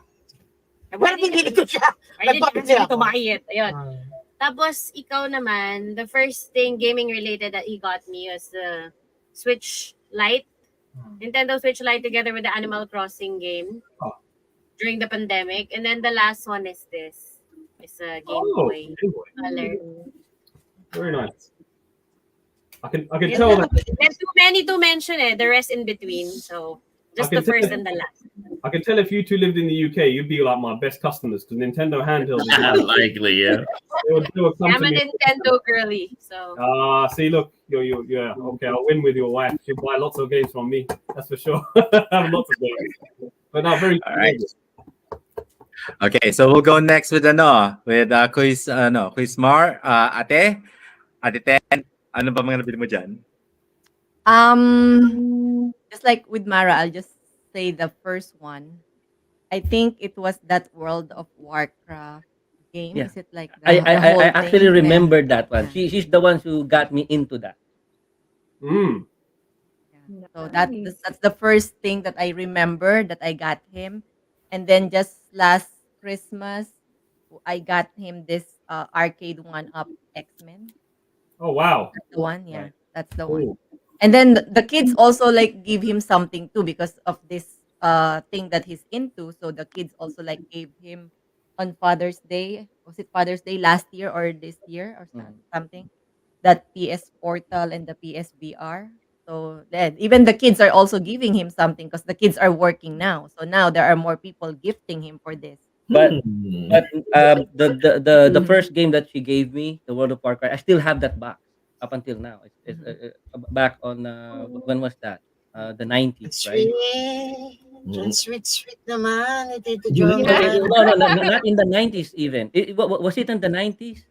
Pero pinili ko siya. I didn't Nagpapasya to ako. buy it. Ayun. Tapos, ikaw naman, the first thing gaming related that he got me was the Switch Lite. Nintendo Switch Lite together with the Animal Crossing game during the pandemic. And then the last one is this. It's a Game Boy Color. Very nice. I can tell that. There's too many to mention the rest in between. So, just the first and the last. I can tell if you two lived in the UK, you'd be like my best customers because Nintendo handheld. Likely, yeah. They would come I'm to a me. Nintendo girly, so. See, look, yeah, okay, I'll win with your wife. She'll buy lots of games from me, that's for sure. I have lots of games. But now, very All right. Okay, so we'll go next with Quiz Mar. Ate Ten, ano ba mga nabili mo dyan? Just like with Mara, I'll just say the first one. I think it was that World of Warcraft game. Yeah. Is it like the, I the whole actually thing? remember that one. She's the one who got me into that. So that's the first thing that I remember that I got him. And then just last Christmas, I got him this arcade one-up X-Men. Oh, wow. That's the one, yeah. That's the one. And then the kids also like give him something too because of this thing that he's into. So the kids also like gave him on Father's Day. Was it Father's Day last year or this year or something? That PS Portal and the PSVR. So then even the kids are also giving him something because the kids are working now. So now there are more people gifting him for this. But the first game that she gave me, the World of Warcraft, I still have that box up until now. It's back on when was that? The 90s, right? Sweet naman. Ito No, not in the 90s even. Was it in the 90s?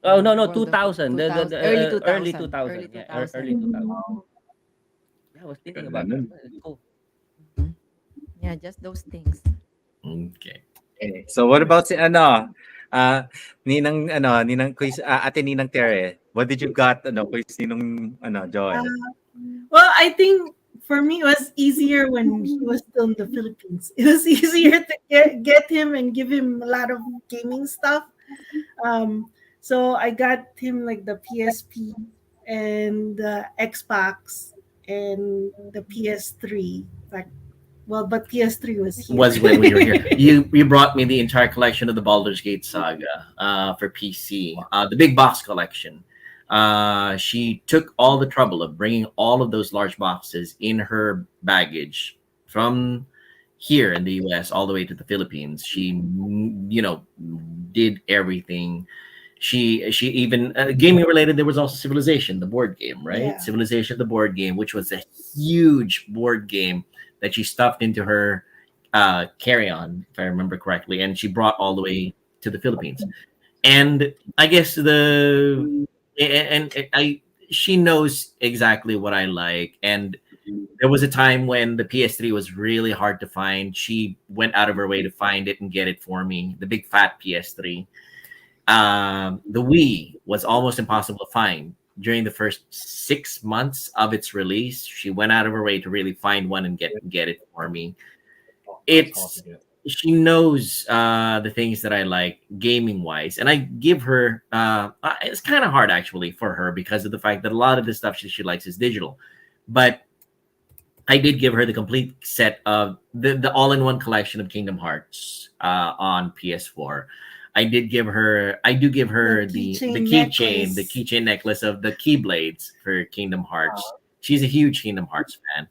Oh no, 2000. The Early 2000. Early 2000. Yeah, early 2000. Yeah, I was thinking about that. Cool. Yeah, just those things. Okay. So what about Ninang Quiz, Ate Ninang Tere? What did you got Quiz Ninong Joy? Well, I think for me it was easier when he was still in the Philippines. It was easier to get him and give him a lot of gaming stuff. So I got him like the PSP and the Xbox and the PS3. But PS3 was here. Was when we were here. You brought me the entire collection of the Baldur's Gate saga for PC, the big box collection. She took all the trouble of bringing all of those large boxes in her baggage from here in the US all the way to the Philippines. She, did everything. She even gaming related. There was also Civilization, the board game, right? Yeah. Civilization, the board game, which was a huge board game that she stuffed into her carry-on, if I remember correctly, and she brought all the way to the Philippines. And I guess she knows exactly what I like. And there was a time when the PS3 was really hard to find. She went out of her way to find it and get it for me, the big fat PS3. The Wii was almost impossible to find. during the first 6 months of its release. She went out of her way to really find one and get it for me. She knows the things that I like gaming wise, and I give her it's kind of hard actually for her because of the fact that a lot of the stuff she likes is digital, but I did give her the complete set of the all-in-one collection of Kingdom Hearts on PS4. I do give her the keychain necklace of the Keyblades for Kingdom Hearts. She's a huge Kingdom Hearts fan.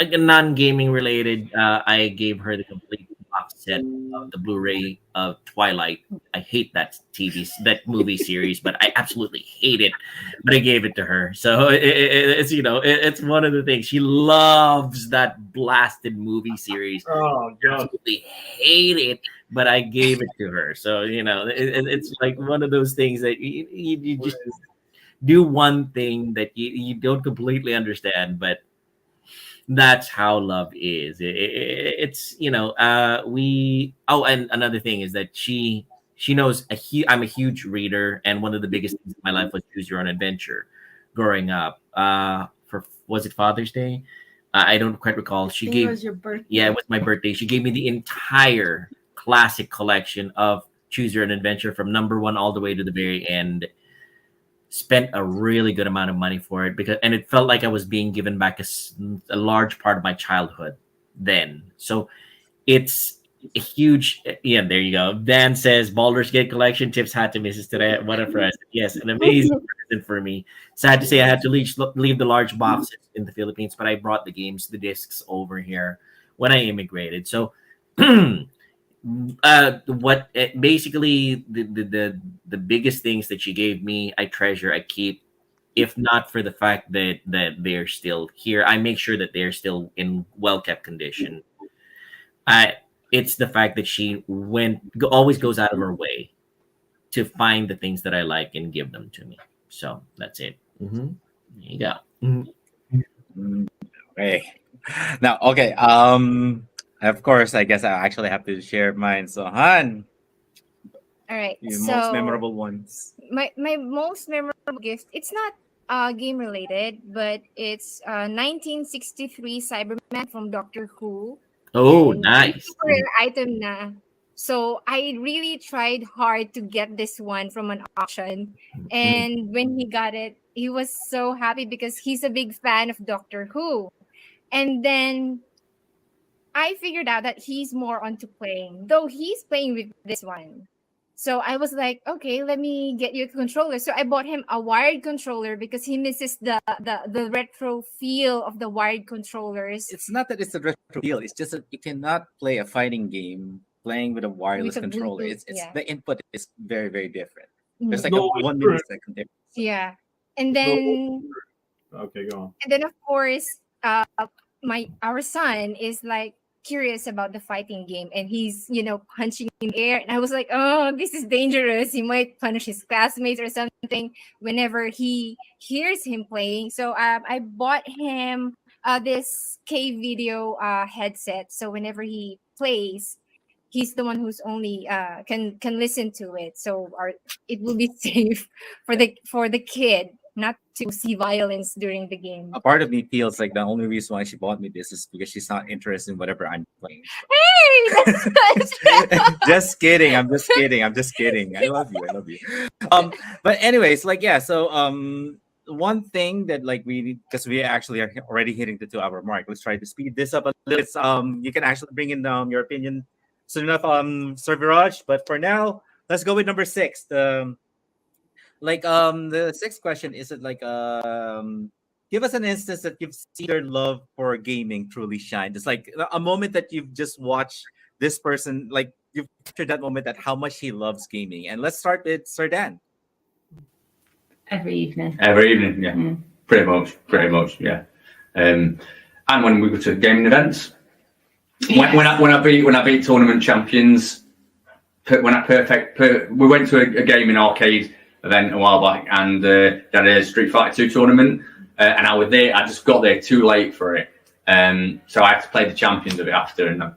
Non-gaming related, I gave her the complete box set of the Blu-ray of Twilight. I hate that movie series, but I absolutely hate it. But I gave it to her, so it's it's one of the things she loves, that blasted movie series. Oh, God. Absolutely hate it, but I gave it to her. So it's like one of those things that you just do one thing that you don't completely understand, but that's how love is. It's and another thing is that she knows I'm a huge reader, and one of the biggest things in my life was Choose Your Own Adventure growing up. Was it Father's Day? I don't quite recall. It was your birthday. Yeah, it was my birthday. She gave me the entire classic collection of Choose Your Own Adventure from number 1 all the way to the very end. Spent a really good amount of money for it and it felt like I was being given back a large part of my childhood then. So it's a huge, there you go. Dan says Baldur's Gate collection tips had to Mrs. Today. What a present. Yes, an amazing present for me. Sad to say I had to leave the large boxes in the Philippines, but I brought the discs over here when I immigrated. So basically the biggest things that she gave me, I treasure, I keep. If not for the fact that they're still here, I make sure that they're still in well-kept condition. It's the fact that she always goes out of her way to find the things that I like and give them to me. So that's it. There you go. Okay. Now, okay. Of course, I guess I actually have to share mine. So, Han, All right. your So most memorable ones. my most memorable gift, it's not game related, but it's 1963 Cyberman from Doctor Who. Oh, And nice. super rare item na. So I really tried hard to get this one from an auction. And when he got it, he was so happy because he's a big fan of Doctor Who. And then I figured out that he's more onto playing, though he's playing with this one. So I was like, okay, let me get you a controller. So I bought him a wired controller because he misses the retro feel of the wired controllers. It's not that it's a retro feel. It's just that you cannot play a fighting game playing with a wireless With a controller. Bluetooth, It's yeah. the input is very, very different. Mhm. There's like No, a 1 sure. millisecond difference. Yeah. And then Okay, go on. And then of course, our son is like curious about the fighting game, and he's punching in the air, and I was like, oh, this is dangerous. He might punish his classmates or something whenever he hears him playing. So I bought him this K video headset. So whenever he plays, he's the one who's only can listen to it. So it will be safe for the kid not to see violence during the game. A part of me feels like the only reason why she bought me this is because she's not interested in whatever I'm playing. Hey, that's good. Just kidding. I'm just kidding. I'm just kidding. I love you. I love you. But anyways, so one thing that because we actually are already hitting the 2-hour mark. Let's try to speed this up a little bit. You can actually bring in your opinion soon enough, Sir Viraj. But for now, let's go with number 6. The 6th question is give us an instance that you've seen your love for gaming truly shine. It's like a moment that you've just watched this person, like you've captured that moment at how much he loves gaming. And let's start with Sir Dan. Every evening. Every evening, yeah. Pretty much, yeah. And when we go to gaming events, when I beat tournament champions, we went to a gaming arcade event a while back, and they had a Street Fighter 2 tournament, and I was there. I just got there too late for it, so I had to play the champions of it after, and I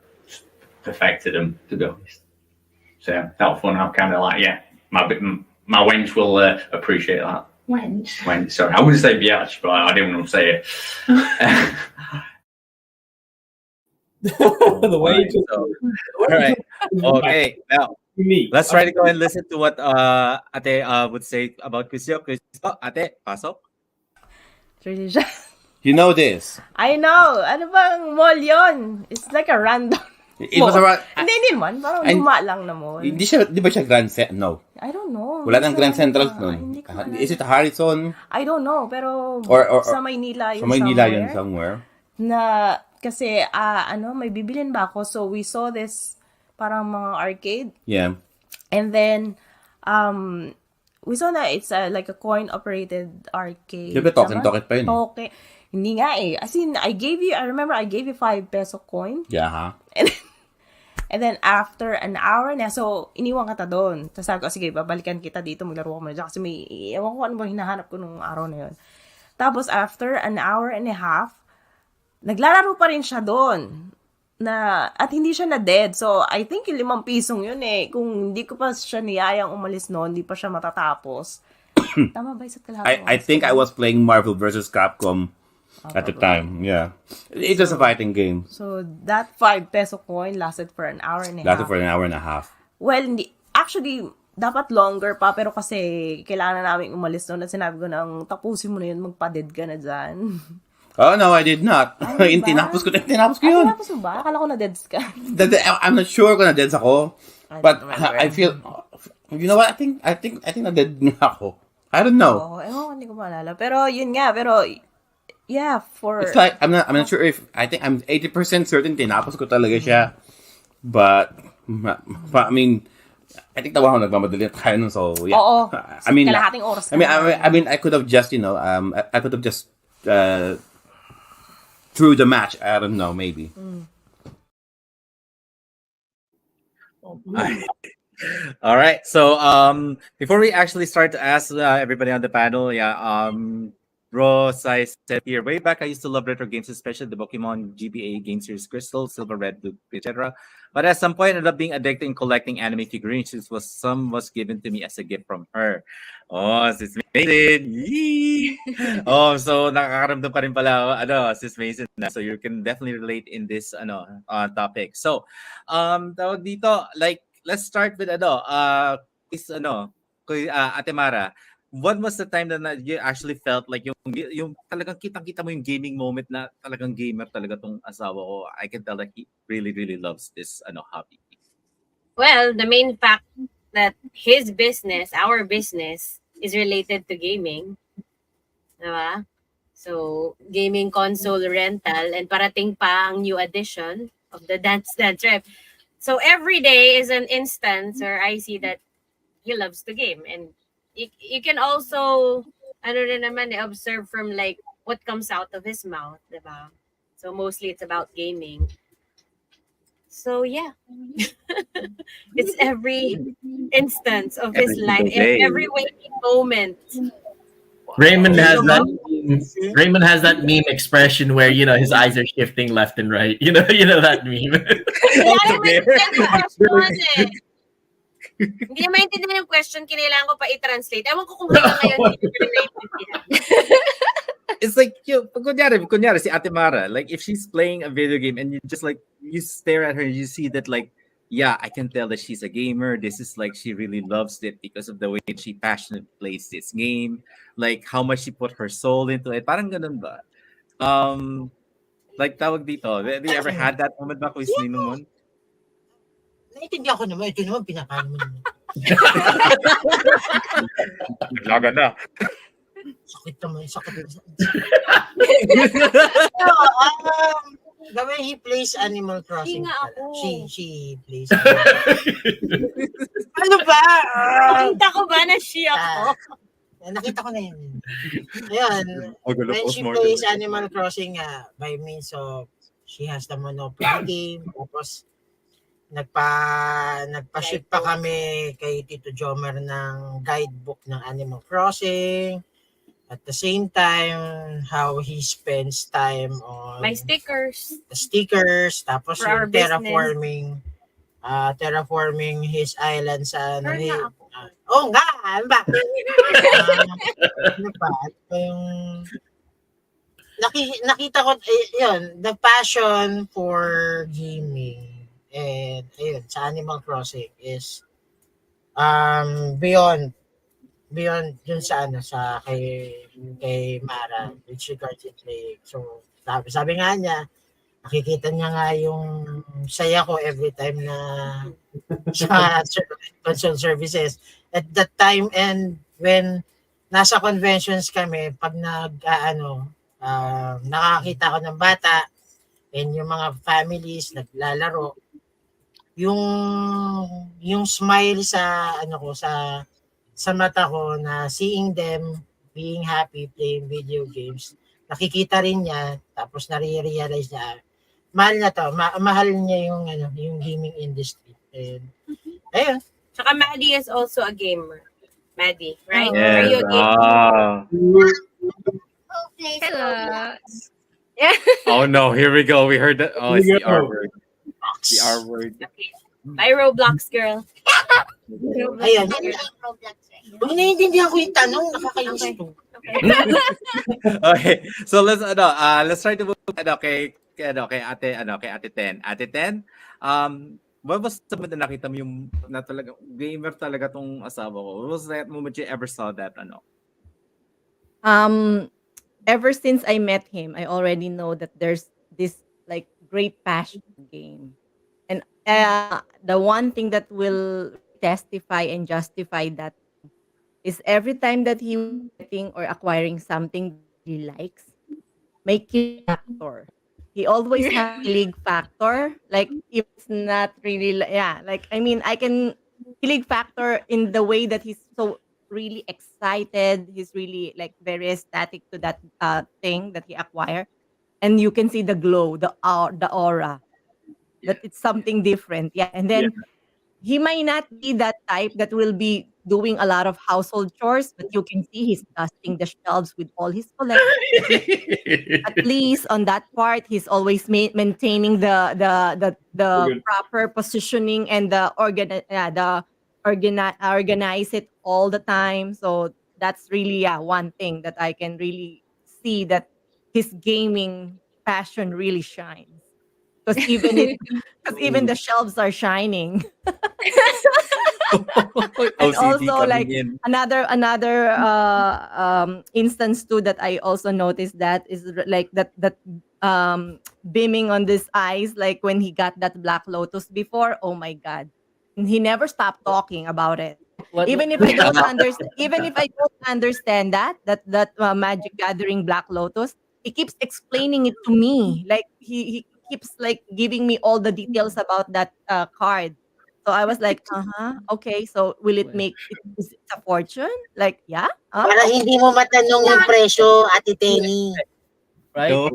perfected them, to be honest. So yeah, that was fun. I'm kind of like, my wench will appreciate that. Wench. Sorry, I wouldn't say biatch, but I didn't want to say it. The way Right, so, all right. Okay, now me. let's try to go and listen to what Ate would say about Quizio. Ate, pasok. Really siya. You know this. I know. Ano bang mall yun? It's like a random It was around. Hindi man. Parang luma lang na mall. Di ba siya Grand Central? No. I don't know. Wala nang Grand Central Hindi nun. ko alam. Is it Harrison? I don't know. Pero Or sa Maynila yun Sa Maynila yun somewhere. Na kasi may bibilin ba ako? So we saw this parang mga arcade. Yeah. And then we saw that it's like a coin operated arcade. Di ba token pa yun? Okay. Hindi nga eh. As in, I remember I gave you 5 peso coin. Yeah, ha? And then after an hour na, so iniwan ka ta doon. Tapos sabi ko, sige, babalikan kita dito, maglaro ko muna dyan. Kasi ewan ko ano ba hinahanap ko nung araw na yun. Tapos after an hour and a half, naglalaro pa rin siya doon. At hindi siya na dead. So, I think yung 5 pisong yun eh. Kung hindi ko pa siya niyayang umalis noon, hindi pa siya matatapos. Tama ba? Isa't kalahati I think I was playing Marvel vs. Capcom at the time. Yeah. It was a fighting game. So, that 5 peso coin lasted for an hour and a half. Lasted for an hour and a half. Well, actually, dapat longer pa. Pero kasi, kailangan namin umalis noon. At sinabi ko nang tapusin mo na yun, magpa-dead ka na dyan. Oh, no, I did not. Ay, ba? Tinapos ko yun. Tinapos mo ba? Akala ko na-deads ka. I'm not sure kung na-deads ako. But I feel, you know what? I think na-dead nga ako. I don't know. Hindi ko maalala. Pero, yun nga. Pero, yeah, It's like, I'm not sure if, I think I'm 80% certain tinapos ko talaga siya. But I mean, I think tawa ko nagmamadali tayo nun. So, yeah. Oo. I mean, kalahating oras I mean, I could have just, I could have just, through the match. I don't know, maybe. All right. So before we actually start to ask everybody on the panel, Rosai said here, way back I used to love retro games, especially the Pokemon GBA game series Crystal, Silver, Red, Blue, etc. But at some point I ended up being addicted in collecting anime figurines, which was given to me as a gift from her. Oh, Sis Mason. Yee! Oh, so nakakaramdam pa rin pala Sis Mason na. So you can definitely relate in this topic. So tawag dito, like let's start with Ate Mara. What was the time that you actually felt like yung talagang kitang-kita mo yung gaming moment na talagang gamer talaga tong asawa ko? I can tell that he really, really loves this hobby. Well, the main fact that his business, our business, is related to gaming. Diba? So, gaming console rental and parating pa ang new edition of the Dance Dance Rep. So, every day is an instance where I see that he loves the game. And you can also observe from like what comes out of his mouth, diba? So mostly it's about gaming. So yeah. It's every instance of his life, every waking moment. Raymond has that meme expression where his eyes are shifting left and right. You know that meme. Hindi niya maintindihan yung question, kinailangan ko pa i-translate. Ewan ko kung hanggang ngayon hindi ko maintindihan. It's like, kunyari si Ate Mara, like if she's playing a video game and you just like, you stare at her and you see that like, yeah, I can tell that she's a gamer. This is like, she really loves it because of the way she passionately plays this game. Like how much she put her soul into it. Parang ganun ba? Like tawag dito, have you ever had that moment ba kung sino mo? Naintindihan ko naman. Ito naman, pinapano mo naman. Laga na. Sakit naman. The way he plays Animal Crossing. She plays Ano ba? Nakita ko ba na she ako? Nakita ko na yun. Ayun. When she plays Animal Crossing by means of she has the Monopoly game. Tapos nagpa-shoot pa kami kay Tito Jomer ng guidebook ng Animal Crossing. At the same time, how he spends time on my stickers. The stickers, tapos yung terraforming his island sa Oo nga, ano ba? Ano pa? Yung nakita ko, yun, the passion for gaming and ayun, sa Animal Crossing is beyond dun sa ano sa kay Mara with regards to playing. So sabi nga niya, nakikita niya nga yung saya ko every time na sa console services. At that time and when nasa conventions kami, pag nakakita ko ng bata and yung mga families naglalaro, yung smile sa sa mata ko na seeing them being happy playing video games, nakikita rin niya, tapos nare-realize niya mahal na to, mahal niya yung gaming industry. And ayun. Tsaka Maddie is also a gamer. Maddie, right? Oh. Are you a gamer? Hello. Oh no, here we go. We heard that. Oh, it's Here we the R go. word. The R word. Okay. Bye, Roblox girl. Ayun. Kung naiintindihan ko yung tanong, nakakainis to. Okay, so let's try to move kay Ate Ten. Ate Ten, what was the moment na nakita mo yung na talaga gamer talaga tong asawa ko? What was that moment you ever saw that Ever since I met him, I already know that there's this like great passion in game. And the one thing that will testify and justify that is every time that he was getting or acquiring something he likes, may kill factor. He always has a league factor. Like if it's not really, like I mean, I can league factor in the way that he's so really excited. He's really like very ecstatic to that thing that he acquired, and you can see the glow, the aura, that it's something different. Yeah, and then he might not be that type that will be doing a lot of household chores, but you can see he's dusting the shelves with all his collections. At least on that part, he's always maintaining the proper positioning and organize it all the time. So that's really one thing that I can really see that his gaming passion really shines. Because even the shelves are shining. And OCD also like coming in. another instance too that I also noticed that is like that beaming on his eyes, like when he got that Black Lotus before. Oh my god. And he never stopped talking about it. Even if I don't understand that Magic Gathering Black Lotus, he keeps explaining it to me. Like he keeps like giving me all the details about that card. So I was like, okay. So will it make is it a fortune? Like, yeah. Para hindi mo matanong yung presyo, Ate Tenny. Right? No.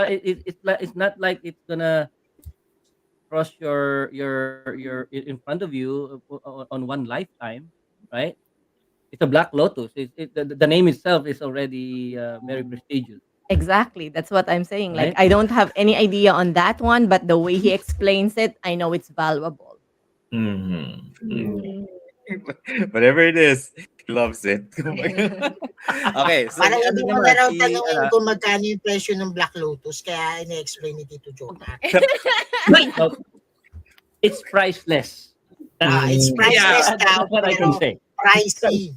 It's not like it's gonna cross your in front of you on one lifetime, right? It's a Black Lotus. The name itself is already very prestigious. Exactly. That's what I'm saying. Like, Right? I don't have any idea on that one, but the way he explains it, I know it's valuable. Whatever it is, he loves it. Okay, so Parang hindi mo na raw si, tanongin kung magkano yung presyo ng Black Lotus, kaya ina-explain ni Tito Jonah. So, it's priceless. It's priceless That's what I can say. Pricey.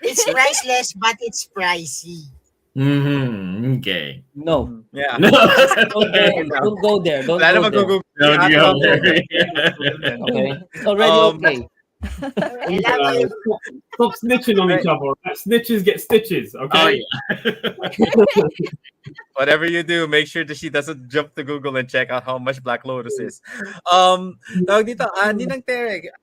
It's priceless, but it's pricey. Okay. No. Yeah. Don't go there. Don't Wala go naman there. Google. Don't go there. Okay. It's already okay. Stop snitching on each other. Right? Snitches get stitches. Okay. Whatever you do, make sure that she doesn't jump to Google and check out how much Black Lotus is. Tawag dito, Ninang Tere,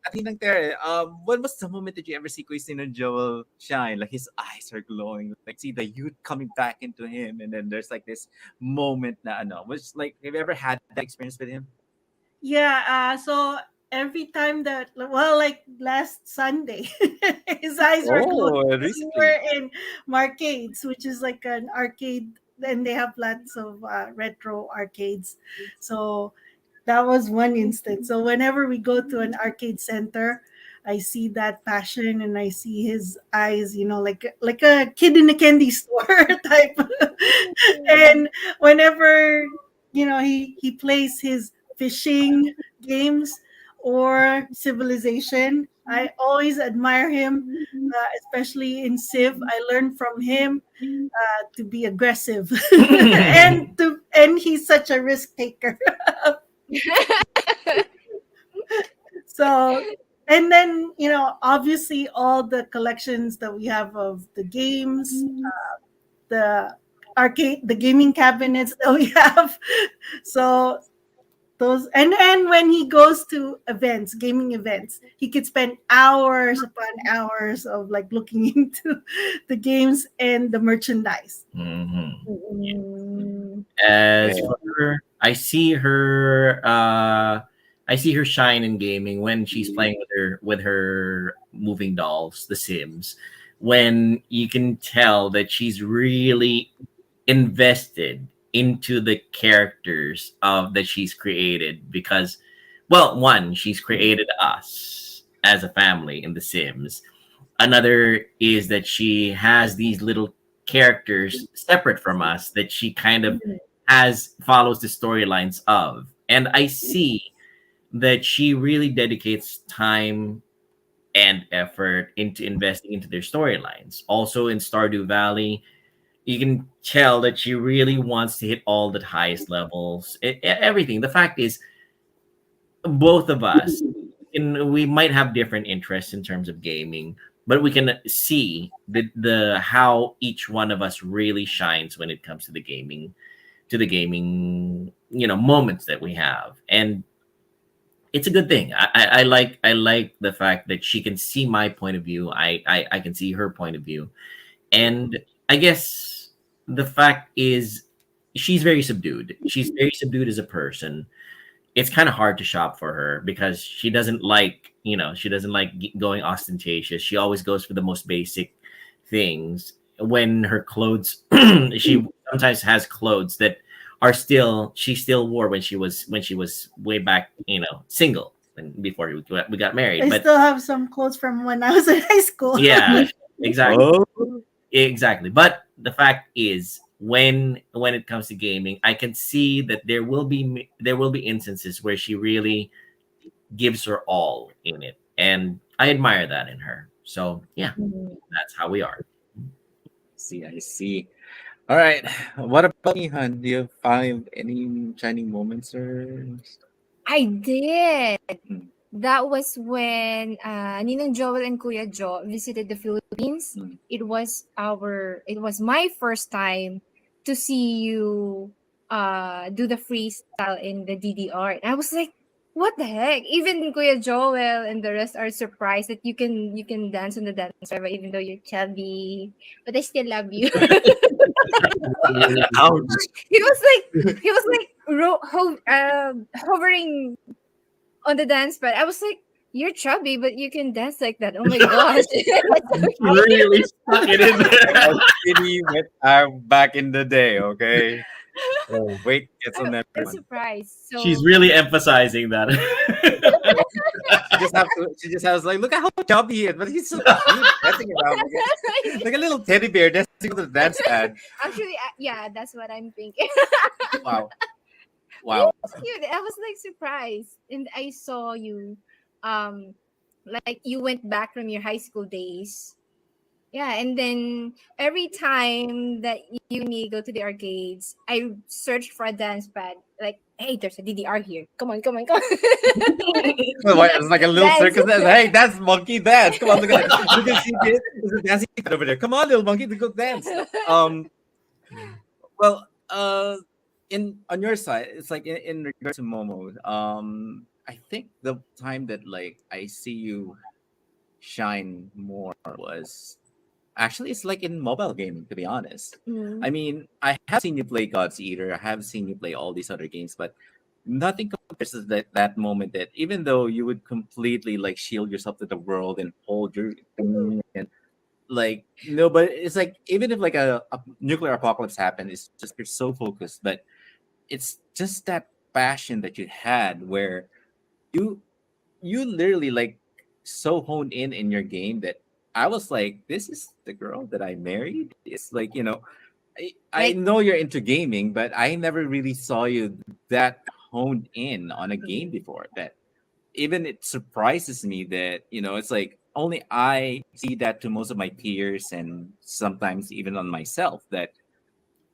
when was the moment that you ever see Christina Joel shine? Like his eyes are glowing, like see the youth coming back into him, and then there's like this moment na which like have you ever had that experience with him? Yeah, so every time that, well, like last Sunday, his eyes were glowing. We recently. were in Marcades, which is like an arcade, and they have lots of retro arcades. So that was one instance. So whenever we go to an arcade center, I see that passion and I see his eyes, like a kid in a candy store type. And whenever he plays his fishing games or Civilization, I always admire him, especially in Civ. I learned from him to be aggressive, and he's such a risk taker. So, and then obviously all the collections that we have of the games, the the gaming cabinets that we have. So those, and when he goes to events, gaming events, he could spend hours upon hours of like looking into the games and the merchandise. As for her, I see her shine in gaming when she's playing with her moving dolls, The Sims. When you can tell that she's really invested into the characters of that she's created, because, well, one, she's created us as a family in The Sims. Another is that she has these little characters separate from us that she kind of follows the storylines of. And I see that she really dedicates time and effort into investing into their storylines. Also in Stardew Valley, you can tell that she really wants to hit all the highest levels. Everything. The fact is, both of us, we might have different interests in terms of gaming, but we can see the how each one of us really shines when it comes to the gaming, moments that we have. And it's a good thing. I like the fact that she can see my point of view. I can see her point of view. And I guess the fact is she's very subdued. She's very subdued as a person. It's kind of hard to shop for her because she doesn't like going ostentatious. She always goes for the most basic things. When her clothes, she sometimes has clothes that she still wore when she was way back, single and before we got married. I But still have some clothes from when I was in high school. yeah, exactly. But the fact is, when it comes to gaming, I can see that there will be instances where she really gives her all in it, and I admire that in her. So yeah, that's how we are. I see. All right. What about you, Han? Do you find any shining moments or? I did. That was when Ninong Joel and Kuya Jo visited the Philippines. It was my first time to see you do the freestyle in the DDR. And I was like, what the heck? Even Kuya Joel and the rest are surprised that you can dance on the dance floor even though you're chubby. But I still love you. Ouch. he was like hovering on the dance pad. I was like, you're chubby, but you can dance like that. Oh my gosh. Really stuck it in there. Skinny with back in the day, okay? Oh, wait, it's on that I'm one. surprised. So She's really emphasizing that. She just has like, look at how chubby he is, but he's so cute dancing around like a little teddy bear dancing on the dance pad. actually, yeah, that's what I'm thinking. Wow. It was cute. I was like surprised, and I saw you, like you went back from your high school days. Yeah, and then every time that you and me go to the arcades, I search for a dance pad. Like, hey, there's a DDR here. Come on, come on, come on. It's like a little Dance. circus dance. Hey, that's monkey dance. Come on, look at that. You can see there's a dancing pad over there. Come on, little monkey, to go dance. Well, on your side, it's like in regards to Momo. I think the time that like I see you shine more was actually it's like in mobile gaming, to be honest. I mean, I have seen you play God's Eater, I have seen you play all these other games, but nothing compares to that moment that even though you would completely like shield yourself to the world and hold your and like no, but it's like even if like a nuclear apocalypse happened, it's just you're so focused, but it's just that passion that you had where you literally like so honed in your game that I was like, this is the girl that I married. It's like, I Like, know you're into gaming, but I never really saw you that honed in on a game before. That even it surprises me that, it's like only I see that to most of my peers and sometimes even on myself, that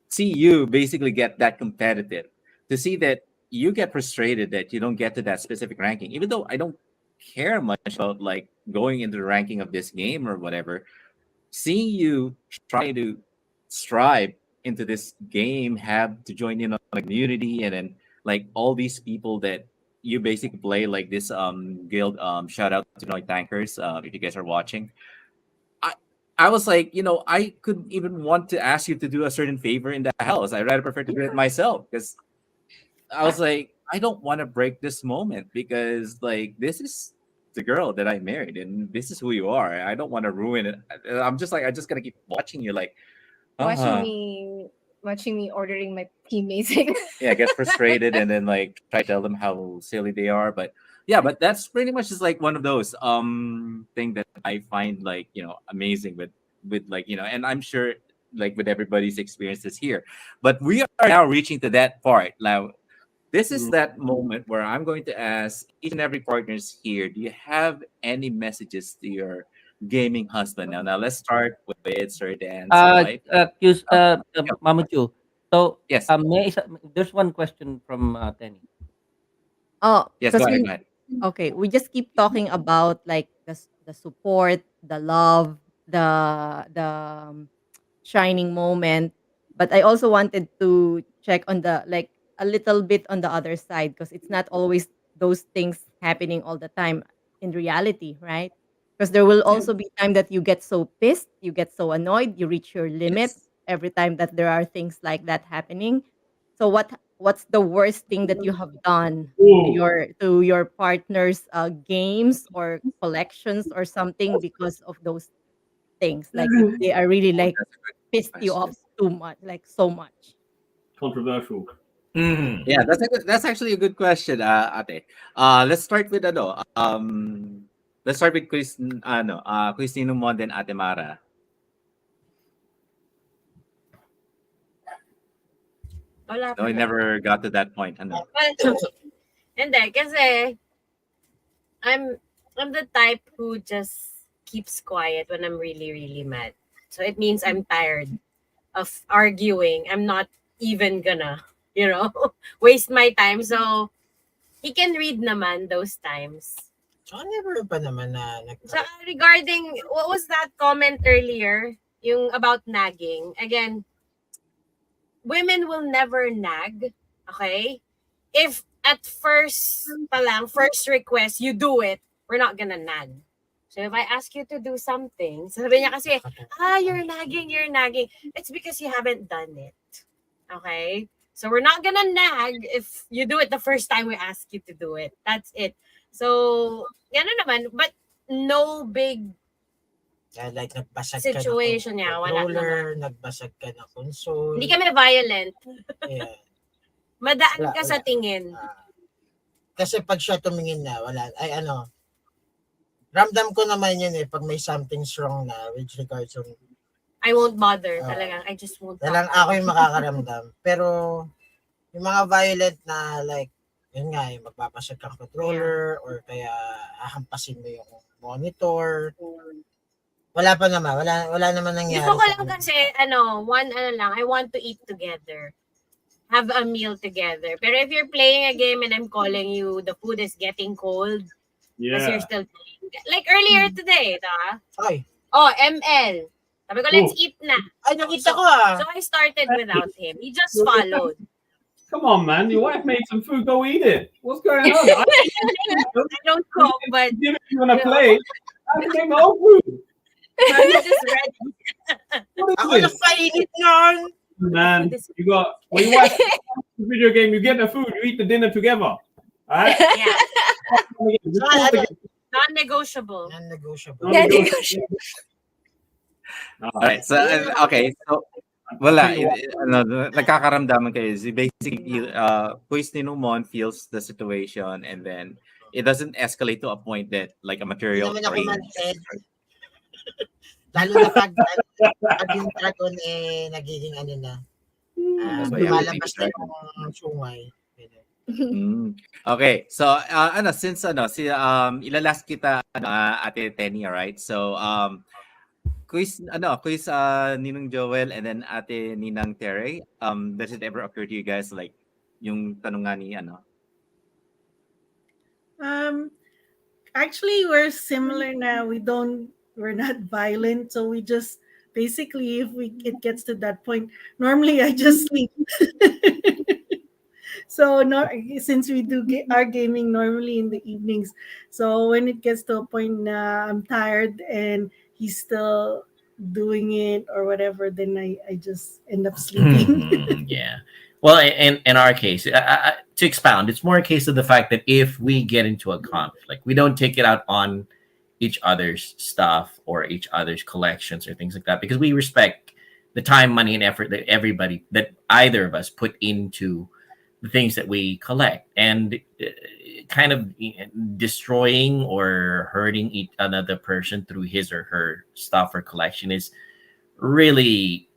see you basically get that competitive, to see that you get frustrated that you don't get to that specific ranking, even though I don't care much about like going into the ranking of this game or whatever. Seeing you try to strive into this game, have to join in on a community, and then like all these people that you basically play like this guild, shout out to Noy Tankers, if you guys are watching. I I was like, I couldn't even want to ask you to do a certain favor in the house. I rather prefer to do it myself, because I was like, I don't want to break this moment, because like this is the girl that I married and this is who you are. I don't want to ruin it. I'm just like, I just gotta keep watching you like, watching uh me watching me ordering my teammates. yeah, get frustrated and then like try to tell them how silly they are. But yeah, but that's pretty much just like one of those thing that I find like, amazing with like, and I'm sure like with everybody's experiences here. But we are now reaching to that part. Now this is that moment where I'm going to ask each and every partners here, do you have any messages to your gaming husband? Now let's start with Sir Dan, Sir Wife. Yeah. Mama Chu. So, Yes. there's one question from Tenny. Oh, Yes, because go ahead, we go ahead. okay, we just keep talking about like the support, the love, the shining moment. But I also wanted to check on the like a little bit on the other side, because it's not always those things happening all the time in reality, right? Because there will also be time that you get so pissed, you get so annoyed, you reach your limit Yes. every time that there are things like that happening. So what's the worst thing that you have done to Ooh. your partner's games or collections or something because of those things? Like if they are really Oh, like that's a good pissed you off question. too much, like so much. Controversial. Yeah, that's actually a good question, Ate. Let's start with let's start with Cristino mo then Ate Mara. Wala No, pa I naman. never got to that point. Ano? Well, hindi, kasi I'm I'm the type who just keeps quiet when I'm really, really mad. So it means I'm tired of arguing. I'm not even gonna, waste my time. So he can read naman those times. So, never pa naman na So regarding what was that comment earlier, yung about nagging. Again, women will never nag, okay? If at first request, you do it, we're not gonna nag. So if I ask you to do something, sabi niya kasi, you're nagging. It's because you haven't done it. Okay? So we're not gonna nag if you do it the first time we ask you to do it. That's it. So, gano'n naman. But no big like nagbasag situation ka niya. ng Wala controller, naman. nagbasag ka ng console. Hindi kami violent. Yeah. Madaan ka Wala. sa tingin. Kasi pag siya tumingin na, ramdam ko naman yun pag may something's wrong na with regards to I won't bother. Talagang, I just won't Talagang ako yung makakaramdam. Pero, yung mga violent na like, yun nga, yung magpapasag kang controller or kaya ahampasin mo yung monitor. Wala pa naman. Wala naman nangyari. Gusto ko lang kasi, I want to eat together. Have a meal together. Pero if you're playing a game and I'm calling you, the food is getting cold. Because you're still playing. Like earlier today, diba? Ay. Oh, ML. Sabi ko, let's eat na. Ay, nakita ko So I started without him. He just followed. Come on, man. Your wife made some food. Go eat it. What's going on? I don't cook, but... If you want to play, I can make my own food. I'm just ready. What is this? Napainit nun! Man, when you watch a video game, you get the food, you eat the dinner together. Alright? Yeah. Non-negotiable. Alright, so okay, so wala, nagkakaramdaman kayo. So basically, Cristino Mon feels the situation and then it doesn't escalate to a point that like a Hindi material naman ako breaks. manted. Lalo na pag yung dragon nagiging ano na, That's why you have to beat lumalabas the na dragon. yung sungay. Okay, so since ilalas kita Ate Tenny, right? So quiz Ninong Joel and then Ate Ninang Tere. Does it ever occur to you guys like yung tanong nga ni Actually, we're similar now. We're not violent, so we just basically, if it gets to that point, normally I just sleep. So no, since we do our gaming normally in the evenings, so when it gets to a point I'm tired and he's still doing it or whatever, then I just end up sleeping. Yeah. Well, in our case, to expound, it's more a case of the fact that if we get into a conflict, we don't take it out on each other's stuff or each other's collections or things like that, because we respect the time, money, and effort that either of us put into the things that we collect, and kind of destroying or hurting another person through his or her stuff or collection is really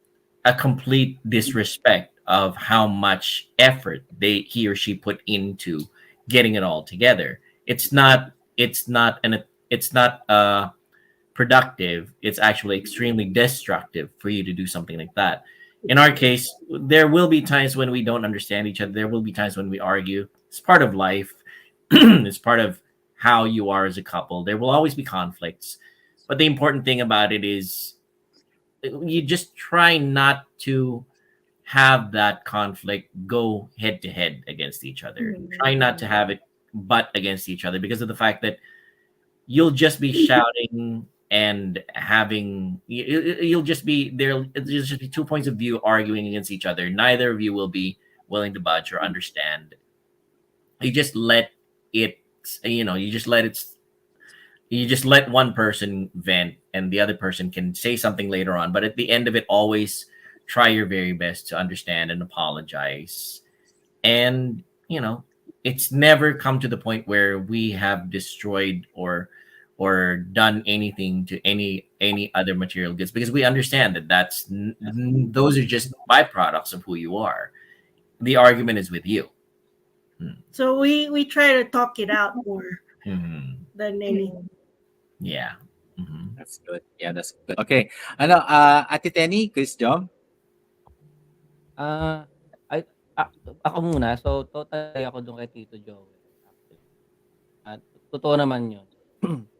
a complete disrespect of how much effort he or she put into getting it all together. It's not productive. It's actually extremely destructive for you to do something like that. In our case, there will be times when we don't understand each other. There will be times when we argue. It's part of life. It's part of how you are as a couple. There will always be conflicts. But the important thing about it is you just try not to have that conflict go head to head against each other. Try not to have it butt against each other, because of the fact that you'll just be shouting and you'll just be there. There's just be 2 points of view arguing against each other. Neither of you will be willing to budge or understand. You just let it, you just let one person vent and the other person can say something later on. But at the end of it, always try your very best to understand and apologize. And, it's never come to the point where we have destroyed or done anything to any other material goods, because we understand that those are just byproducts of who you are. The argument is with you. So we try to talk it out more than anything. Yeah. That's good. Yeah, that's good. Okay. Ate Tenny, Chris Jom? Ako muna. So, totally ako doon kay Tito Joel. At totoo naman yun.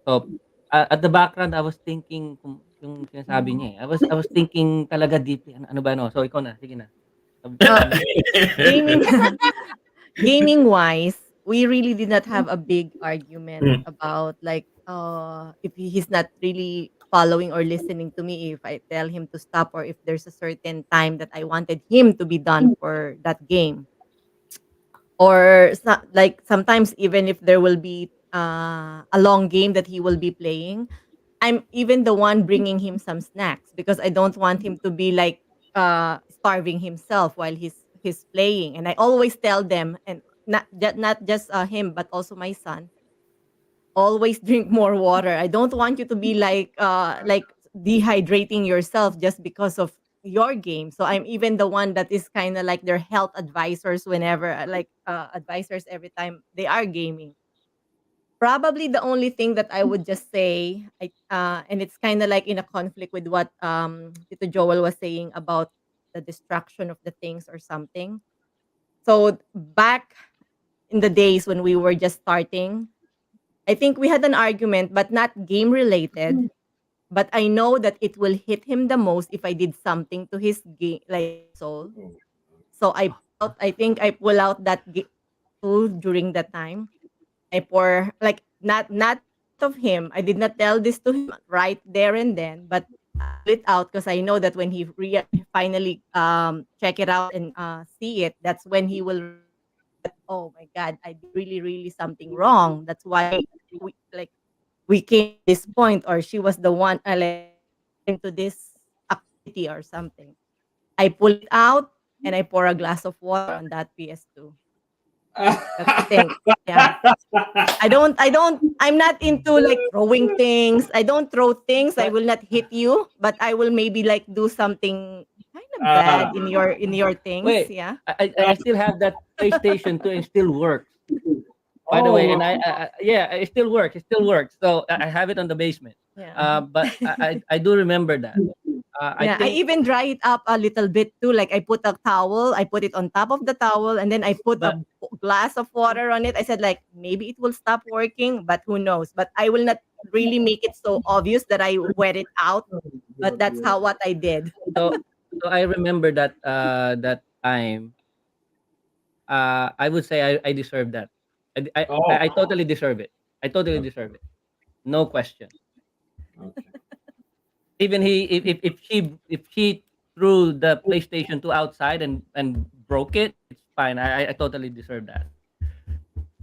So, at the background, I was thinking, yung sinasabi niya I was thinking talaga deeply. Ano ba, no? So, ikaw na. Sige na. Gaming wise, we really did not have a big argument about like if he's not really following or listening to me if I tell him to stop, or if there's a certain time that I wanted him to be done for that game. Or like sometimes even if there will be a long game that he will be playing, I'm even the one bringing him some snacks because I don't want him to be like starving himself while he's playing. And I always tell them, and not just him but also my son, always drink more water. I don't want you to be like dehydrating yourself just because of your game. So I'm even the one that is kind of like their health advisors whenever advisors every time they are gaming. Probably the only thing that I would just say, and it's kind of like in a conflict with what Tito Joel was saying about the destruction of the things or something. So back in the days when we were just starting, I think we had an argument, but not game related. But I know that it will hit him the most if I did something to his game, like soul. So I think I pull out that tool during that time. I pour like not of him. I did not tell this to him right there and then, but I pull it out because I know that when he finally check it out and see it, that's when he will realize that, oh my God, I did really something wrong. That's why we came to this point, or she was the one into this activity or something. I pull it out and I pour a glass of water on that PS2. That's the thing. Yeah. I'm not into like throwing things. I don't throw things. I will not hit you, but I will maybe like do something kind of bad in your things. Wait, Yeah. I still have that PlayStation 2 and still works. By the way, and yeah, it still works. It still works. So I have it on the basement. Yeah. But I do remember that. I Yeah, I think, even dry it up a little bit too. Like I put a towel, I put it on top of the towel, and then I put a glass of water on it. I said like maybe it will stop working, but who knows? But I will not really make it so obvious that I wet it out. But that's what I did. so. So I remember that that time. I would say I deserve that. I totally deserve it. I totally deserve it. No question. Even if she threw the PlayStation 2 outside and broke it, it's fine. I totally deserve that.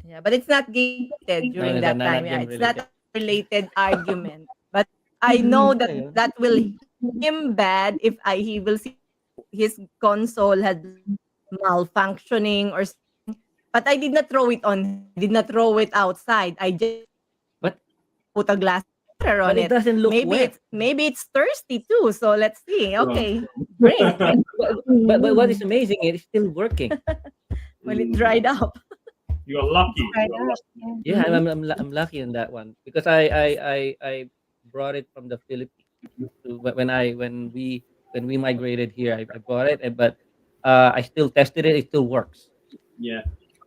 Yeah, but it's not related during No, that not time. Yeah, game it's not related. a related argument. But I know that will hit him bad if he will see his console had malfunctioning or something. But I did not throw it on. Did not throw it outside. I just But put a glass of water on but it it. doesn't look wet. Maybe it's thirsty too. So let's see. Okay, drink. But what is amazing, it is still working. Well, it dried up. You're lucky. Yeah, I'm lucky in that one because I brought it from the Philippines when we migrated here. I bought it, but I still tested it. It still works. Yeah.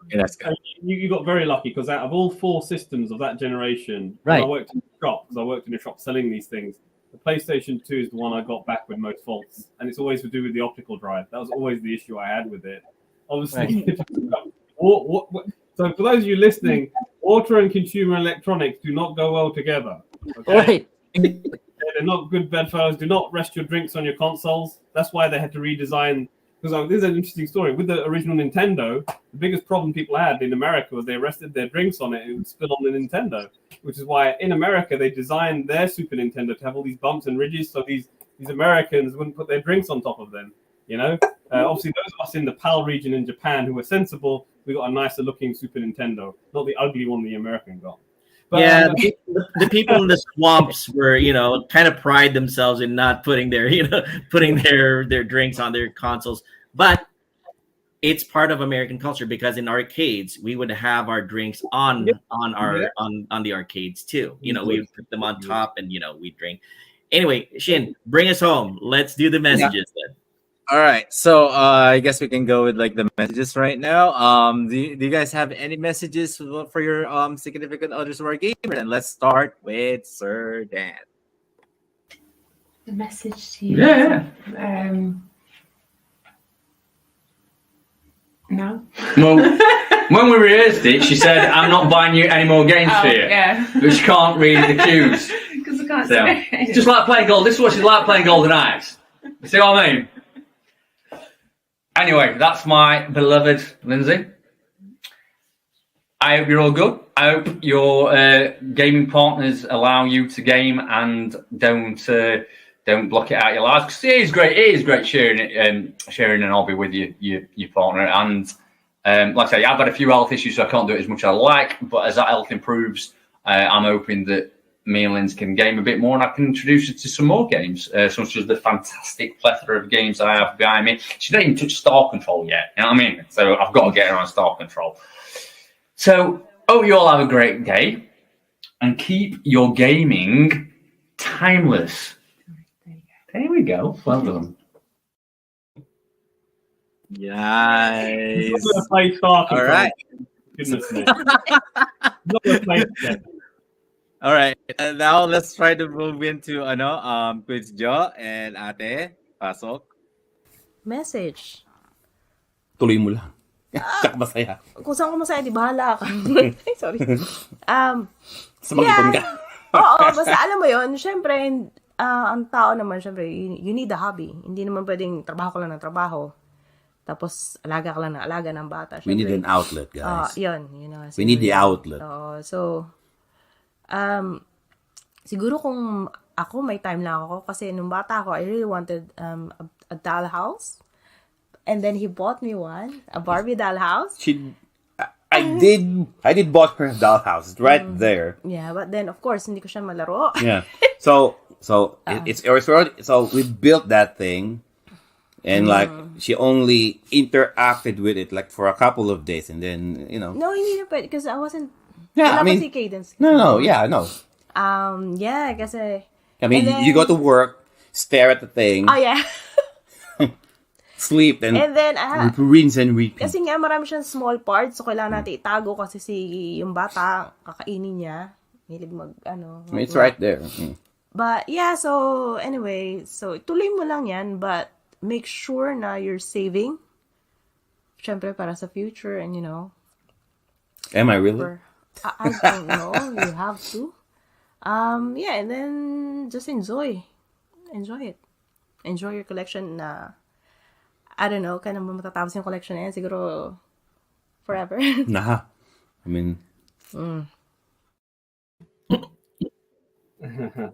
Okay, that's good. You got very lucky because out of all 4 systems of that generation, when I Right. worked in a shop, because I worked in a shop selling these things, the PlayStation 2 is the one I got back with most faults, and it's always to do with the optical drive. That was always the issue I had with it. Obviously, so for those of you listening, water and consumer electronics do not go well together. Okay? Right. They're not good bedfellows. Do not rest your drinks on your consoles. That's why they had to redesign. Because this is an interesting story. With the original Nintendo, the biggest problem people had in America was they rested their drinks on it and it would spill on the Nintendo. Which is why in America they designed their Super Nintendo to have all these bumps and ridges, so these Americans wouldn't put their drinks on top of them. You know, obviously those of us in the PAL region in Japan who were sensible, we got a nicer looking Super Nintendo, not the ugly one the American got. But, yeah, the people in the swamps were, kind of pride themselves in not putting their drinks on their consoles. But it's part of American culture because in arcades we would have our drinks on the arcades too. We would put them on top and we drink. Anyway, Shin, bring us home. Let's do the messages then. All right, so I guess we can go with like the messages right now. Do you guys have any messages for your significant others who are gamers? And let's start with Sir Dan. The message to you. Yeah. No. Well, when we rehearsed it, she said, "I'm not buying you any more games for you." Yeah. But she can't read the cues. Because I can't So, say. it's just like playing Gold. This is what she's like playing Golden Eyes. You see what I mean? Anyway, that's my beloved Lindsay. I hope you're all good. I hope your gaming partners allow you to game and don't block it out your lives. Because it is great sharing an hobby with your partner. And like I say, I've had a few health issues, so I can't do it as much as I like. But as that health improves, I'm hoping that me and Linz can game a bit more, and I can introduce you to some more games, such as the fantastic plethora of games I have behind me. She didn't even touch Star Control yet, you know what I mean? So I've got to get her on Star Control. So, hope you all have a great day, and keep your gaming timeless. There we go. Well done. Nice. Play Star Control. All right. Goodness me. Not gonna play it. All right. And now let's try to move into Quiz Jo and Ate. Pasok. Message. Tuloy mo lang. Tsak masaya. Kung saan ko masaya, di bahala ka. Ay, sorry. Sa mag-ipon ka. Oo, basta alam mo yun, syempre, ang tao naman, syempre, you need a hobby. Hindi naman pwedeng trabaho ka lang ng trabaho. Tapos, alaga ka lang ng alaga ng bata. Syempre, We need an outlet, guys. Yun. We need the outlet. So, siguro kung ako, may time lang ako. Kasi nung bata ako, I really wanted a doll house. And then he bought me one, a Barbie doll house. I did bought her dollhouse right there. Yeah, but then of course hindi ko siya malaro. Yeah. So it's so we built that thing, and like she only interacted with it like for a couple of days, and then No, hindi na pwede because I wasn't. Yeah, I wala pa mean, si Cadence. no, yeah, no. Yeah, kasi. I mean, and then, you go to work, stare at the thing, Oh yeah. sleep, and And then rinse and repeat. kasi nga marami siyang small parts, so kailangan natin itago kasi yung bata kakainin niya. Hilig I mean, it's right there. But yeah, so anyway, so tuloy mo lang yan, but make sure na you're saving. Syempre para sa future and Am I really? I don't know. You have to. Yeah, and then just enjoy it. Enjoy your collection. I don't know, kaya naman matatapos yung collection na yan, siguro forever. Nah, I mean.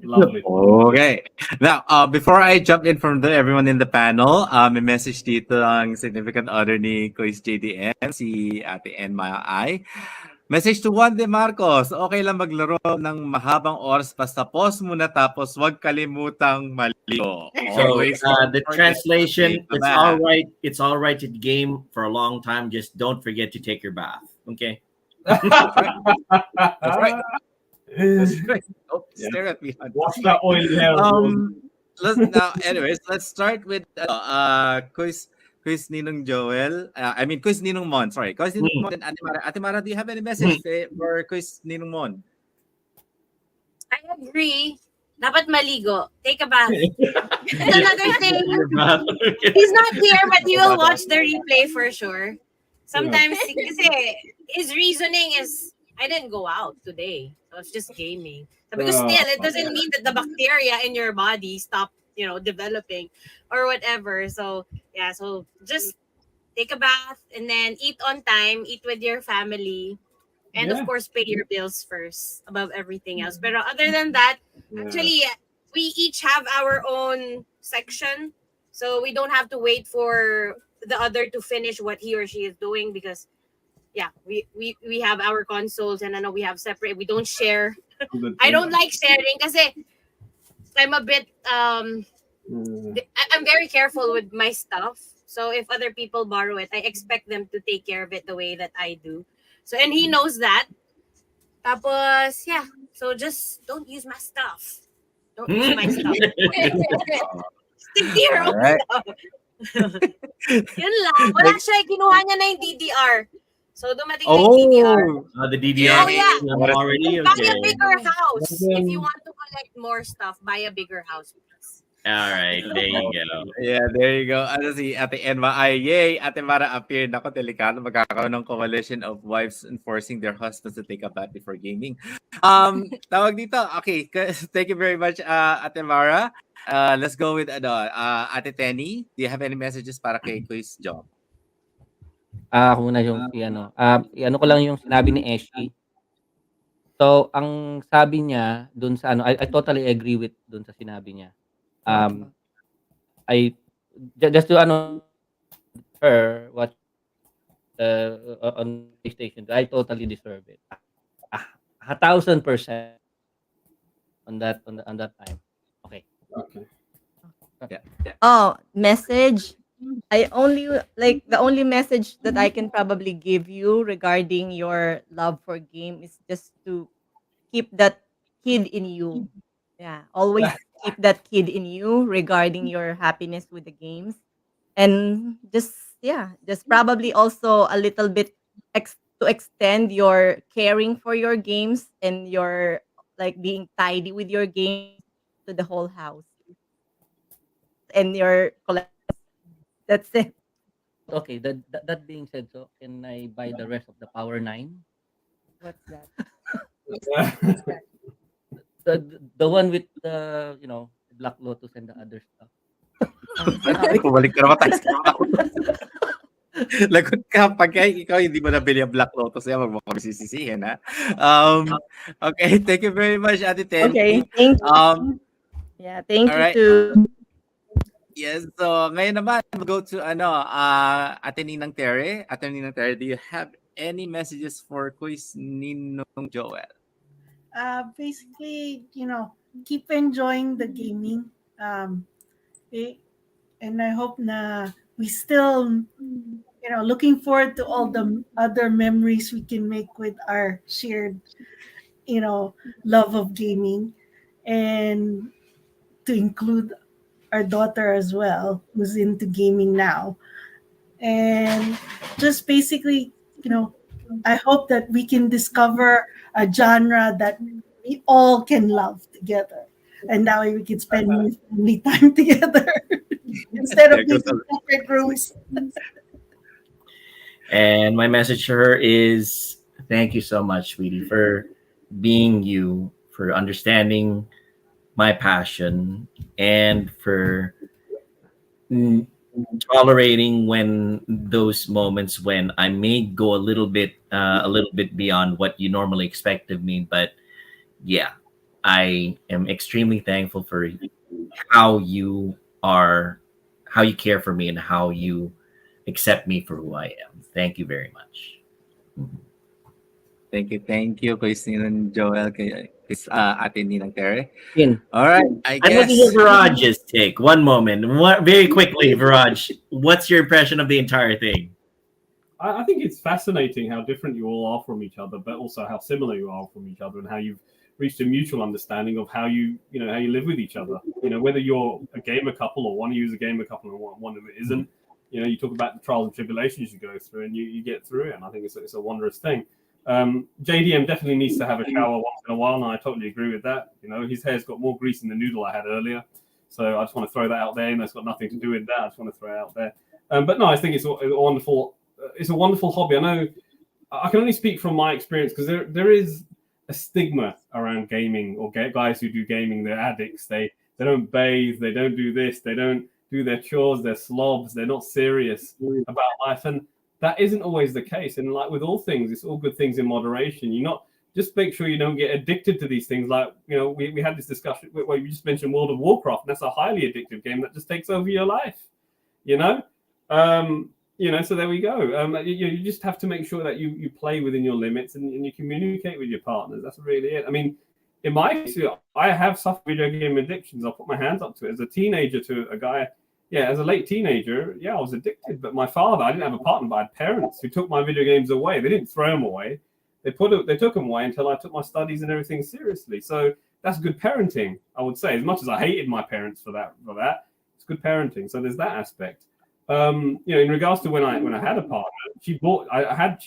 Lovely. Okay. Now, before I jump in from everyone in the panel, may message dito ang significant other ni Quiz JDM, si Ate Enma I. Message to Juan De Marcos, okay lang maglaro ng mahabang oras basta pause muna tapos huwag kalimutang maligo. So the translation, it's all right to game for a long time, just don't forget to take your bath. Okay? That's right. That's right. Oh, stare at me. What's that oil hair? Let's start with Quiz Ninong Joel. Quiz Ninong Mon. Sorry. Quiz Ninong Mon and Ate Mara. Ate Mara, do you have any message for Quiz Ninong Mon? I agree. Dapat maligo. Take a bath. And another thing, he's not here, but he will watch the replay for sure. Sometimes, kasi his reasoning is, I didn't go out today. So it's just gaming. Because still, it doesn't mean that the bacteria in your body stop, developing or whatever. So, yeah. So just take a bath and then eat on time, eat with your family. And of course, pay your bills first above everything else. But other than that, actually, we each have our own section. So we don't have to wait for the other to finish what he or she is doing because, we have our consoles and I know we have separate. We don't share. I don't like sharing because I'm a bit, I'm very careful with my stuff. So if other people borrow it, I expect them to take care of it the way that I do. So, and he knows that. Tapos, so just don't use my stuff. Don't use my stuff. Stick to your own stuff. Yun lang. Wala siya. Kinuha niya na yung DDR. So, dumating na yung DDR. The DDR. Oh, yeah. Already? Buy a bigger house. If you want to collect more stuff, buy a bigger house. All right, there you go. Yeah, there you go. Ano si Ate Enma ay, yay! Ate Mara appeared. Ako, delikado. Magkakaroon ng coalition of wives enforcing their husbands to take a bath before gaming. Tawag dito. Okay, thank you very much, Ate Mara. Let's go with Ate Tenny. Do you have any messages para kay Quiz Job? Ako muna yung ko lang yung sinabi ni Eshi. So, ang sabi niya dun sa I totally agree with dun sa sinabi niya. I just to her what on PlayStation, I totally deserve it. 1,000% on that time. Okay. Yeah. Oh, message. I only the only message that I can probably give you regarding your love for game is just to keep that kid in you. Yeah, always keep that kid in you regarding your happiness with the games, and just probably also a little bit to extend your caring for your games and your being tidy with your games to the whole house and your collection. That's it. Okay, that being said, so can I buy the rest of the Power 9? What's that? The one with the Black Lotus and the other stuff. Bumalik ka naman tayo sa Black Lotus. Lagot ka pagka ikaw hindi mo nabili ang Black Lotus yan, wag mo kami sisisihin, ha? Okay, thank you very much, Ate Ten. Okay, thank you. Thank you too. Yes, so ngayon naman we'll go to Ate Ninang Terry. Ate Ninang Terry, do you have any messages for Quiz Ninong Joel? Basically, keep enjoying the gaming. Eh, and I hope na we still, looking forward to all the other memories we can make with our shared, love of gaming, and to include our daughter as well, who's into gaming now. And just basically, I hope that we can discover a genre that we all can love together. And that way we can spend more family time together instead of being in separate rooms. And my message to her is thank you so much, sweetie, for being you, for understanding my passion, and for tolerating when those moments when I may go a little bit beyond what you normally expect of me. But yeah, I am extremely thankful for how you are, how you care for me, and how you accept me for who I am. Thank you very much. Thank you, Quiz Ninong Joel, kay Ate Ninang Tere. In. All right, I I'm guess. looking at Viraj's take. One moment. Very quickly, Viraj, what's your impression of the entire thing? I think it's fascinating how different you all are from each other, but also how similar you are from each other, and how you've reached a mutual understanding of how you live with each other. Whether you're a gamer couple or one of you is a gamer couple and one of it isn't. You talk about the trials and tribulations you go through, and you get through it. And I think it's a wondrous thing. JDM definitely needs to have a shower once in a while, and I totally agree with that. His hair's got more grease in the noodle I had earlier, so I just want to throw that out there. It's got nothing to do with that. I just want to throw it out there. But no, I think it's a wonderful. It's a wonderful hobby. I know I can only speak from my experience because there is a stigma around gaming, or guys who do gaming. They're addicts. They don't bathe. They don't do this. They don't do their chores. They're slobs. They're not serious about life, and that isn't always the case. And like with all things, it's all good things in moderation. Just make sure you don't get addicted to these things. Like, we had this discussion where you just mentioned World of Warcraft, and that's a highly addictive game that just takes over your life, so there we go. You just have to make sure that you play within your limits and you communicate with your partners. That's really it. I mean, in my case, I have suffered video game addictions. I'll put my hands up to it. As a teenager to a guy, as a late teenager, I was addicted. But my father, I didn't have a partner, but I had parents who took my video games away. They didn't throw them away. They took them away until I took my studies and everything seriously. So that's good parenting, I would say. As much as I hated my parents for that, it's good parenting. So there's that aspect. In regards to when I had a partner, she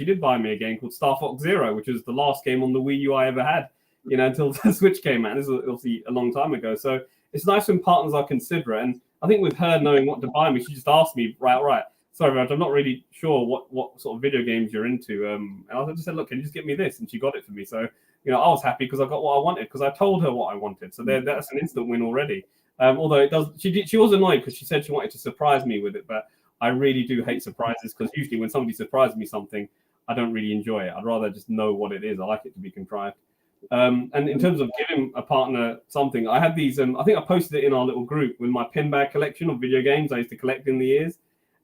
did buy me a game called Star Fox Zero, which was the last game on the Wii U I ever had, until the Switch came out. This was obviously a long time ago. So it's nice when partners are considerate. And I think with her knowing what to buy me, she just asked me, right. Sorry, Raj, I'm not really sure what sort of video games you're into. And I just said, look, can you just get me this? And she got it for me. So, I was happy because I got what I wanted, because I told her what I wanted. So that's an instant win already. Although she was annoyed because she said she wanted to surprise me with it. But I really do hate surprises, because usually when somebody surprises me something, I don't really enjoy it. I'd rather just know what it is. I like it to be contrived. And in terms of giving a partner something, I had these. I think I posted it in our little group with my pin bag collection of video games I used to collect in the years.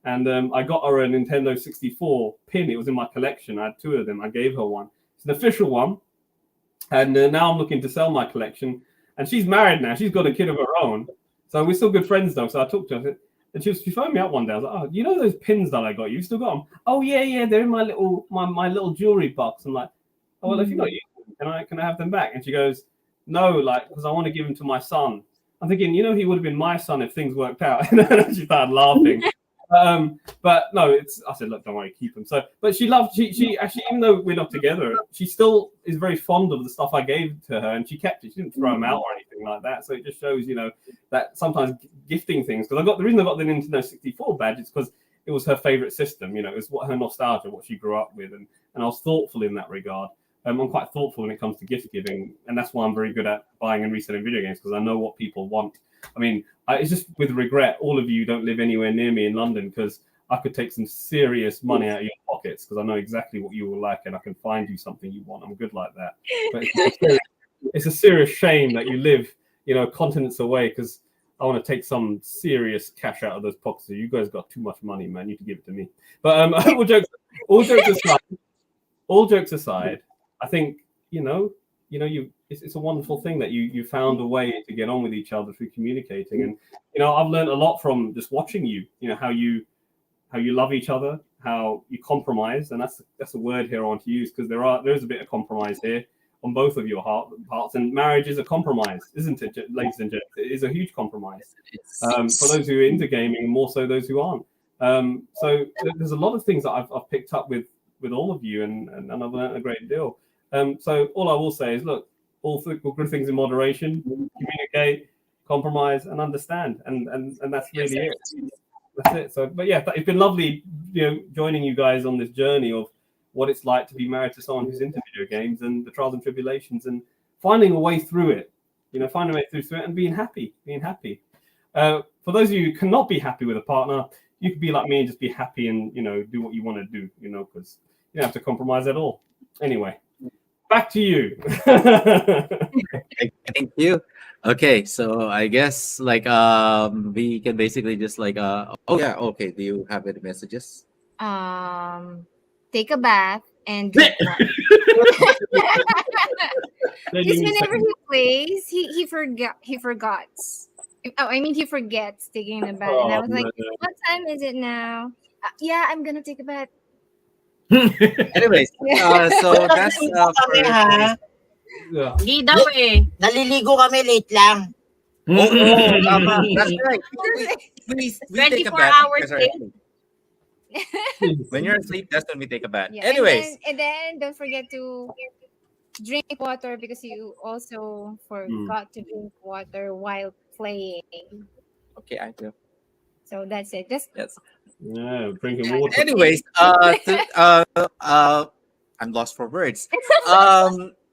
And I got her a Nintendo 64 pin. It was in my collection. I had two of them. I gave her one. It's an official one. And now I'm looking to sell my collection. And she's married now. She's got a kid of her own. So we're still good friends, though. So I talked to her. And she phoned me up one day. I was like, oh, those pins that I got? You still got them? Oh, yeah. They're in my little jewelry box. I'm like, oh, well, if you got used to them, can I have them back? And she goes, no, because I want to give them to my son. I'm thinking, he would have been my son if things worked out. And she started laughing. But no, I said, look, don't worry, keep them. So, but she actually, even though we're not together, she still is very fond of the stuff I gave to her, and she kept it. She didn't throw them out or anything like that. So it just shows, that sometimes gifting things, because the reason I got the Nintendo 64 badge is because it was her favorite system. It was what her nostalgia, what she grew up with, and I was thoughtful in that regard. I'm quite thoughtful when it comes to gift giving, and that's why I'm very good at buying and reselling video games, because I know what people want. I mean, it's just with regret, all of you don't live anywhere near me in London, because I could take some serious money out of your pockets, because I know exactly what you will like, and I can find you something you want. I'm good like that. But it's a serious shame that you live, continents away, because I want to take some serious cash out of those pockets. So you guys got too much money, man. You need to give it to me. But all jokes aside, all jokes aside, I think it's a wonderful thing that you found a way to get on with each other through communicating. And I've learned a lot from just watching you. How you love each other, how you compromise, and that's a word here I want to use, because there's a bit of compromise here on both of your parts, and marriage is a compromise, isn't it, ladies and gents? It is a huge compromise for those who are into gaming, and more so those who aren't. So there's a lot of things that I've picked up with all of you, and I've learned a great deal. So all I will say is, look, all good things in moderation, communicate, compromise, and understand, and that's really it. That's it. So, but yeah, it's been lovely, joining you guys on this journey of what it's like to be married to someone who's into video games, and the trials and tribulations, and finding a way through it. Finding a way through it and being happy. For those of you who cannot be happy with a partner, you could be like me and just be happy and do what you want to do. Because you don't have to compromise at all. Anyway, back to you. Thank you. Okay, so I guess we can basically just okay. Do you have any messages? Take a bath and drink water. Because whenever he plays, he forgets taking a bath. And I was like, what time is it now? Yeah, I'm gonna take a bath. Anyways, so that's Hindi daw eh. Naliligo kami late lang. That's right. Please take a 24 bath. hours late. When you're asleep, that's when we take a bath. Yeah, Anyways, and then don't forget to drink water, because you also forgot to drink water while playing. okay, I do. So that's it. Just Yes. Yeah, drinking water. Anyways, I'm lost for words.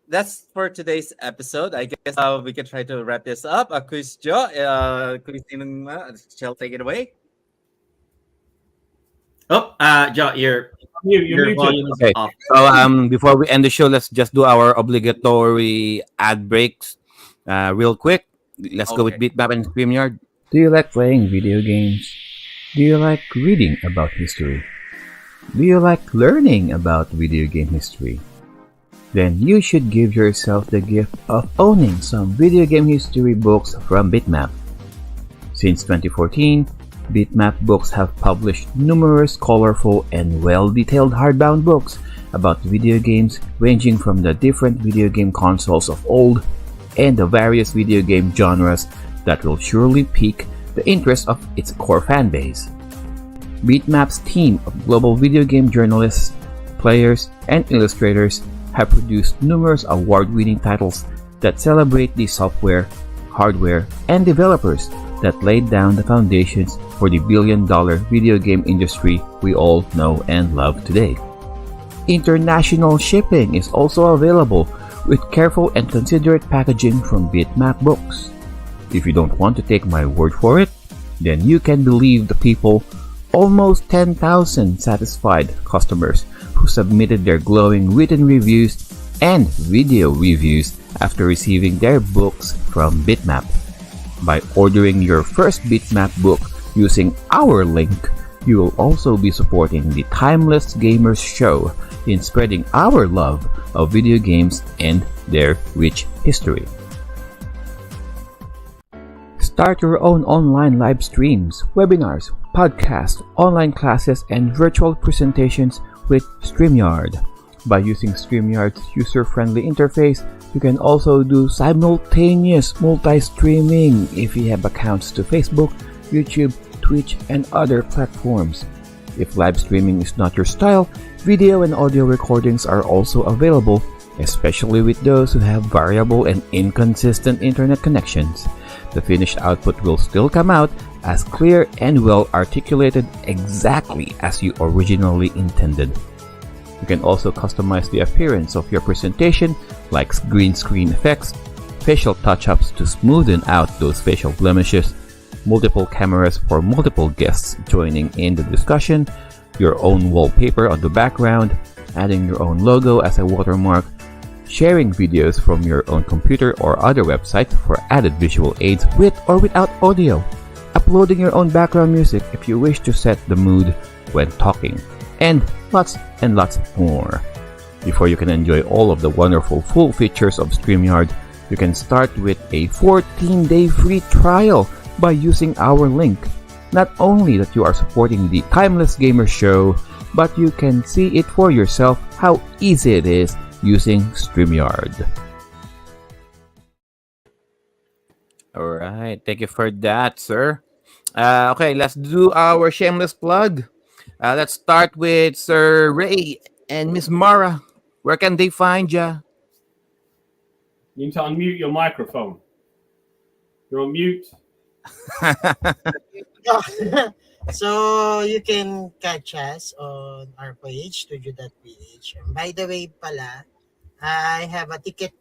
That's for today's episode. I guess we can try to wrap this up. Chris Jo, shall take it away. Oh, Jo, your volume is Okay. off. So before we end the show, let's just do our obligatory ad breaks real quick. Let's go with Okay. BitMap and Streamyard. Do you like playing video games? Do you like reading about history? Do you like learning about video game history? Then you should give yourself the gift of owning some video game history books from BitMap. Since 2014, BitMap Books have published numerous colorful and well-detailed hardbound books about video games, ranging from the different video game consoles of old and the various video game genres that will surely pique the interest of its core fan base. BitMap's team of global video game journalists, players, and illustrators have produced numerous award-winning titles that celebrate the software, hardware, and developers that laid down the foundations for the billion-dollar video game industry we all know and love today. International shipping is also available with careful and considerate packaging from BitMap Books. If you don't want to take my word for it, then you can believe the people, almost 10,000 satisfied customers who submitted their glowing written reviews and video reviews after receiving their books from BitMap. By ordering your first BitMap book using our link, you will also be supporting the Timeless Gamers Show in spreading our love of video games and their rich history. Start your own online live streams, webinars, podcasts, online classes, and virtual presentations with Streamyard. By using Streamyard's user-friendly interface, you can also do simultaneous multi-streaming if you have accounts to Facebook, YouTube, Twitch, and other platforms. If live streaming is not your style, video and audio recordings are also available, especially with those who have variable and inconsistent internet connections. The finished output will still come out as clear and well articulated, exactly as you originally intended. You can also customize the appearance of your presentation, like green screen effects, facial touch-ups to smoothen out those facial blemishes, multiple cameras for multiple guests joining in the discussion, your own wallpaper on the background, adding your own logo as a watermark, sharing videos from your own computer or other website for added visual aids with or without audio, uploading your own background music if you wish to set the mood when talking, and lots more. Before you can enjoy all of the wonderful full features of Streamyard, you can start with a 14-day free trial by using our link. Not only that you are supporting the Timeless Gamer Show, but you can see it for yourself how easy it is using Streamyard. All right, thank you for that, sir. Okay, let's do our shameless plug. Let's start with Sir Ray and Miss Mara. Where can they find ya? You need to unmute your microphone. You're on mute. So you can catch us on our page, studio.ph. And by the way pala, I have a ticket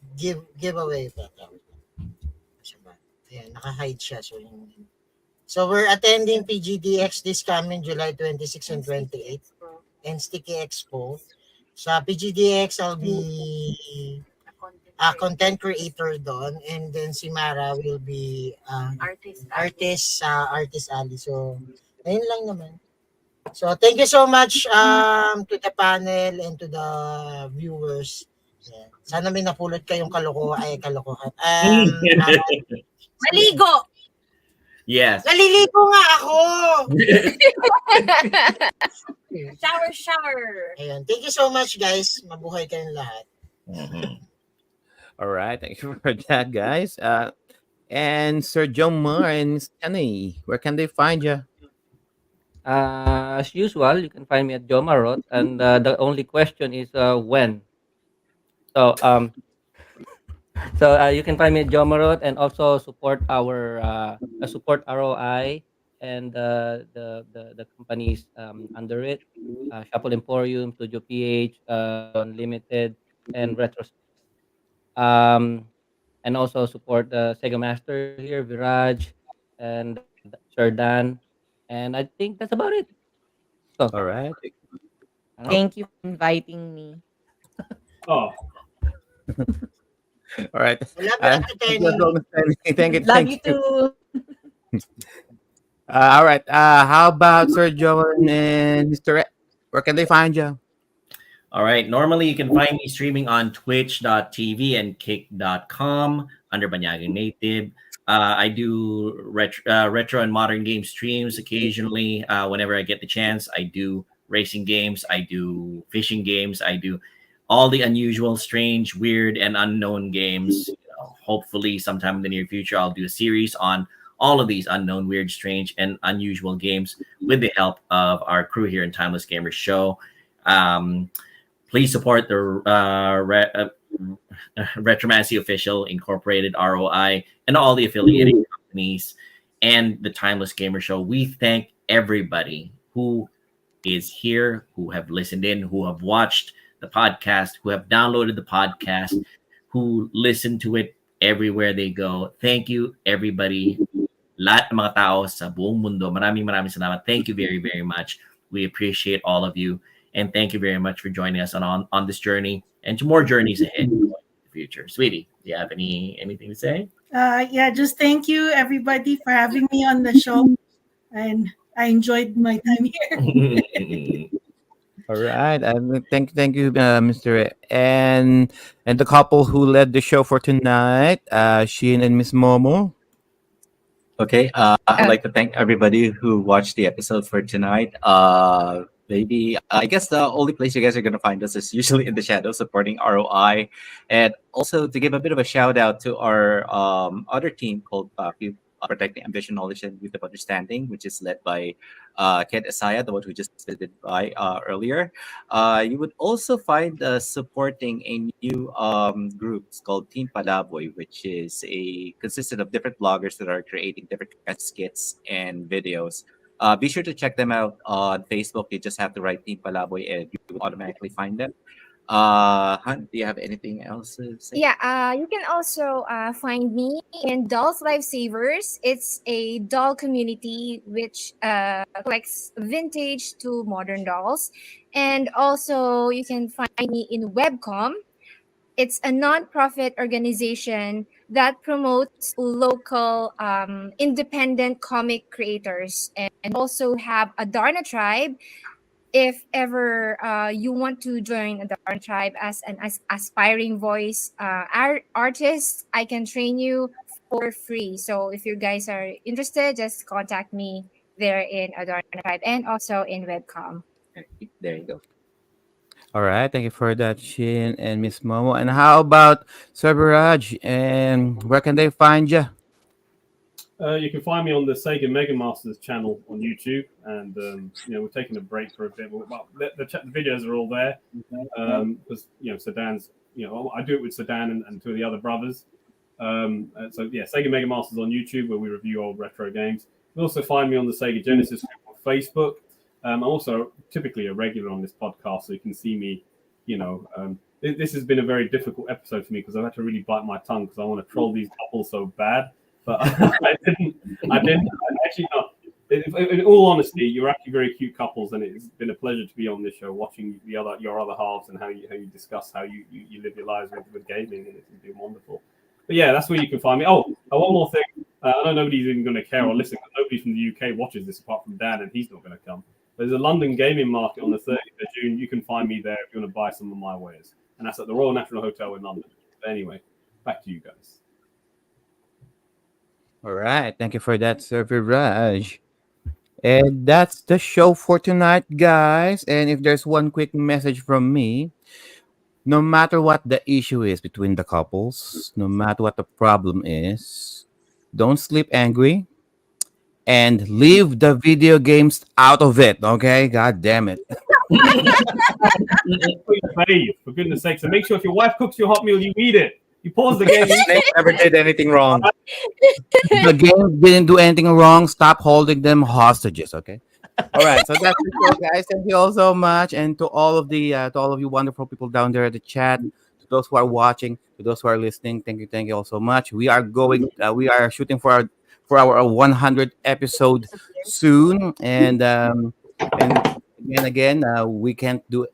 giveaway pa. Ayan, naka-hide siya. So we're attending PGDX this coming July 26 and 28 and Sticky Expo. Sa PGDX, I'll be a content creator doon, and then si Mara will be artist sa Artist Alley. So, ayun lang naman. So, thank you so much to the panel and to the viewers. Yeah. Sana may napulot kayong kalokohan. Maligo! Yes. Naliligo nga ako! Shower. Ayun. Thank you so much, guys. Mabuhay kayong lahat. All right, thank you for that, guys. And Sir Jomar and Miss Annie, where can they find you? As usual, you can find me at Jomarot, and the only question is when. So you can find me at Jomarot, and also support our support ROI and the companies under it, Shuffle Emporium, Studio PH, Unlimited, and Retrospect. And also support the Sega Master here, Viraj, and Sir Dan. And I think that's about it. So, All right. Thank you for inviting me. Oh. All right. Love you, Thank you. Thank you. Love you too. All right. How about Sir Joan and Mr. Ed? Where can they find you? All right. Normally, you can find me streaming on twitch.tv and kick.com under Banyagang Native. I do retro and modern game streams occasionally. Whenever I get the chance, I do racing games. I do fishing games. I do all the unusual, strange, weird, and unknown games. Hopefully, sometime in the near future, I'll do a series on all of these unknown, weird, strange, and unusual games with the help of our crew here in Timeless Gamers Show. Please support the Retromancy Official Incorporated ROI and all the affiliated companies and the Timeless Gamer Show. We thank everybody who is here, who have listened in, who have watched the podcast, who have downloaded the podcast, who listen to it everywhere they go. Thank you, everybody. Lahat ng mga tao sa buong mundo. Maraming salamat. Thank you very, very much. We appreciate all of you. And thank you very much for joining us on this journey and to more journeys ahead in the future. Sweetie, do you have anything to say? Yeah, just thank you, everybody, for having me on the show. And I enjoyed my time here. All right, and thank you, Mr. And the couple who led the show for tonight, Sheen and Miss Momo. Okay, I'd like to thank everybody who watched the episode for tonight. Maybe I guess the only place you guys are going to find us is usually in the shadows supporting ROI, and also to give a bit of a shout out to our other team called Protecting Ambition, Knowledge, and Youth of Understanding, which is led by Ken Asaya, the one who just visited by earlier. You would also find us supporting a new group. It's called Team Palaboy, which is consisted of different bloggers that are creating different skits and videos. Be sure to check them out on Facebook. You just have to write Team Palaboy and you will automatically find them. Hunt, do you have anything else to say? Yeah, you can also find me in Dolls Lifesavers. It's a doll community which collects vintage to modern dolls. And also, you can find me in Webcom. It's a non-profit organization that promotes local independent comic creators, and also have a Darna Tribe, if ever you want to join the Darn Tribe as an aspiring voice artist, I can train you for free. So if you guys are interested, just contact me there in Adorn Tribe and also in Webcom. There you go. All right, thank you for that, Shin and Miss Momo. And how about Sarbaraj? And where can they find you? You can find me on the Sega Mega Masters channel on YouTube, and we're taking a break for a bit. Well, the videos are all there because Sedan's. I do it with Sedan and two of the other brothers. Sega Mega Masters on YouTube, where we review old retro games. You can also find me on the Sega Genesis group on Facebook. I'm also typically a regular on this podcast, so you can see me. This has been a very difficult episode for me because I've had to really bite my tongue because I want to troll these couples so bad. But I didn't. Actually, not. In all honesty, you're actually very cute couples, and it's been a pleasure to be on this show, watching your other halves and how you discuss how you live your lives with gaming, and it's been wonderful. But yeah, that's where you can find me. Oh, one more thing. I know nobody's even going to care or listen. Nobody from the UK watches this apart from Dan, and he's not going to come. There's a London gaming market on the 30th of June. You can find me there if you want to buy some of my wares, and that's at the Royal National Hotel in London. But anyway, back to you guys. All right, thank you for that, Sarbaraj. And that's the show for tonight, guys. And if there's one quick message from me, no matter what the issue is between the couples, no matter what the problem is, don't sleep angry and leave the video games out of it, okay? God damn it. For goodness sakes, and make sure if your wife cooks your hot meal, you eat it. You pause the game. Snake never did anything wrong. The game didn't do anything wrong. Stop holding them hostages, okay? All right, so that's the show, guys. Thank you all so much, and to all of you wonderful people down there at the chat, to those who are watching, to those who are listening, thank you all so much. We are shooting for our 100th episode soon, and again, we can't do.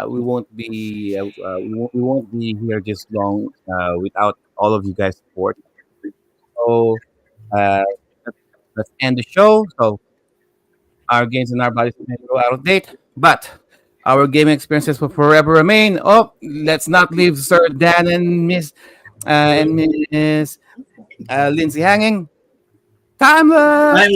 We won't be. We won't be here just long without all of you guys' support. So uh, let's end the show. So our games and our bodies may go out of date, but our gaming experiences will forever remain. Oh, let's not leave Sir Dan and Miss Lindsay hanging. Timeless.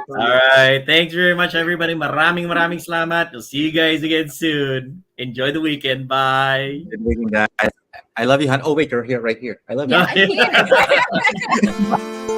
All right. Thanks very much, everybody. Maraming salamat. We'll see you guys again soon. Enjoy the weekend. Bye. Good weekend, guys. I love you, hon. Oh, wait, you're here, right here. I love you. Yeah, I'm here.